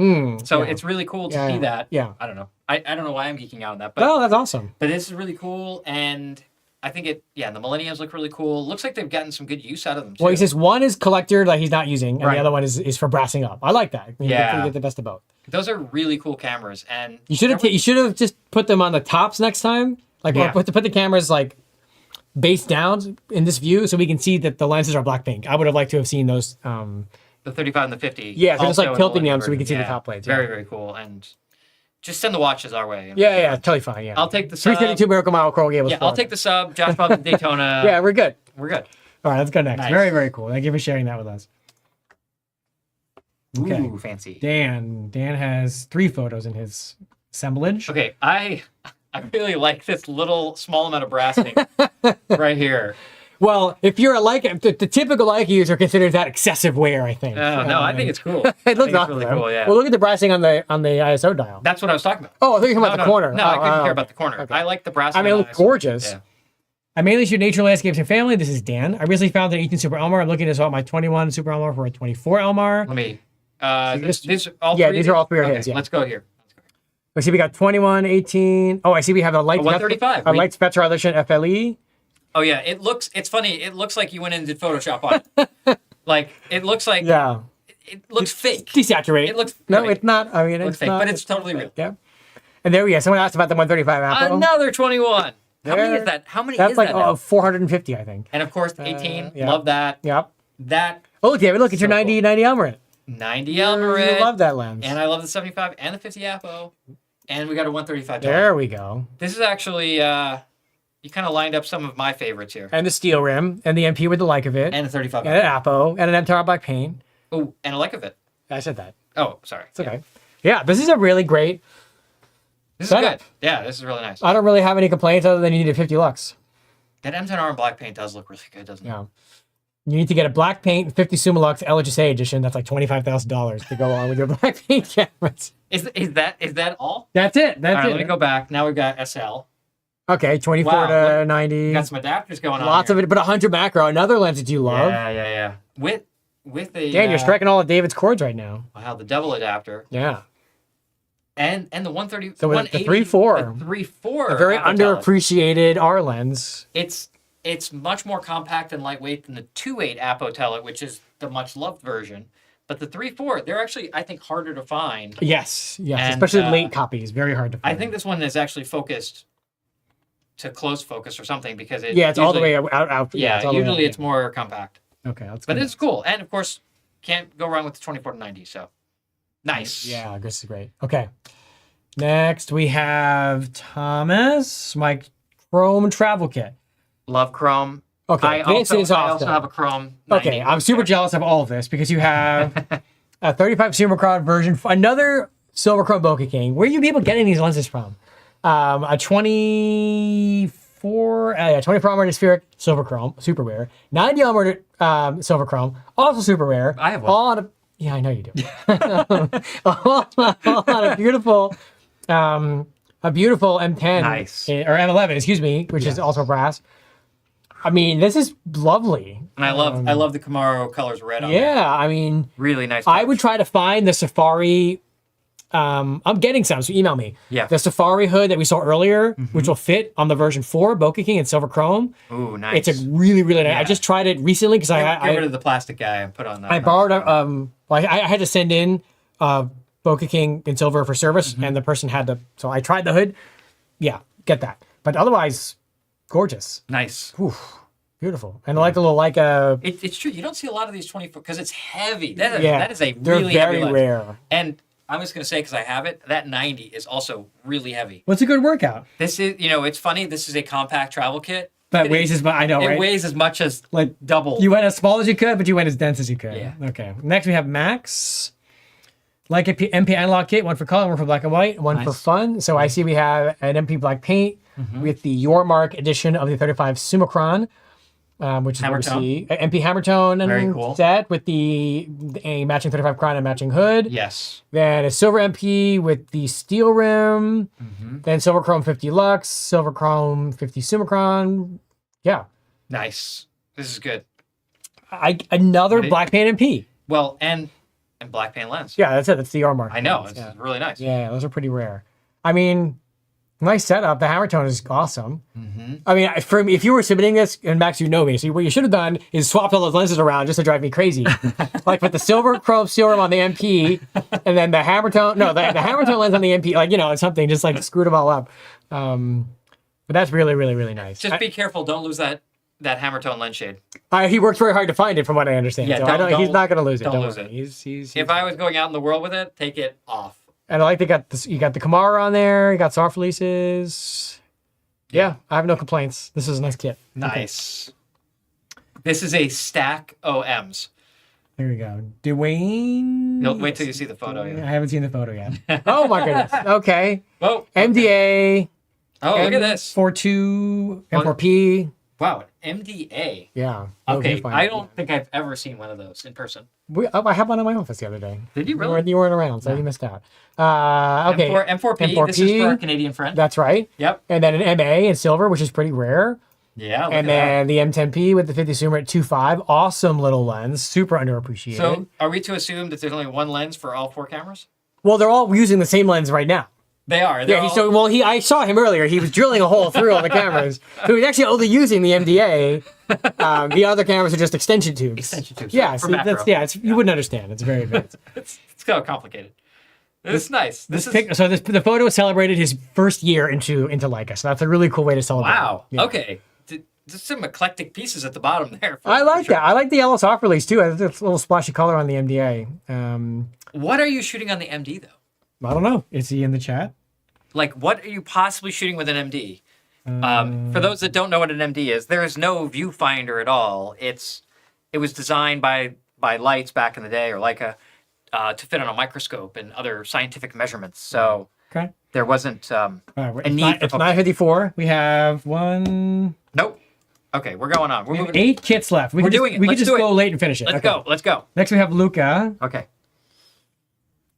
So it's really cool to see that. Yeah. I don't know. I don't know why I'm geeking out on that. But, Oh, that's awesome. But this is really cool, and I think the Millenniums look really cool. Looks like they've gotten some good use out of them, too. Well, he says one is collector that he's not using, and the other one is for brassing up. I like that. You get the best of both. Those are really cool cameras, and... You should have just put them on the tops next time. Like, or put the cameras, like, base down in this view so we can see that the lenses are black pink. I would have liked to have seen those... the 35 and the 50. Yeah, so just like tilting them so we can see the top plates. Very, very cool, and... Just send the watches our way. Yeah, totally fine. Yeah, I'll take the sub. 332 Miracle Mile Coral Gables. Yeah, I'll take the sub. Josh Bob and Daytona. Yeah, we're good. We're good. All right, let's go next. Nice. Very, very cool. Thank you for sharing that with us. Okay. Ooh, fancy. Dan has 3 photos in his assemblage. Okay, I really like this little small amount of brassing right here. Well, if you're a Leica, the typical Leica user considers that excessive wear, I think. Oh, no, I think it's cool. It looks awesome. Really cool, yeah. Well, look at the brassing on the ISO dial. That's what I was talking about. Oh, I thought you were talking about the corner. No, I couldn't care about the corner. Okay. I like the brassing. I mean, it looks gorgeous. Yeah. I mainly shoot nature, landscapes, and family. This is Dan. I recently found an 18 Super Elmar. I'm looking to swap my 21 Super Elmar for a 24 Elmar. Let me... these are all 3 of his, yeah. Let's go here. I see we got 21, 18. Oh, I see we have a light... 135. A light Spectra Edition FLE. Oh, yeah. It's funny. It looks like you went in and did Photoshop on it. Like, it looks like... Yeah. It looks fake. Desaturated. It looks... No, it's not. I mean, It looks it's fake, not. but it's totally real. Yeah. And there we go. Someone asked about the 135 Apo. Another 21. How many is that? How many That's is like that now? 450, I think. And, of course, 18. yeah. Love that. Yep. That... Oh, David, look, it's your 90 Elmarit. 90 You Elmarit. love that lens. And I love the 75 and the 50 Apo. And we got a 135. There we go. This is actually... you kind of lined up some of my favorites here. And the steel rim, and the MP with the like of it. And a 35. And an Apo, and an MTR black paint. Oh, and a like of it. I said that. Oh, sorry. It's okay. Yeah, this is a really great This is setup. good. Yeah, this is really nice. I don't really have any complaints other than you need a 50 lux. That M10R in black paint does look really good, doesn't it? Yeah. You need to get a black paint 50 Summilux LHSA edition. That's like $25,000 to go along with your black paint cameras. Is that all? That's it. That's All right, it. let me go back. Now we've got SL. Okay, 24 Wow, to look, 90. Got some adapters going on. Lots here. of it, but 100 macro. Another lens that you love. Yeah. With the Dan, you're striking all of David's chords right now. Wow, the double adapter. Yeah. And the 130. So with the 180, 3.4. The 3.4. A very Apotelic. underappreciated R lens. It's much more compact and lightweight than the 2.8 Apotelic, which is the much loved version. But the 3.4, they're actually, I think, harder to find. Yes. And, especially late copies. Very hard to find. I think this one is actually focused to close focus or something because it. Yeah, it's all the way out. Yeah, it's all the way usually out. it's more compact. Okay, let's But go. it's cool. And of course, can't go wrong with the 24 to 90. So nice. Yeah, this is great. Okay. Next, we have Thomas, my Chrome travel kit. Love Chrome. Okay, I this is also awesome. have a Chrome 90. Okay, I'm super jealous of all of this because you have a 35 Summicron version, another Silver Chrome Bokeh King. Where are you people getting these lenses from? A 24 Elmarit spheric Silver Chrome, super rare. 90 Elmarit Silver Chrome, also super rare. I have one. All on a, yeah, I know you do. all on a beautiful M10, Nice. or M11, excuse me, which is also brass. I mean, this is lovely. And I love the Camaro colors red on there. Yeah, I mean, Really nice I touch. would try to find the Safari. I'm getting some, so email me. Yeah. The Safari hood that we saw earlier, which will fit on the version 4, Bokeh King in silver chrome. Ooh, nice. It's a really, really nice. Yeah. I just tried it recently because Get rid of the plastic guy and put on that. I borrowed I had to send in Bokeh King in silver for service, and the person had to. So I tried the hood. Yeah, get that. But otherwise, gorgeous. Nice. Oof, beautiful. And I like the little Leica. It's true. You don't see a lot of these 24 because it's heavy. That Yeah, is a they're really very heavy lens. rare. And I'm just gonna say because I have it, that 90 is also really heavy. What's a good workout? This is, it's funny. This is a compact travel kit. That weighs as much. I know, It right? weighs as much as Like double. You went as small as you could, but you went as dense as you could. Yeah. Okay. Next we have Max. Leica MP analog kit, one for color, one for black and white, one for Nice. fun. So I see we have an MP black paint with the Your Mark edition of the 35 Summicron, which is what we Hammertone. see. MP Hammertone Very cool. set with a matching 35 crown and matching hood. Yes. Then a silver MP with the steel rim. Then silver chrome 50 Lux, silver chrome 50 Summicron. Yeah. Nice. This is good. Another Ready? black paint MP. Well, and black paint lens. Yeah, that's it. That's the Your Mark. I know. It's Yeah. really nice. Yeah, those are pretty rare. I mean, nice setup. The Hammertone is awesome. I mean, for me, if you were submitting this, and Max, you know me, so what you should have done is swapped all those lenses around just to drive me crazy. Like put the silver chrome serum on the MP, and then the Hammertone, no, the Hammertone lens on the MP, like, something, just like screwed them all up. But that's really, really, really nice. Just be careful. Don't lose that Hammertone lens shade. He worked very hard to find it, from what I understand. Yeah, so don't- he's not going to lose it. don't lose worry. it. He's If I was going out in the world with it, take it off. And I like you got the Camaro on there. You got soft releases. Yeah, I have no complaints. This is a nice kit. Nice. This is a stack OMs. There we go. Dwayne. You'll wait till you see the photo. I Yeah. haven't seen the photo yet. Oh my goodness. Okay. Whoa. MDA. Oh, look at this. M42, M4P. Wow, MDA. Yeah. Okay, fine. I don't think I've ever seen one of those in person. I had one in my office the other day. Did you You really? weren't, you weren't around, so you missed out. Okay. M4P. This is for our Canadian friend. That's right. Yep. And then an MA in silver, which is pretty rare. Yeah. Look And at then the M10P with the 50 zoomer at 2.5. Awesome little lens. Super that. underappreciated. So, are we to assume that there's only one lens for all 4 cameras? Well, they're all using the same lens right now. They are. They're Yeah, all- I saw him earlier. He was drilling a hole through all the cameras. So he's actually only using the MDA. The other cameras are just extension tubes. Extension tubes, Yeah, for see, macro. you wouldn't understand. It's very advanced. it's kind of complicated. It's nice. This is The photo celebrated his first year into Leica. So that's a really cool way to celebrate. wow. Yeah. Okay. There's some eclectic pieces at the bottom there. I like that. I like the yellow soft release too. It's a little splashy color on the MDA. What are you shooting on the MD though? I don't know. Is he in the chat? Like, what are you possibly shooting with an MD? For those that don't know what an MD is, there is no viewfinder at all. It was designed by Lights back in the day, or Leica, to fit on a microscope and other scientific measurements. So Okay. there wasn't All right, a need for it's 9:54. We have one. Nope. Okay, we're going on. We're We have moving. 8 kits left. We We're could doing just, it. We could Let's just do it. go late and finish it. Let's Okay. go. Let's go. Next we have Luca. Okay.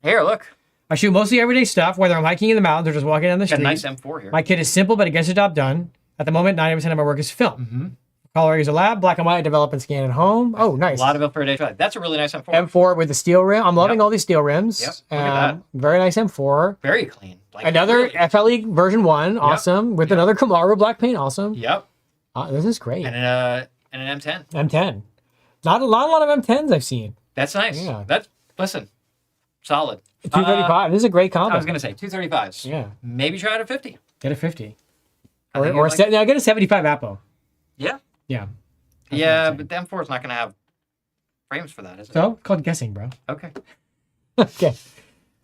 Here, look. I shoot mostly everyday stuff, whether I'm hiking in the mountains or just walking down the Got street. a nice M4 here. My kit is simple, but it gets the job done. At the moment, 90% of my work is film. Color is a lab, black and white, develop and scan at home. Oh, nice. A lot of it for day drive. That's a really nice M4. M4 with the steel rim. I'm loving all these steel rims. Yep, look at that. Very nice M4. Very clean. Like, Another really. FLE version 1, awesome. With another Camaro black paint, awesome. Yep. This is great. And an M10. M10. Not a lot of M10s I've seen. That's nice. Yeah. Listen, solid. 235. This is a great combo. I was gonna say 235s. Yeah. Maybe try it at 50. Get a 50. I Or, think or you'd like- now get a 75 Apo. Yeah. Yeah. Yeah, but the M4 is not gonna have frames for that, is it? So, it's called guessing, bro. Okay. Okay.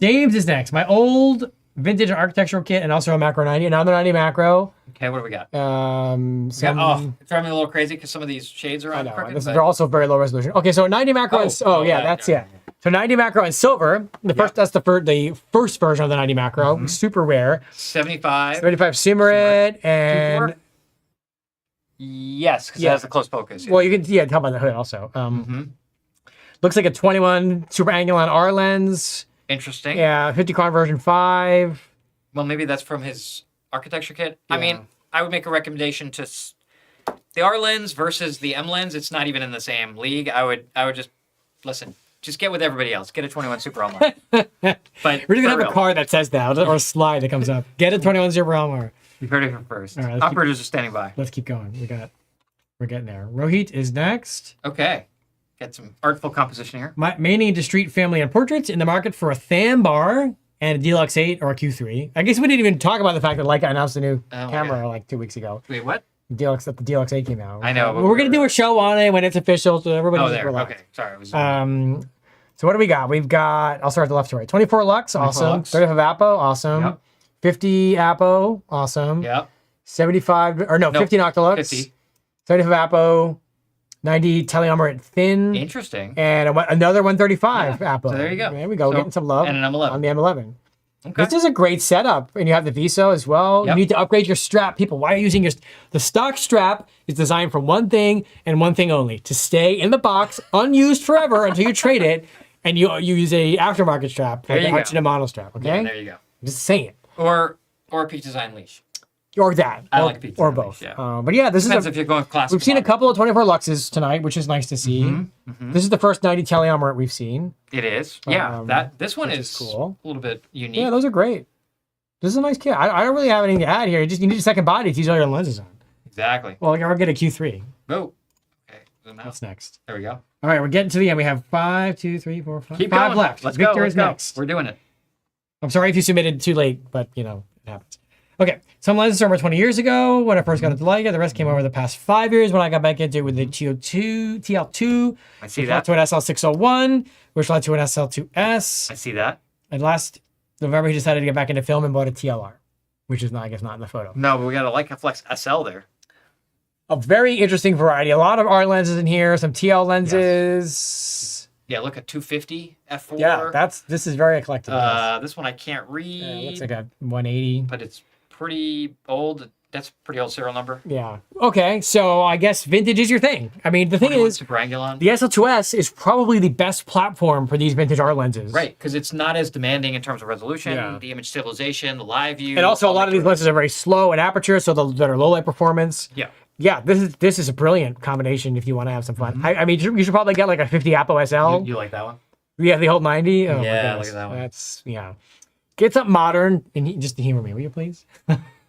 James is next. My old vintage architectural kit and also a macro 90. Another 90 macro. Okay, what do we got? Some, It's driving me a little crazy because some of these shades are I on know. crooked. This but- is also very low resolution. Okay, so 90 macro. So 90 macro and silver. That's the first version of the 90 macro. Super rare. 75. 75 Simmerit and 2.4? Yes, because Yeah. it has the close focus. well, you can tell by the hood also. Looks like a 21 Super Angulon R lens. Interesting. Yeah, 50 Con version 5. Well, maybe that's from his architecture kit. I Yeah. mean, I would make a recommendation to the R lens versus the M lens, it's not even in the same league. I would just listen. Just get with everybody else. Get a 21 Super Elmar. But We're just gonna have a card that says that, or a slide that comes up. Get a 21 Super Elmar. You've heard it here first. All right, Operators are standing by. Let's keep going. We're getting there. Rohit is next. Okay. Get some artful composition here. Mainly into street, family, and portraits. In the market for a Tham bar and a Deluxe 8 or a Q3. I guess we didn't even talk about the fact that Leica announced a new camera like 2 weeks ago. Wait, what? The Deluxe 8 came out. I know. But we're gonna do a show on it when it's official, so everybody just there. relax. Okay. Sorry. It was, So what do we got? We've got, I'll start at the left to right. 24 Lux, 24 awesome. Lux. 35 Apo, awesome. Yep. 50 Apo, awesome. Yep. 50 Noctilux. 50. 75 Apo, 90 Teleomerate thin. Interesting. And another 135 Apo. So there you go. There we go. So, Getting some love and an M11. on the M11. Okay. This is a great setup. And you have the VISO as well. Yep. You need to upgrade your strap. People, why are you using the stock strap is designed for one thing and one thing only, to stay in the box unused forever until you trade it. And you use a aftermarket strap, like an Arch mono strap, okay? Yeah, there you go. I'm just saying. Or a Peak Design leash. Or that. I like Peak or Design both. leash, yeah. But yeah, this Depends is if you're going classic. we've seen a couple of 24 Luxes tonight, which is nice to see. This is the first 90 Teleomerate we've seen. It is. Yeah. This one is cool. A little bit unique. Yeah, those are great. This is a nice kit. I don't really have anything to add here. You need a second body to use all your lenses on. Exactly. Well, I'll get a Q3. Oh. Okay. Zoom out. What's next? There we go. All right, we're getting to the end. We have 5, 2, 3, 4, 5. Keep 5 going. left. Let's Victor go. is next. We're doing it. I'm sorry if you submitted too late, but it happens. Okay, some lenses are over 20 years ago when I first got into Leica. The rest came over the past 5 years when I got back into it with the TL2, I see which that. led to an SL601, which led to an SL2S. I see that. And last November, he decided to get back into film and bought a TLR, which is not, I guess, not in the photo. No, but we got a Leica Flex SL there. A very interesting variety. A lot of R lenses in here, some TL lenses. Yeah, look at 250 f4. Yeah, this is very eclectic. This one I can't read. Yeah, it looks like a 180. But it's pretty old. That's a pretty old serial number. Yeah. Okay, so I guess vintage is your thing. I mean, the thing is, Super Angulon. the SL2S is probably the best platform for these vintage R lenses. Right, because it's not as demanding in terms of resolution, Yeah. the image stabilization, the live view. And also, a lot of these lenses. lenses are very slow in aperture, so that are low light performance. Yeah. Yeah, this is a brilliant combination if you want to have some fun. I mean, you should probably get like a 50 Apo SL. You like that one? Yeah, the old 90. Oh, Yeah, my look at that one. That's, yeah. Get something modern, and just humor me, will you please?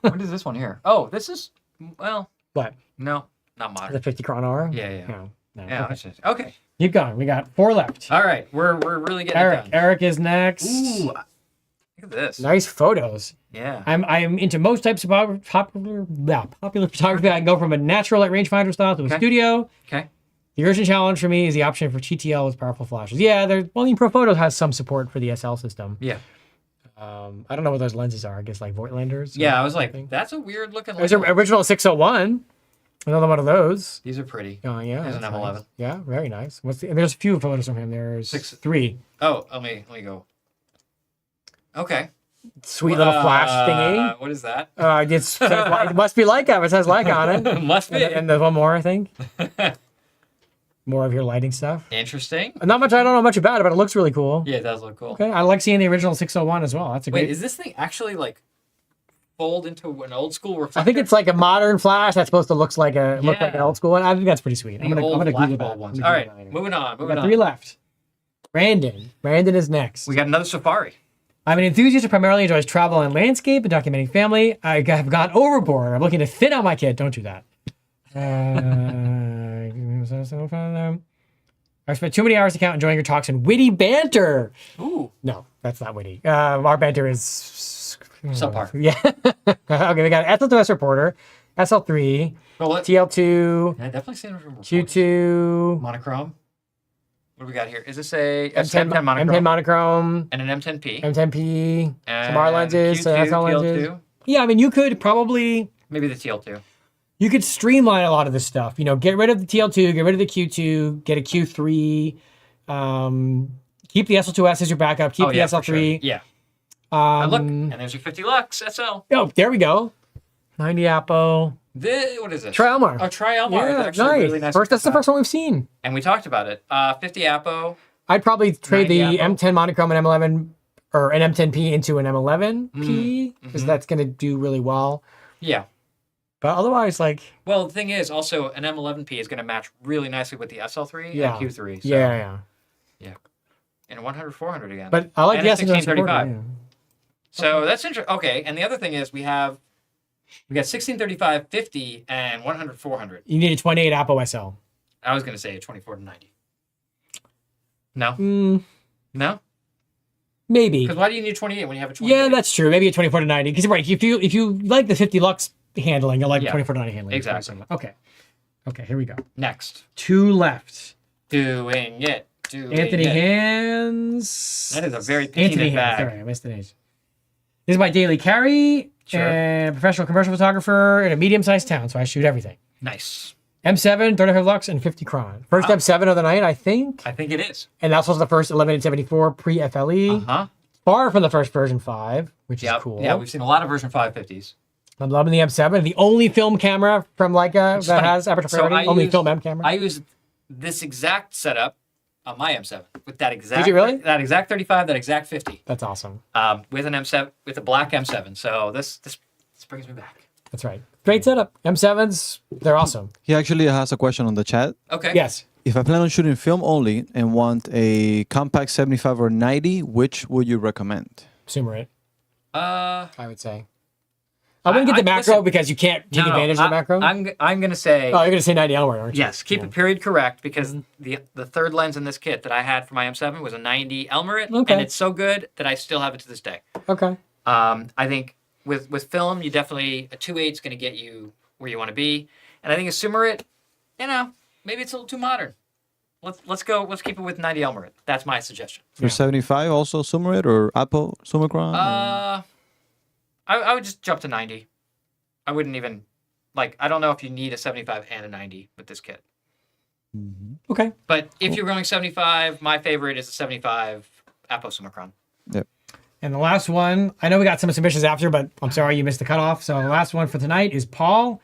What is this one here? Oh, this is, well, What? no, not The modern. 50 Chron R? Yeah. No. Yeah, Okay. that's just, okay. Keep going. We got 4 left. All right, we're really getting Eric. it done. Eric is next. Ooh, look at this. Nice photos. Yeah. I'm into most types of popular photography. I can go from a natural light rangefinder style to a studio. Okay. The urgent challenge for me is the option for TTL with powerful flashes. Yeah, Pro Photos has some support for the SL system. Yeah. I don't know what those lenses are. I guess like Voigtlanders. Yeah, I was like, that's a weird looking There's an original 601. Another one of those. These are pretty. Oh yeah. There's an that's M11. nice. Yeah, very nice. There's a few photos from him. There's 3. Oh, let me go. Okay. Sweet little flash thingy. What is that? It must be Leica. It says Leica on it. Must be. And there's one more, I think. More of your lighting stuff. Interesting. Not much. I don't know much about it, but it looks really cool. Yeah, it does look cool. Okay, I like seeing the original 601 as well. That's a Wait, great. is this thing actually like fold into an old school reflector? I think it's like a modern flash that's supposed to look like an old school one. I think that's pretty sweet. The I'm gonna old Google black that. bulb ones. I'm All gonna right, Google that later. moving on. We got 3 left. Brandon is next. We got another Safari. I'm an enthusiast who primarily enjoys travel and landscape and documenting family. I have gone overboard. I'm looking to thin out my kit. Don't do that. I've spent too many hours to count enjoying your talks and witty banter. Ooh. No, that's not witty. Our banter is Subpar. Yeah. Okay, we got SL2S Reporter, SL3, Well, TL2, I definitely seen it from Q2, monochrome. What do we got here? Is this a M10 monochrome? M10 monochrome, And an M10P. M10P, some R And lenses, some Q2, SL lenses. TL2. Yeah, I mean, you could probably Maybe the TL2. you could streamline a lot of this stuff. Get rid of the TL2, get rid of the Q2, get a Q3, keep the SL2S as your backup, keep the for SL3. sure. Yeah. Look, and there's your 50 Lux SL. Oh, there we go. 90 Apo. What is this? Trielmar. Oh, Trielmar. Yeah, It's actually nice. really nice. That's the first one we've seen. And we talked about it. 50 Apo. I'd probably trade 90 the Apo. M10 monochrome and M11 or an M10P into an M11P because that's going to do really well. Yeah. But otherwise, like, Well, the thing is, also an M11P is going to match really nicely with the SL3 yeah. and Q3. So, Yeah. And 100, 400 again. But I like and the a S&P 1635. Yeah. So that's interesting. Okay, and the other thing is we got 1635, 50, and 100, 400. You need a 28 Apple SL. I was going to say a 24 to 90. No? No? Maybe. Because why do you need 28 when you have a 28? Yeah, that's true. Maybe a 24 to 90. Because right, if you like the 50 lux handling, you'll like 24 to 90 handling. Exactly. Okay. Okay, here we go. Next. 2 left. Doing it. Anthony Hands. That is a very Anthony patinate Hands. bag. Sorry, I missed the names. This is my daily carry. Sure. And professional commercial photographer in a medium-sized town, so I shoot everything. Nice. M7, 35 lux, and 50 cron. First M7 of the night, I think. I think it is. And that's also the first 1174 pre-FLE. Uh-huh. Far from the first version 5, which is cool. Yeah, we've seen a lot of version 550s. I'm loving the M7, the only film camera from Leica that funny. has aperture So priority. Only film M camera. I use this exact setup on my M7 with that exact. Did you really? That exact 35, that exact 50. That's awesome. With an M7, with a black M7. So this brings me back. That's right. Great setup. M7s, they're awesome. He actually has a question on the chat. Okay. Yes. If I plan on shooting film only and want a compact 75 or 90, which would you recommend? Zoomer it, I I would say. I wouldn't get the macro listen, because you can't take advantage of the macro. I'm gonna say Oh, you're going to say 90 Elmer, aren't you? yes. Keep it period correct because the third lens in this kit that I had for my M7 was a 90 Elmerit, Okay. and it's so good that I still have it to this day. Okay. I think with film, you definitely a 2.8 is going to get you where you want to be, and I think a Sumerit, maybe it's a little too modern. Let's keep it with 90 Elmerit. That's my suggestion. For 75 also Sumerit or Apple Summicron? I would just jump to 90. I wouldn't even I don't know if you need a 75 and a 90 with this kit. Okay. But if you're going 75, my favorite is a 75 Apo Summicron. Yep. And the last one, I know we got some submissions after, but I'm sorry you missed the cutoff. So the last one for tonight is Paul.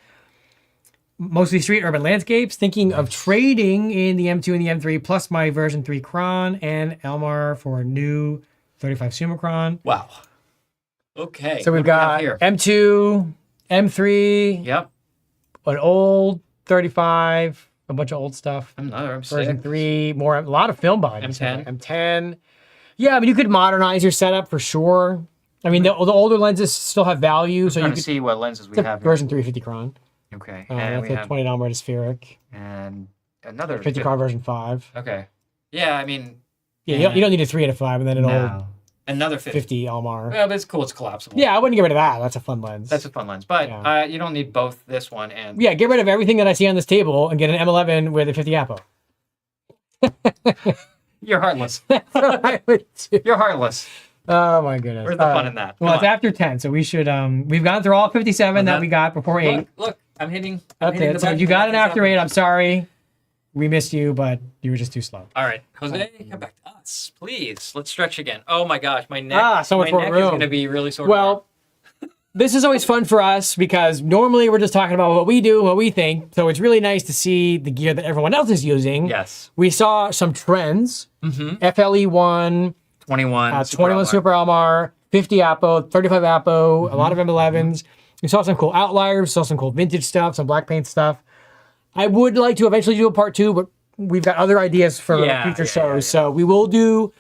Mostly street urban landscapes. Thinking of trading in the M2 and the M3 plus my version 3 Cron and Elmar for a new 35 Summicron. Wow. Okay. So we've what do we have got here. M2, M3, Yep. an old 35, a bunch of old stuff. Another M6. Version 3, a lot of film bodies. M10. M10. Yeah, I mean, you could modernize your setup for sure. I mean, the older lenses still have value. So I'm you trying to could see what lenses we it's a have here. version 350 Cron. Okay. And and that's we a have 20 Elmer spheric. and another 50 Cron version 5. Okay. Yeah, I mean. Yeah, you don't need a 3 and a 5, and then an old Another 50. 50 Elmar. Well, but it's cool. It's collapsible. Yeah, I wouldn't get rid of that. That's a fun lens. That's a fun lens. But Yeah. you don't need both this one and. Yeah, get rid of everything that I see on this table and get an M11 with a 50 Apo. You're heartless. That's what I would do. You're heartless. Oh my goodness. Where's the fun in that? Well, Come it's on. after 10, so we should we've gone through all 57 that that- we got before 8. Look, I'm hitting. That's it. So if you got it after 8, I'm sorry. We missed you, but you were just too slow. All right, Jose, come back to us, please. Let's stretch again. Oh my gosh, my neck. So much my more neck room. is going to be really sore. Well, this is always fun for us because normally we're just talking about what we do, what we think. So it's really nice to see the gear that everyone else is using. yes, We saw some trends. FLE1, 21. 21 Super Elmar, 50 Apo, 35 Apo, a lot of M11s. We saw some cool outliers, saw some cool vintage stuff, some black paint stuff. I would like to eventually do a part 2, but we've got other ideas for future shows. So we will do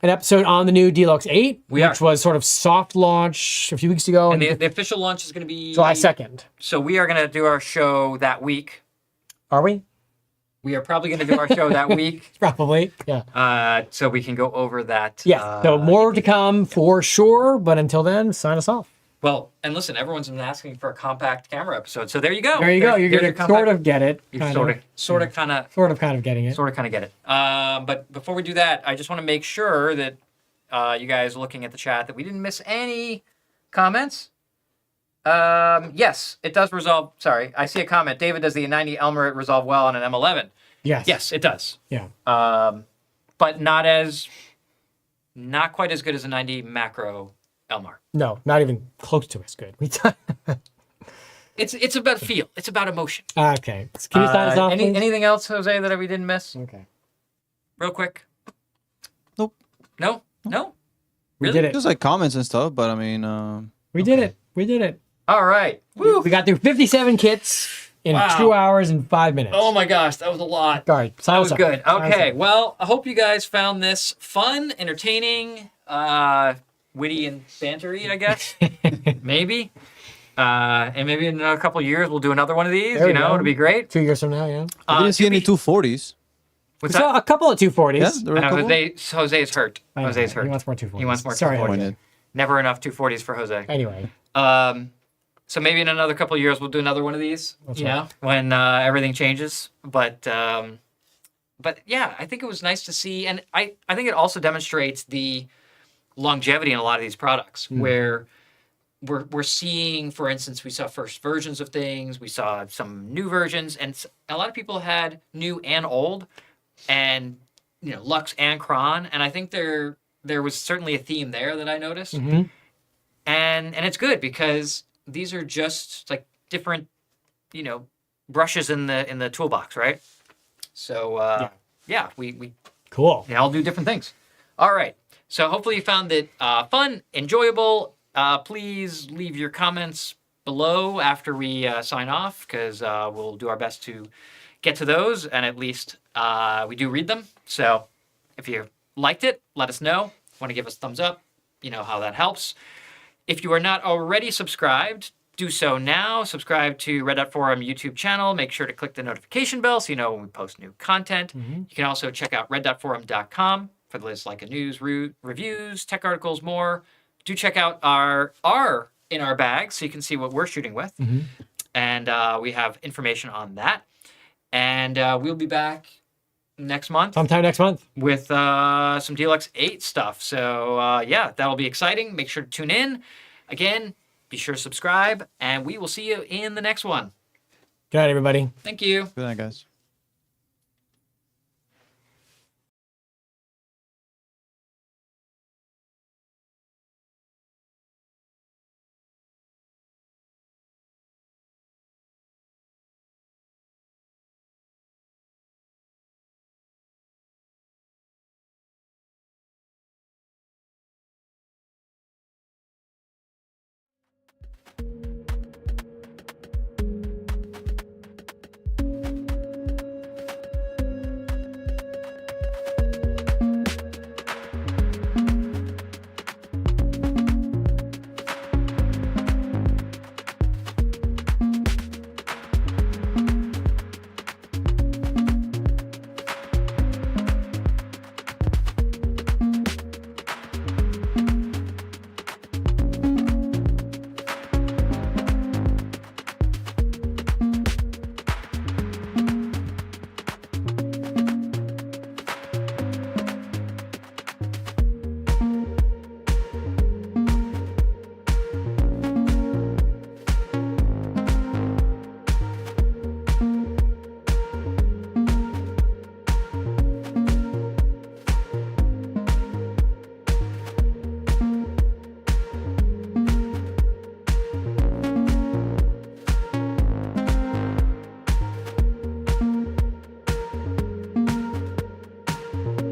an episode on the new Deluxe 8, which was sort of soft launch a few weeks ago. And the official launch is going to be July 2nd. So we are going to do our show that week. Are we? We are probably going to do our show that week. Probably, yeah. So we can go over that. Yeah, so more to come for sure, but until then, sign us off. Well, and listen, everyone's been asking for a compact camera episode, so there you go. There you go. You're There's going your to sort of get it. You kind sort of. of kind of getting it. get it. But before we do that, I just want to make sure that you guys looking at the chat that we didn't miss any comments. Yes, it does resolve. Sorry, I see a comment. David, does the 90 Elmerit resolve well on an M11? Yes. Yes, it does. Yeah. But not quite as good as a 90 macro Elmar. No, not even close to as good. It's about feel. It's about emotion. Okay. Can you sign us off, please? Anything else, Jose, that we didn't miss? Okay. Real quick. Nope. No? We Really? did it. Just like comments and stuff, but I mean, We did it. We did it. All right. Woo. We got through 57 kits in Wow. 2 hours and 5 minutes. Oh my gosh, that was a lot. All right, That was good. Okay, well, I hope you guys found this fun, entertaining, witty and bantery, I guess. Maybe. And maybe in a couple years we'll do another one of these. There we You know, go. it'll be great. 2 years from now, yeah. I didn't see any 240s. What's So that? a couple of 240s. Yeah, there were a couple. Jose is hurt. I know, Jose's hurt. He wants more 240s. He wants more Sorry, 240s. Jose. Never enough 240s for Jose. Anyway, So maybe in another couple of years we'll do another one of these. That's you right. know, when everything changes. But yeah, I think it was nice to see, and I think it also demonstrates the longevity in a lot of these products, where we're seeing, for instance, we saw first versions of things, we saw some new versions, and a lot of people had new and old, and Lux and Cron, and I think there was certainly a theme there that I noticed, and it's good because these are just like different, brushes in the toolbox, right? So yeah, we cool. they all do different things. All right. So hopefully you found it fun, enjoyable. Please leave your comments below after we sign off, because we'll do our best to get to those, and at least we do read them. So if you liked it, let us know. Want to give us a thumbs up, you know how that helps. If you are not already subscribed, do so now. Subscribe to Red Dot Forum YouTube channel. Make sure to click the notification bell so you know when we post new content. You can also check out reddotforum.com for the latest Leica news, reviews, tech articles, more. Do check out our in our bag so you can see what we're shooting with. And we have information on that. And we'll be back next month Sometime next month. with some DLX 8 stuff. So yeah, that'll be exciting. Make sure to tune in. Again, be sure to subscribe, and we will see you in the next one. Good night, everybody. Thank you. Good night, guys.